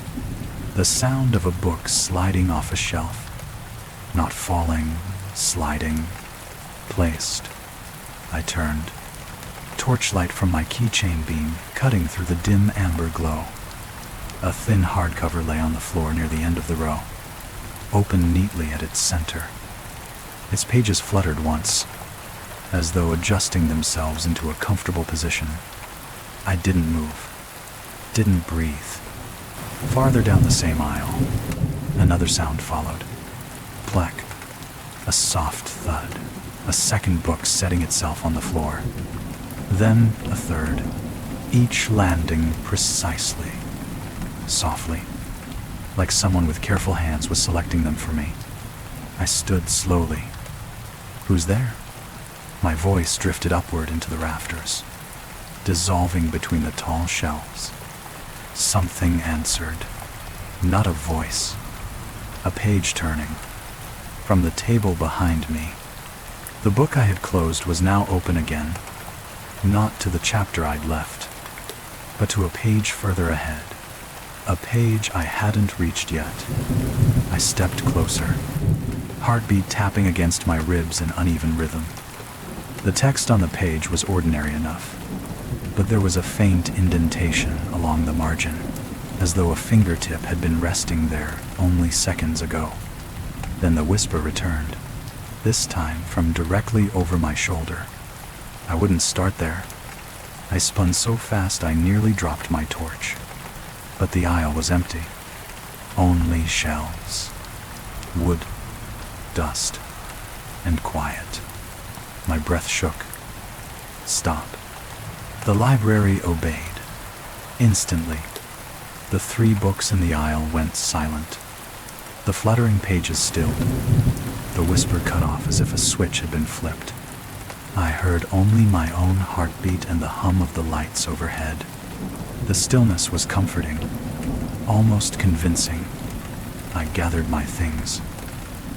The sound of a book sliding off a shelf. Not falling, sliding, placed. I turned. Torchlight from my keychain beam cutting through the dim amber glow. A thin hardcover lay on the floor near the end of the row, open neatly at its center. Its pages fluttered once, as though adjusting themselves into a comfortable position. I didn't move, didn't breathe. Farther down the same aisle, another sound followed. Plack. A soft thud. A second book setting itself on the floor. Then a third, each landing precisely, softly, like someone with careful hands was selecting them for me. I stood slowly. Who's there? My voice drifted upward into the rafters, dissolving between the tall shelves. Something answered. Not a voice. A page turning. From the table behind me. The book I had closed was now open again, not to the chapter I'd left, but to a page further ahead. A page I hadn't reached yet. I stepped closer, heartbeat tapping against my ribs in uneven rhythm. The text on the page was ordinary enough, but there was a faint indentation along the margin, as though a fingertip had been resting there only seconds ago. Then the whisper returned, this time from directly over my shoulder. I wouldn't start there. I spun so fast I nearly dropped my torch. But the aisle was empty. Only shelves, wood, dust, and quiet. My breath shook. Stop. The library obeyed. Instantly, the 3 books in the aisle went silent. The fluttering pages stilled. The whisper cut off as if a switch had been flipped. I heard only my own heartbeat and the hum of the lights overhead. The stillness was comforting, almost convincing. I gathered my things,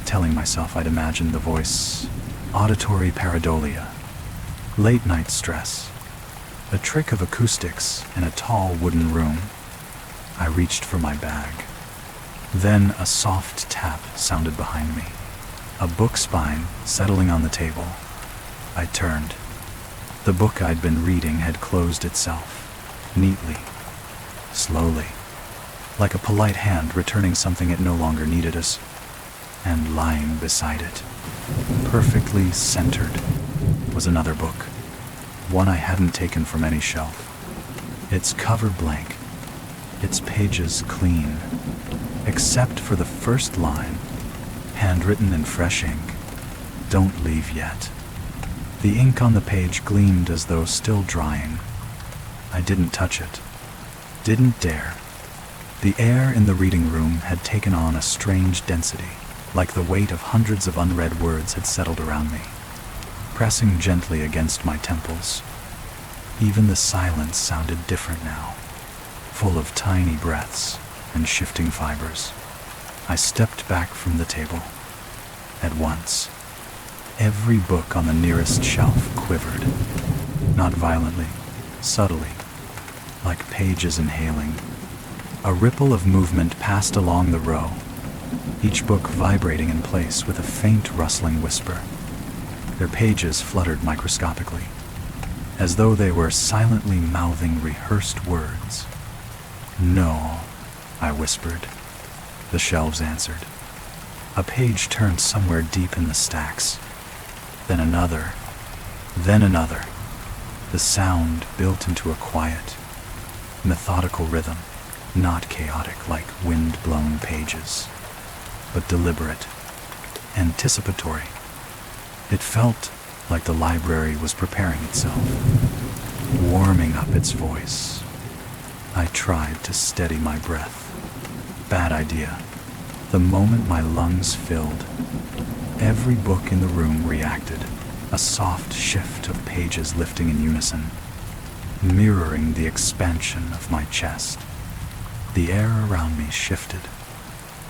telling myself I'd imagined the voice, auditory pareidolia, late-night stress, a trick of acoustics in a tall wooden room. I reached for my bag. Then a soft tap sounded behind me, a book spine settling on the table. I turned. The book I'd been reading had closed itself, neatly, slowly, like a polite hand returning something it no longer needed us, and lying beside it, perfectly centered, was another book, one I hadn't taken from any shelf. Its cover blank, its pages clean, except for the first line, handwritten in fresh ink, "Don't leave yet." The ink on the page gleamed as though still drying. I didn't touch it, didn't dare. The air in the reading room had taken on a strange density, like the weight of hundreds of unread words had settled around me, pressing gently against my temples. Even the silence sounded different now, full of tiny breaths and shifting fibers. I stepped back from the table. At once, every book on the nearest shelf quivered, not violently, subtly, like pages inhaling. A ripple of movement passed along the row, each book vibrating in place with a faint rustling whisper. Their pages fluttered microscopically, as though they were silently mouthing rehearsed words. "No," I whispered. The shelves answered. A page turned somewhere deep in the stacks. Then another, then another. The sound built into a quiet, methodical rhythm, not chaotic like wind-blown pages, but deliberate, anticipatory. It felt like the library was preparing itself, warming up its voice. I tried to steady my breath. Bad idea. The moment my lungs filled, every book in the room reacted, a soft shift of pages lifting in unison, mirroring the expansion of my chest. The air around me shifted,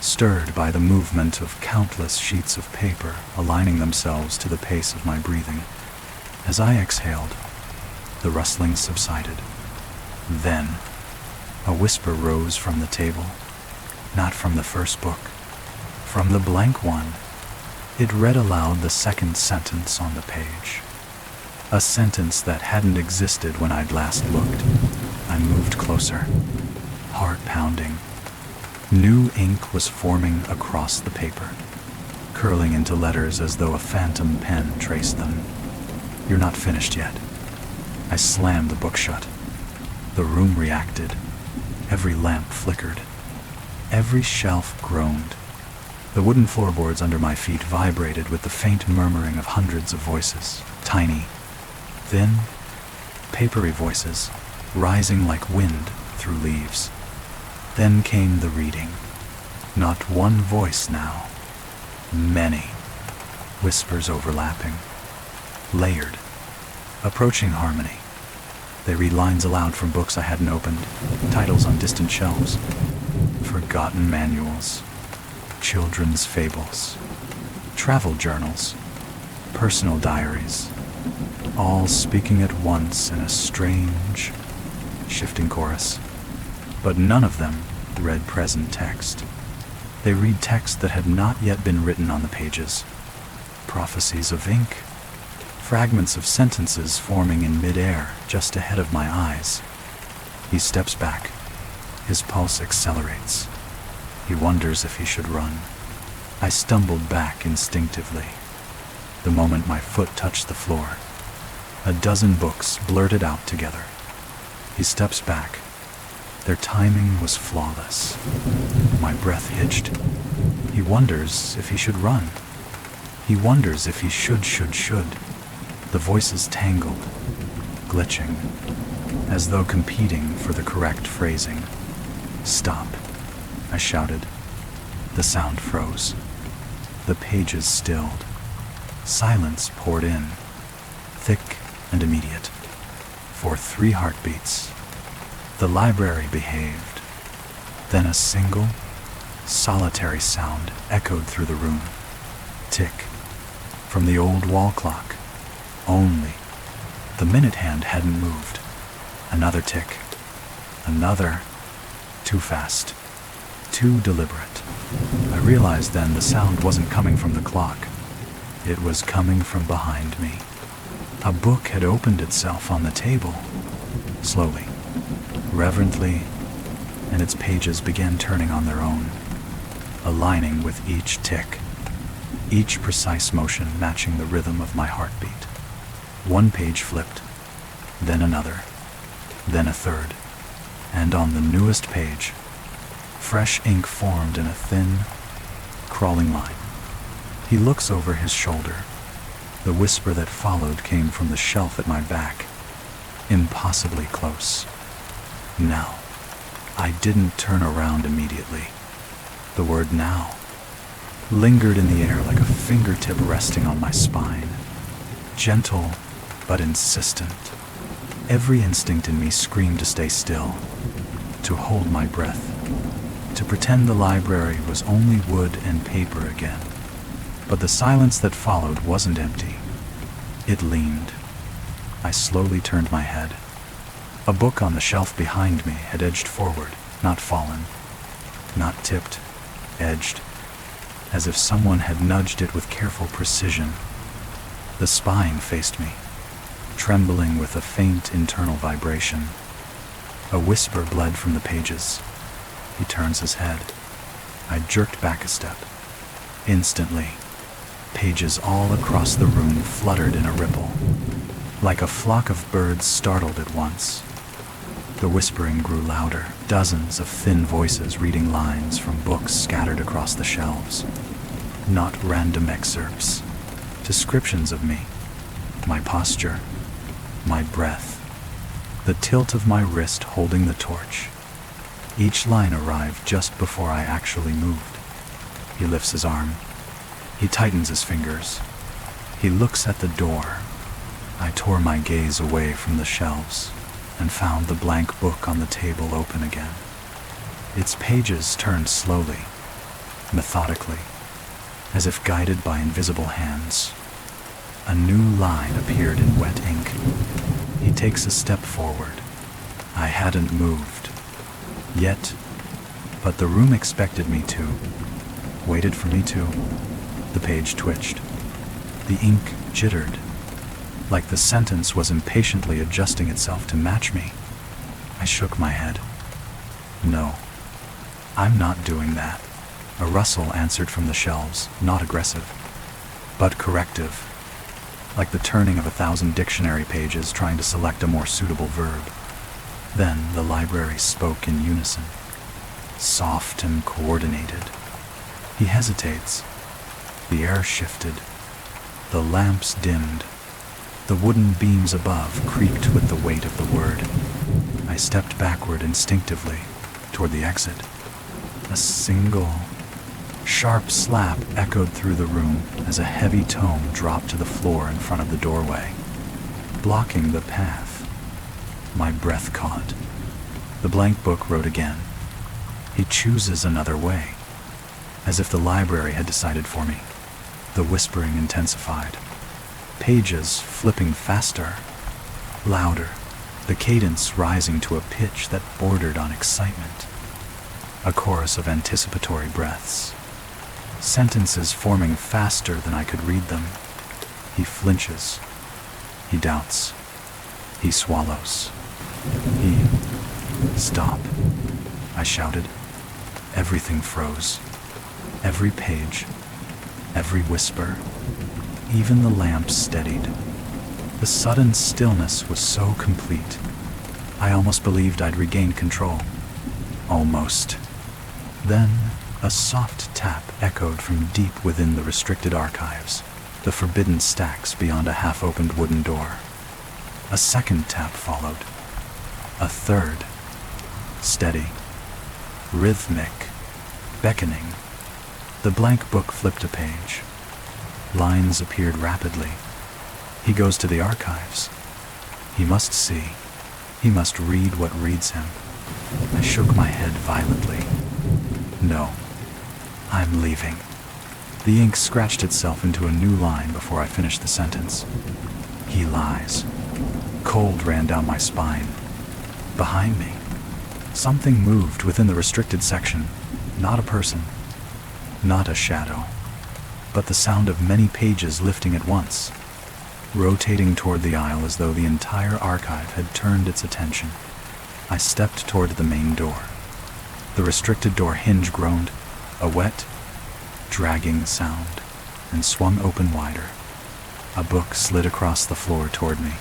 stirred by the movement of countless sheets of paper aligning themselves to the pace of my breathing. As I exhaled, the rustling subsided. Then, a whisper rose from the table, not from the first book, from the blank one. It read aloud the second sentence on the page, a sentence that hadn't existed when I'd last looked. I moved closer, heart pounding. New ink was forming across the paper, curling into letters as though a phantom pen traced them. "You're not finished yet." I slammed the book shut. The room reacted. Every lamp flickered. Every shelf groaned. The wooden floorboards under my feet vibrated with the faint murmuring of hundreds of voices, tiny, thin, papery voices, rising like wind through leaves. Then came the reading. Not one voice now. Many. Whispers overlapping. Layered. Approaching harmony. They read lines aloud from books I hadn't opened, titles on distant shelves. Forgotten manuals. Children's fables. Travel journals. Personal diaries. All speaking at once in a strange, shifting chorus. But none of them read present text. They read text that had not yet been written on the pages. Prophecies of ink. Fragments of sentences forming in midair just ahead of my eyes. He steps back. His pulse accelerates. He wonders if he should run. I stumbled back instinctively. The moment my foot touched the floor, a dozen books blurted out together. He steps back. Their timing was flawless. My breath hitched. He wonders if he should run. He wonders if he should. The voices tangled, glitching, as though competing for the correct phrasing. "Stop," I shouted. The sound froze. The pages stilled. Silence poured in, thick and immediate. For 3 heartbeats, the library behaved. Then a single, solitary sound echoed through the room. Tick, from the old wall clock. Only. The minute hand hadn't moved. Another tick. Another. Too fast. Too deliberate. I realized then the sound wasn't coming from the clock. It was coming from behind me. A book had opened itself on the table. Slowly. Reverently, and its pages began turning on their own, aligning with each tick, each precise motion matching the rhythm of my heartbeat. One page flipped, then another, then a third, and on the newest page, fresh ink formed in a thin, crawling line. He looks over his shoulder. The whisper that followed came from the shelf at my back, impossibly close. Now. I didn't turn around immediately. The word now lingered in the air like a fingertip resting on my spine. Gentle, but insistent. Every instinct in me screamed to stay still, to hold my breath, to pretend the library was only wood and paper again. But the silence that followed wasn't empty. It leaned. I slowly turned my head. A book on the shelf behind me had edged forward, not fallen, not tipped, edged, as if someone had nudged it with careful precision. The spine faced me, trembling with a faint internal vibration. A whisper bled from the pages. He turns his head. I jerked back a step. Instantly, pages all across the room fluttered in a ripple, like a flock of birds startled at once. The whispering grew louder, dozens of thin voices reading lines from books scattered across the shelves. Not random excerpts, descriptions of me, my posture, my breath, the tilt of my wrist holding the torch. Each line arrived just before I actually moved. He lifts his arm. He tightens his fingers. He looks at the door. I tore my gaze away from the shelves and found the blank book on the table open again. Its pages turned slowly, methodically, as if guided by invisible hands. A new line appeared in wet ink. He takes a step forward. I hadn't moved yet, but the room expected me to, waited for me to. The page twitched. The ink jittered, like the sentence was impatiently adjusting itself to match me. I shook my head. No, I'm not doing that. A rustle answered from the shelves, not aggressive, but corrective, like the turning of 1,000 dictionary pages trying to select a more suitable verb. Then the library spoke in unison, soft and coordinated. He hesitates. The air shifted. The lamps dimmed. The wooden beams above creaked with the weight of the word. I stepped backward instinctively, toward the exit. A single, sharp slap echoed through the room as a heavy tome dropped to the floor in front of the doorway, blocking the path. My breath caught. The blank book wrote again. He chooses another way, as if the library had decided for me. The whispering intensified. Pages flipping faster, louder, the cadence rising to a pitch that bordered on excitement. A chorus of anticipatory breaths. Sentences forming faster than I could read them. He flinches. He doubts. He swallows. Stop, I shouted. Everything froze. Every page, every whisper, even the lamps steadied. The sudden stillness was so complete, I almost believed I'd regained control. Almost. Then, a soft tap echoed from deep within the restricted archives, the forbidden stacks beyond a half-opened wooden door. A second tap followed. A third. Steady. Rhythmic. Beckoning. The blank book flipped a page. Lines appeared rapidly. He goes to the archives. He must see. He must read what reads him. I shook my head violently. No. I'm leaving. The ink scratched itself into a new line before I finished the sentence. He lies. Cold ran down my spine. Behind me, something moved within the restricted section. Not a person, not a shadow, but the sound of many pages lifting at once, rotating toward the aisle as though the entire archive had turned its attention. I stepped toward the main door. The restricted door hinge groaned, a wet, dragging sound, and swung open wider. A book slid across the floor toward me,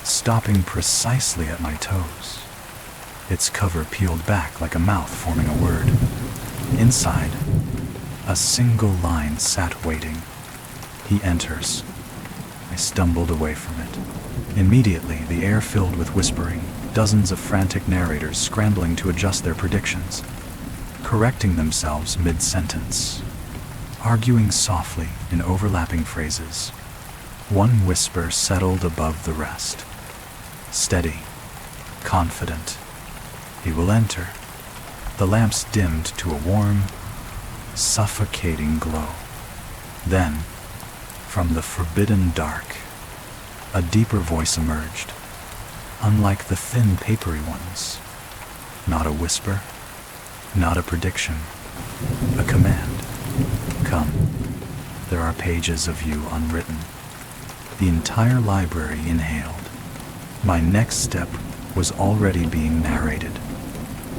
stopping precisely at my toes. Its cover peeled back like a mouth forming a word. Inside, a single line sat waiting. He enters. I stumbled away from it. Immediately, the air filled with whispering, dozens of frantic narrators scrambling to adjust their predictions, correcting themselves mid-sentence, arguing softly in overlapping phrases. One whisper settled above the rest. Steady, confident. He will enter. The lamps dimmed to a warm, suffocating glow. Then, from the forbidden dark, a deeper voice emerged, unlike the thin, papery ones. Not a whisper, not a prediction, a command. Come, there are pages of you unwritten. The entire library inhaled. My next step was already being narrated.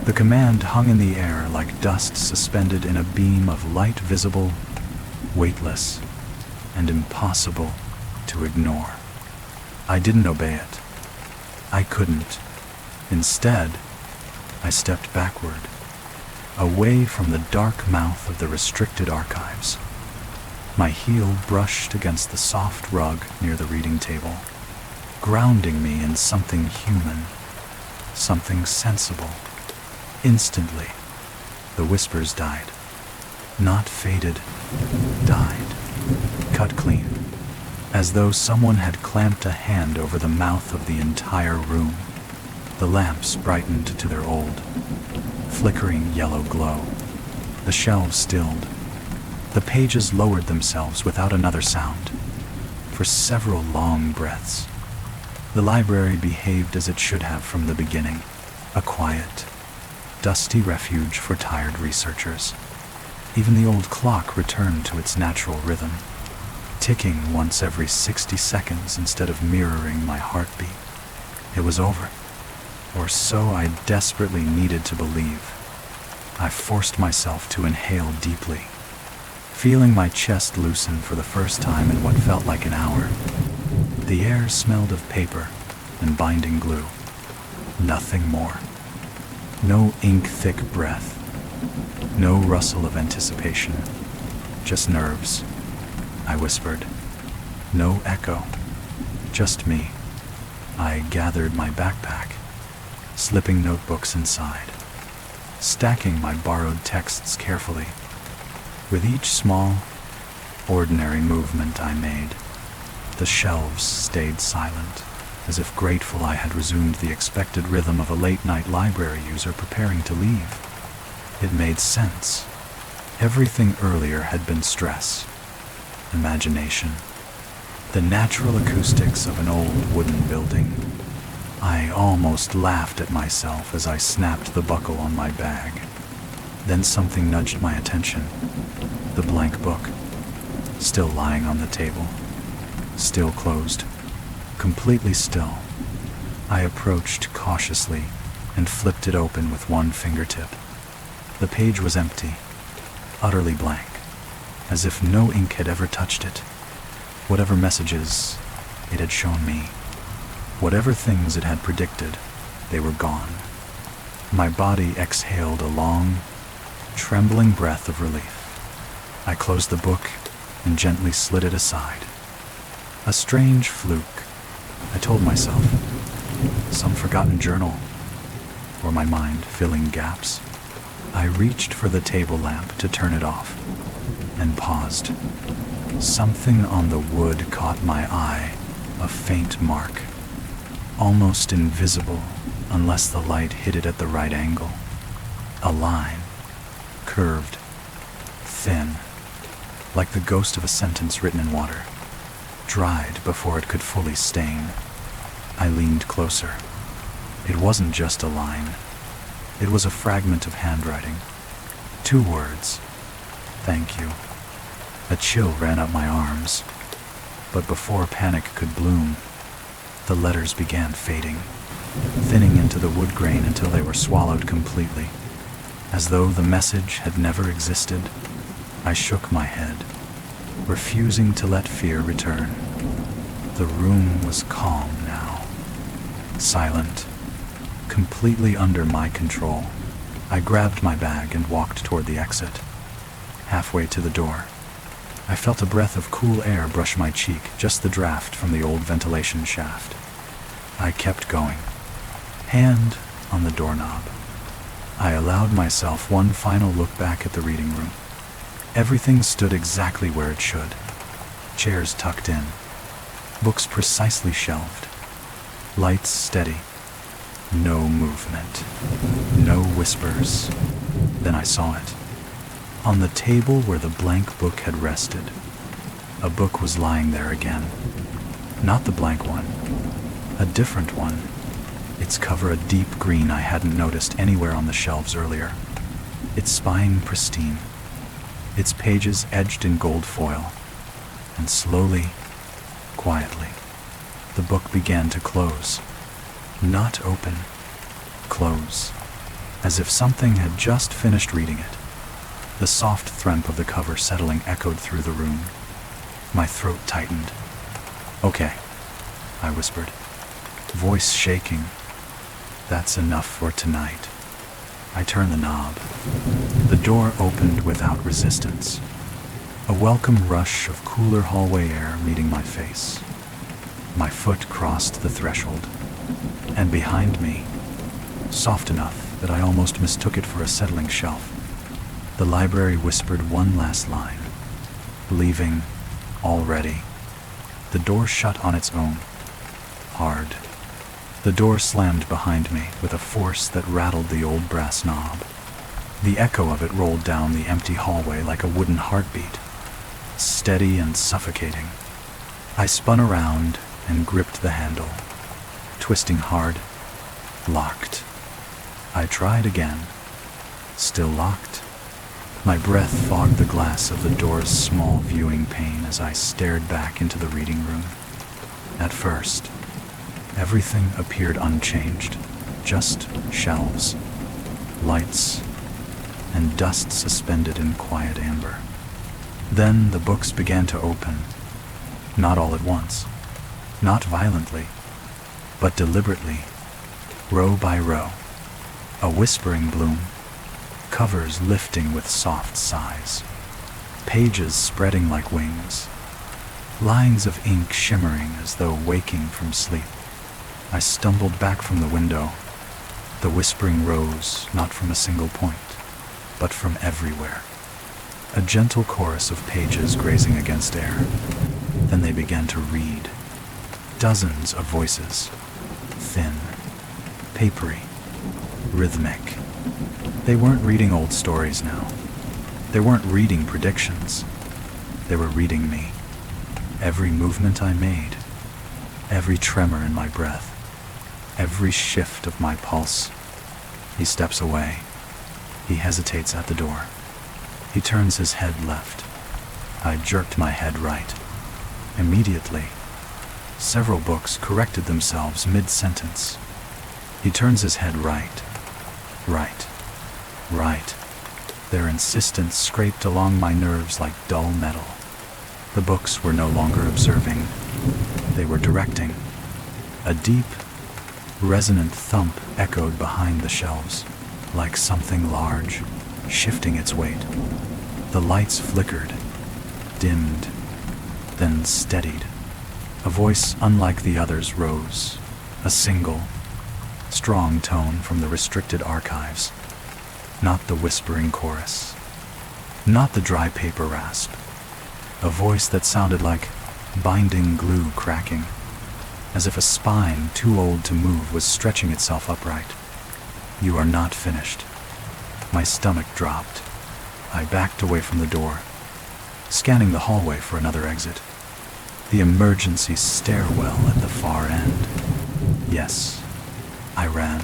The command hung in the air like dust suspended in a beam of light, visible, weightless, and impossible to ignore. I didn't obey it. I couldn't. Instead, I stepped backward, away from the dark mouth of the restricted archives. My heel brushed against the soft rug near the reading table, grounding me in something human, something sensible. Instantly, the whispers died. Not faded, died. Cut clean, as though someone had clamped a hand over the mouth of the entire room. The lamps brightened to their old, flickering yellow glow. The shelves stilled. The pages lowered themselves without another sound. For several long breaths, the library behaved as it should have from the beginning, a quiet, dusty refuge for tired researchers. Even the old clock returned to its natural rhythm, ticking once every 60 seconds instead of mirroring my heartbeat. It was over, or so I desperately needed to believe. I forced myself to inhale deeply, feeling my chest loosen for the first time in what felt like an hour. The air smelled of paper and binding glue. Nothing more. No ink-thick breath. No rustle of anticipation. Just nerves. I whispered. No echo. Just me. I gathered my backpack, slipping notebooks inside, stacking my borrowed texts carefully. With each small, ordinary movement I made, the shelves stayed silent, as if grateful I had resumed the expected rhythm of a late-night library user preparing to leave. It made sense. Everything earlier had been stress, imagination, the natural acoustics of an old wooden building. I almost laughed at myself as I snapped the buckle on my bag. Then something nudged my attention. The blank book, still lying on the table, still closed, completely still. I approached cautiously and flipped it open with one fingertip. The page was empty, utterly blank, as if no ink had ever touched it. Whatever messages it had shown me, whatever things it had predicted, they were gone. My body exhaled a long, trembling breath of relief. I closed the book and gently slid it aside. A strange fluke, I told myself. Some forgotten journal, or my mind filling gaps. I reached for the table lamp to turn it off, and paused. Something on the wood caught my eye, a faint mark, almost invisible unless the light hit it at the right angle. A line, curved, thin, like the ghost of a sentence written in water, dried before it could fully stain. I leaned closer. It wasn't just a line. It was a fragment of handwriting. 2 words. Thank you. A chill ran up my arms. But before panic could bloom, the letters began fading, thinning into the wood grain until they were swallowed completely. As though the message had never existed, I shook my head, refusing to let fear return. The room was calm now, silent, completely under my control. I grabbed my bag and walked toward the exit. Halfway to the door, I felt a breath of cool air brush my cheek, just the draft from the old ventilation shaft. I kept going, hand on the doorknob. I allowed myself one final look back at the reading room. Everything stood exactly where it should. Chairs tucked in, books precisely shelved, lights steady. No movement, no whispers. Then I saw it. On the table where the blank book had rested, a book was lying there again. Not the blank one, a different one. Its cover a deep green I hadn't noticed anywhere on the shelves earlier. Its spine pristine, its pages edged in gold foil. And slowly, quietly, the book began to close. Not open, close, as if something had just finished reading it. The soft thump of the cover settling echoed through the room. My throat tightened. "Okay," I whispered, voice shaking. "That's enough for tonight." I turned the knob. The door opened without resistance. A welcome rush of cooler hallway air meeting my face. My foot crossed the threshold. And behind me, soft enough that I almost mistook it for a settling shelf, the library whispered one last line. "Leaving already." The door shut on its own, hard. The door slammed behind me with a force that rattled the old brass knob. The echo of it rolled down the empty hallway like a wooden heartbeat, steady and suffocating. I spun around and gripped the handle, twisting hard, locked. I tried again, still locked. My breath fogged the glass of the door's small viewing pane as I stared back into the reading room. At first, everything appeared unchanged, just shelves, lights, and dust suspended in quiet amber. Then the books began to open, not all at once, not violently, but deliberately, row by row. A whispering bloom, covers lifting with soft sighs, pages spreading like wings, lines of ink shimmering as though waking from sleep. I stumbled back from the window. The whispering rose not from a single point, but from everywhere. A gentle chorus of pages grazing against air. Then they began to read. Dozens of voices, thin, papery, rhythmic. They weren't reading old stories now. They weren't reading predictions. They were reading me. Every movement I made, every tremor in my breath, every shift of my pulse. He steps away. He hesitates at the door. He turns his head left. I jerked my head right. Immediately, several books corrected themselves mid-sentence. He turns his head right, right, right. Their insistence scraped along my nerves like dull metal. The books were no longer observing. They were directing. A deep, resonant thump echoed behind the shelves, like something large, shifting its weight. The lights flickered, dimmed, then steadied. A voice unlike the others rose, a single, strong tone from the restricted archives. Not the whispering chorus, not the dry paper rasp. A voice that sounded like binding glue cracking, as if a spine too old to move was stretching itself upright. "You are not finished." My stomach dropped. I backed away from the door, scanning the hallway for another exit. The emergency stairwell at the far end. Yes, I ran.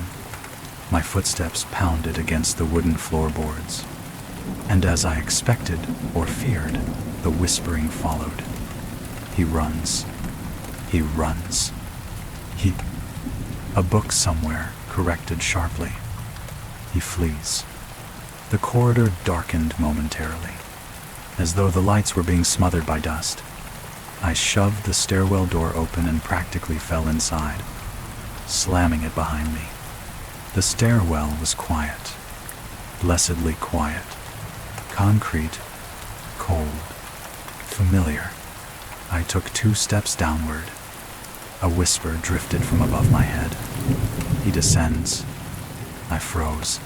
My footsteps pounded against the wooden floorboards. And as I expected or feared, the whispering followed. He runs. He runs. He... A book somewhere corrected sharply. He flees. The corridor darkened momentarily, as though the lights were being smothered by dust. I shoved the stairwell door open and practically fell inside, slamming it behind me. The stairwell was quiet, blessedly quiet, concrete, cold, familiar. I took 2 steps downward. A whisper drifted from above my head. He descends. I froze.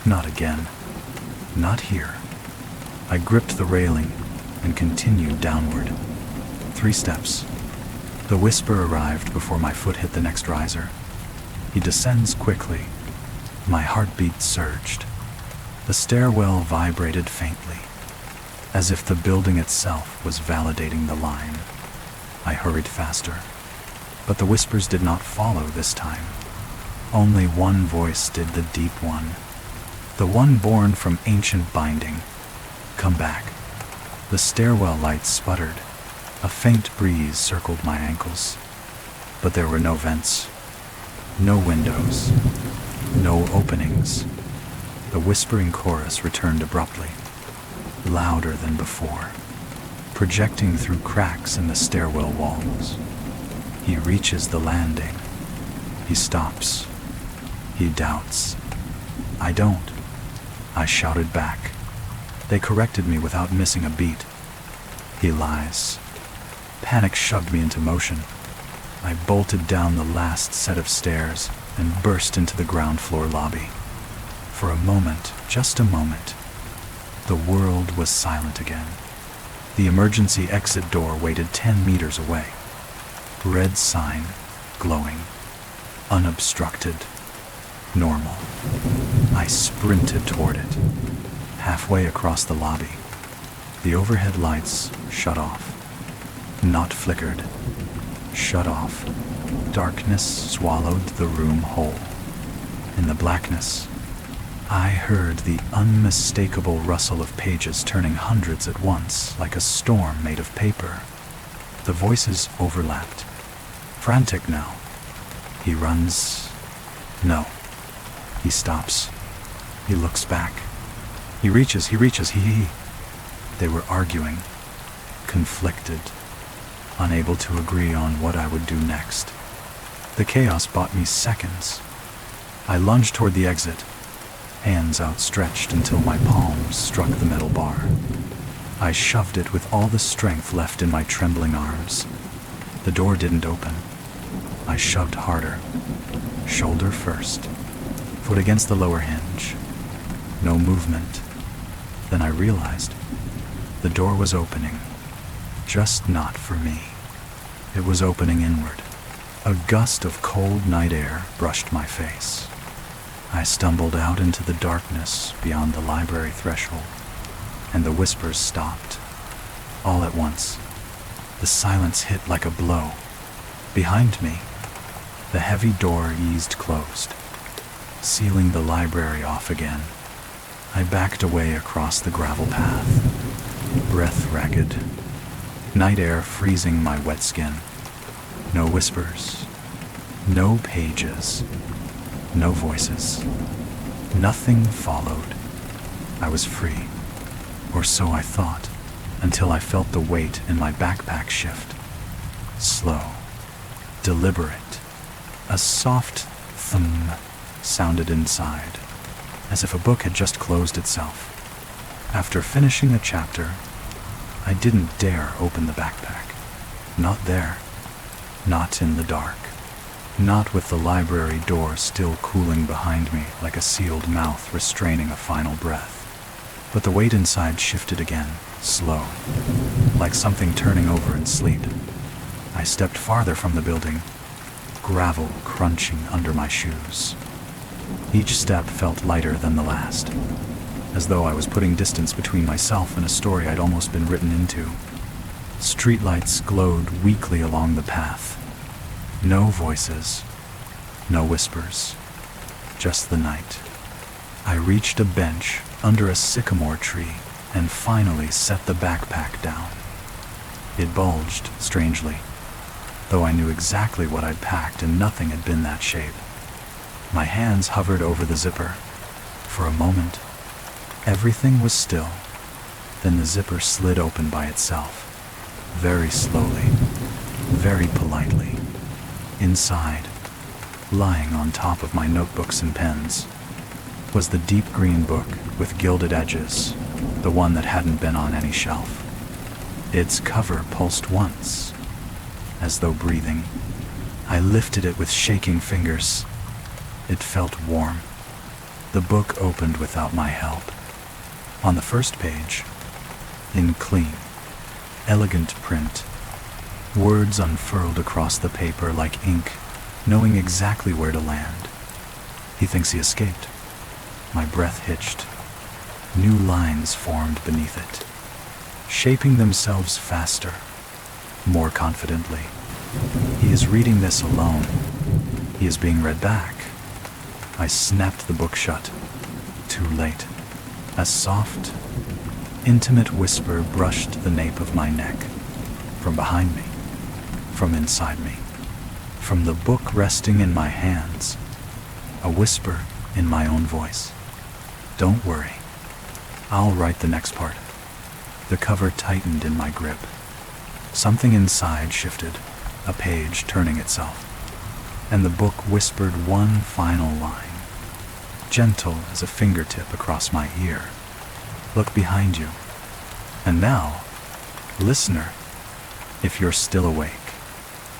Not again. Not here. I gripped the railing and continued downward. 3 steps. The whisper arrived before my foot hit the next riser. He descends quickly. My heartbeat surged. The stairwell vibrated faintly, as if the building itself was validating the line. I hurried faster, but the whispers did not follow this time. Only one voice did, the deep one, the one born from ancient binding. Come back. The stairwell lights sputtered. A faint breeze circled my ankles, but there were no vents, no windows, no openings. The whispering chorus returned abruptly, louder than before, projecting through cracks in the stairwell walls. He reaches the landing. He stops. He doubts. I don't. I shouted back. They corrected me without missing a beat. He lies. Panic shoved me into motion. I bolted down the last set of stairs and burst into the ground floor lobby. For a moment, just a moment, the world was silent again. The emergency exit door waited 10 meters away. Red sign, glowing, unobstructed, normal. I sprinted toward it. Halfway across the lobby, the overhead lights shut off. Not flickered, shut off. Darkness swallowed the room whole. In the blackness, I heard the unmistakable rustle of pages turning hundreds at once, like a storm made of paper. The voices overlapped. Frantic now. He runs. No. He stops. He looks back. He reaches. He. They were arguing, conflicted, unable to agree on what I would do next. The chaos bought me seconds. I lunged toward the exit, hands outstretched until my palms struck the metal bar. I shoved it with all the strength left in my trembling arms. The door didn't open. I shoved harder, shoulder first, foot against the lower hinge. No movement. Then I realized the door was opening, just not for me. It was opening inward. A gust of cold night air brushed my face. I stumbled out into the darkness beyond the library threshold, and the whispers stopped. All at once, the silence hit like a blow. Behind me, the heavy door eased closed, sealing the library off again. I backed away across the gravel path, breath ragged, night air freezing my wet skin. No whispers, no pages, no voices. Nothing followed. I was free, or so I thought, until I felt the weight in my backpack shift. Slow, deliberate. A soft thump sounded inside, as if a book had just closed itself. After finishing a chapter, I didn't dare open the backpack. Not there. Not in the dark. Not with the library door still cooling behind me like a sealed mouth restraining a final breath. But the weight inside shifted again, slow, like something turning over in sleep. I stepped farther from the building, gravel crunching under my shoes. Each step felt lighter than the last, as though I was putting distance between myself and a story I'd almost been written into. Streetlights glowed weakly along the path. No voices, no whispers, just the night. I reached a bench under a sycamore tree and finally set the backpack down. It bulged, strangely, though I knew exactly what I'd packed and nothing had been that shape. My hands hovered over the zipper. For a moment, Everything was still. Then the zipper slid open by itself, very slowly, very politely. Inside, lying on top of my notebooks and pens, was the deep green book with gilded edges, the one that hadn't been on any shelf. Its cover pulsed once, as though breathing. I lifted it with shaking fingers. It felt warm. The book opened without my help. On the first page, in clean, elegant print, words unfurled across the paper like ink, knowing exactly where to land. He thinks he escaped. My breath hitched. New lines formed beneath it, shaping themselves faster, more confidently. He is reading this alone. He is being read back. I snapped the book shut. Too late. A soft, intimate whisper brushed the nape of my neck. From behind me. From inside me. From the book resting in my hands. A whisper in my own voice. Don't worry. I'll write the next part. The cover tightened in my grip. Something inside shifted, a page turning itself. And the book whispered one final line, gentle as a fingertip across my ear. Look behind you. And now, listener, if you're still awake,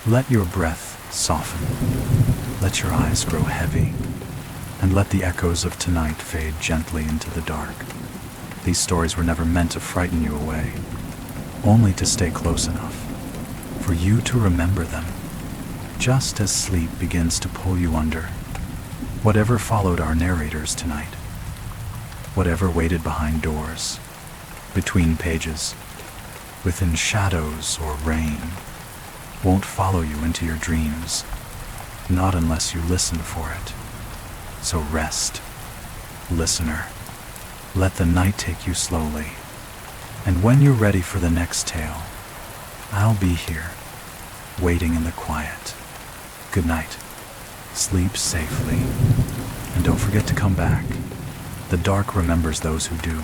let your breath soften. Let your eyes grow heavy, and let the echoes of tonight fade gently into the dark. These stories were never meant to frighten you away, only to stay close enough for you to remember them, just as sleep begins to pull you under. Whatever followed our narrators tonight, whatever waited behind doors, between pages, within shadows or rain, won't follow you into your dreams, not unless you listen for it. So rest, listener. Let the night take you slowly, and when you're ready for the next tale, I'll be here, waiting in the quiet. Good night. Sleep safely, and don't forget to come back. The dark remembers those who do.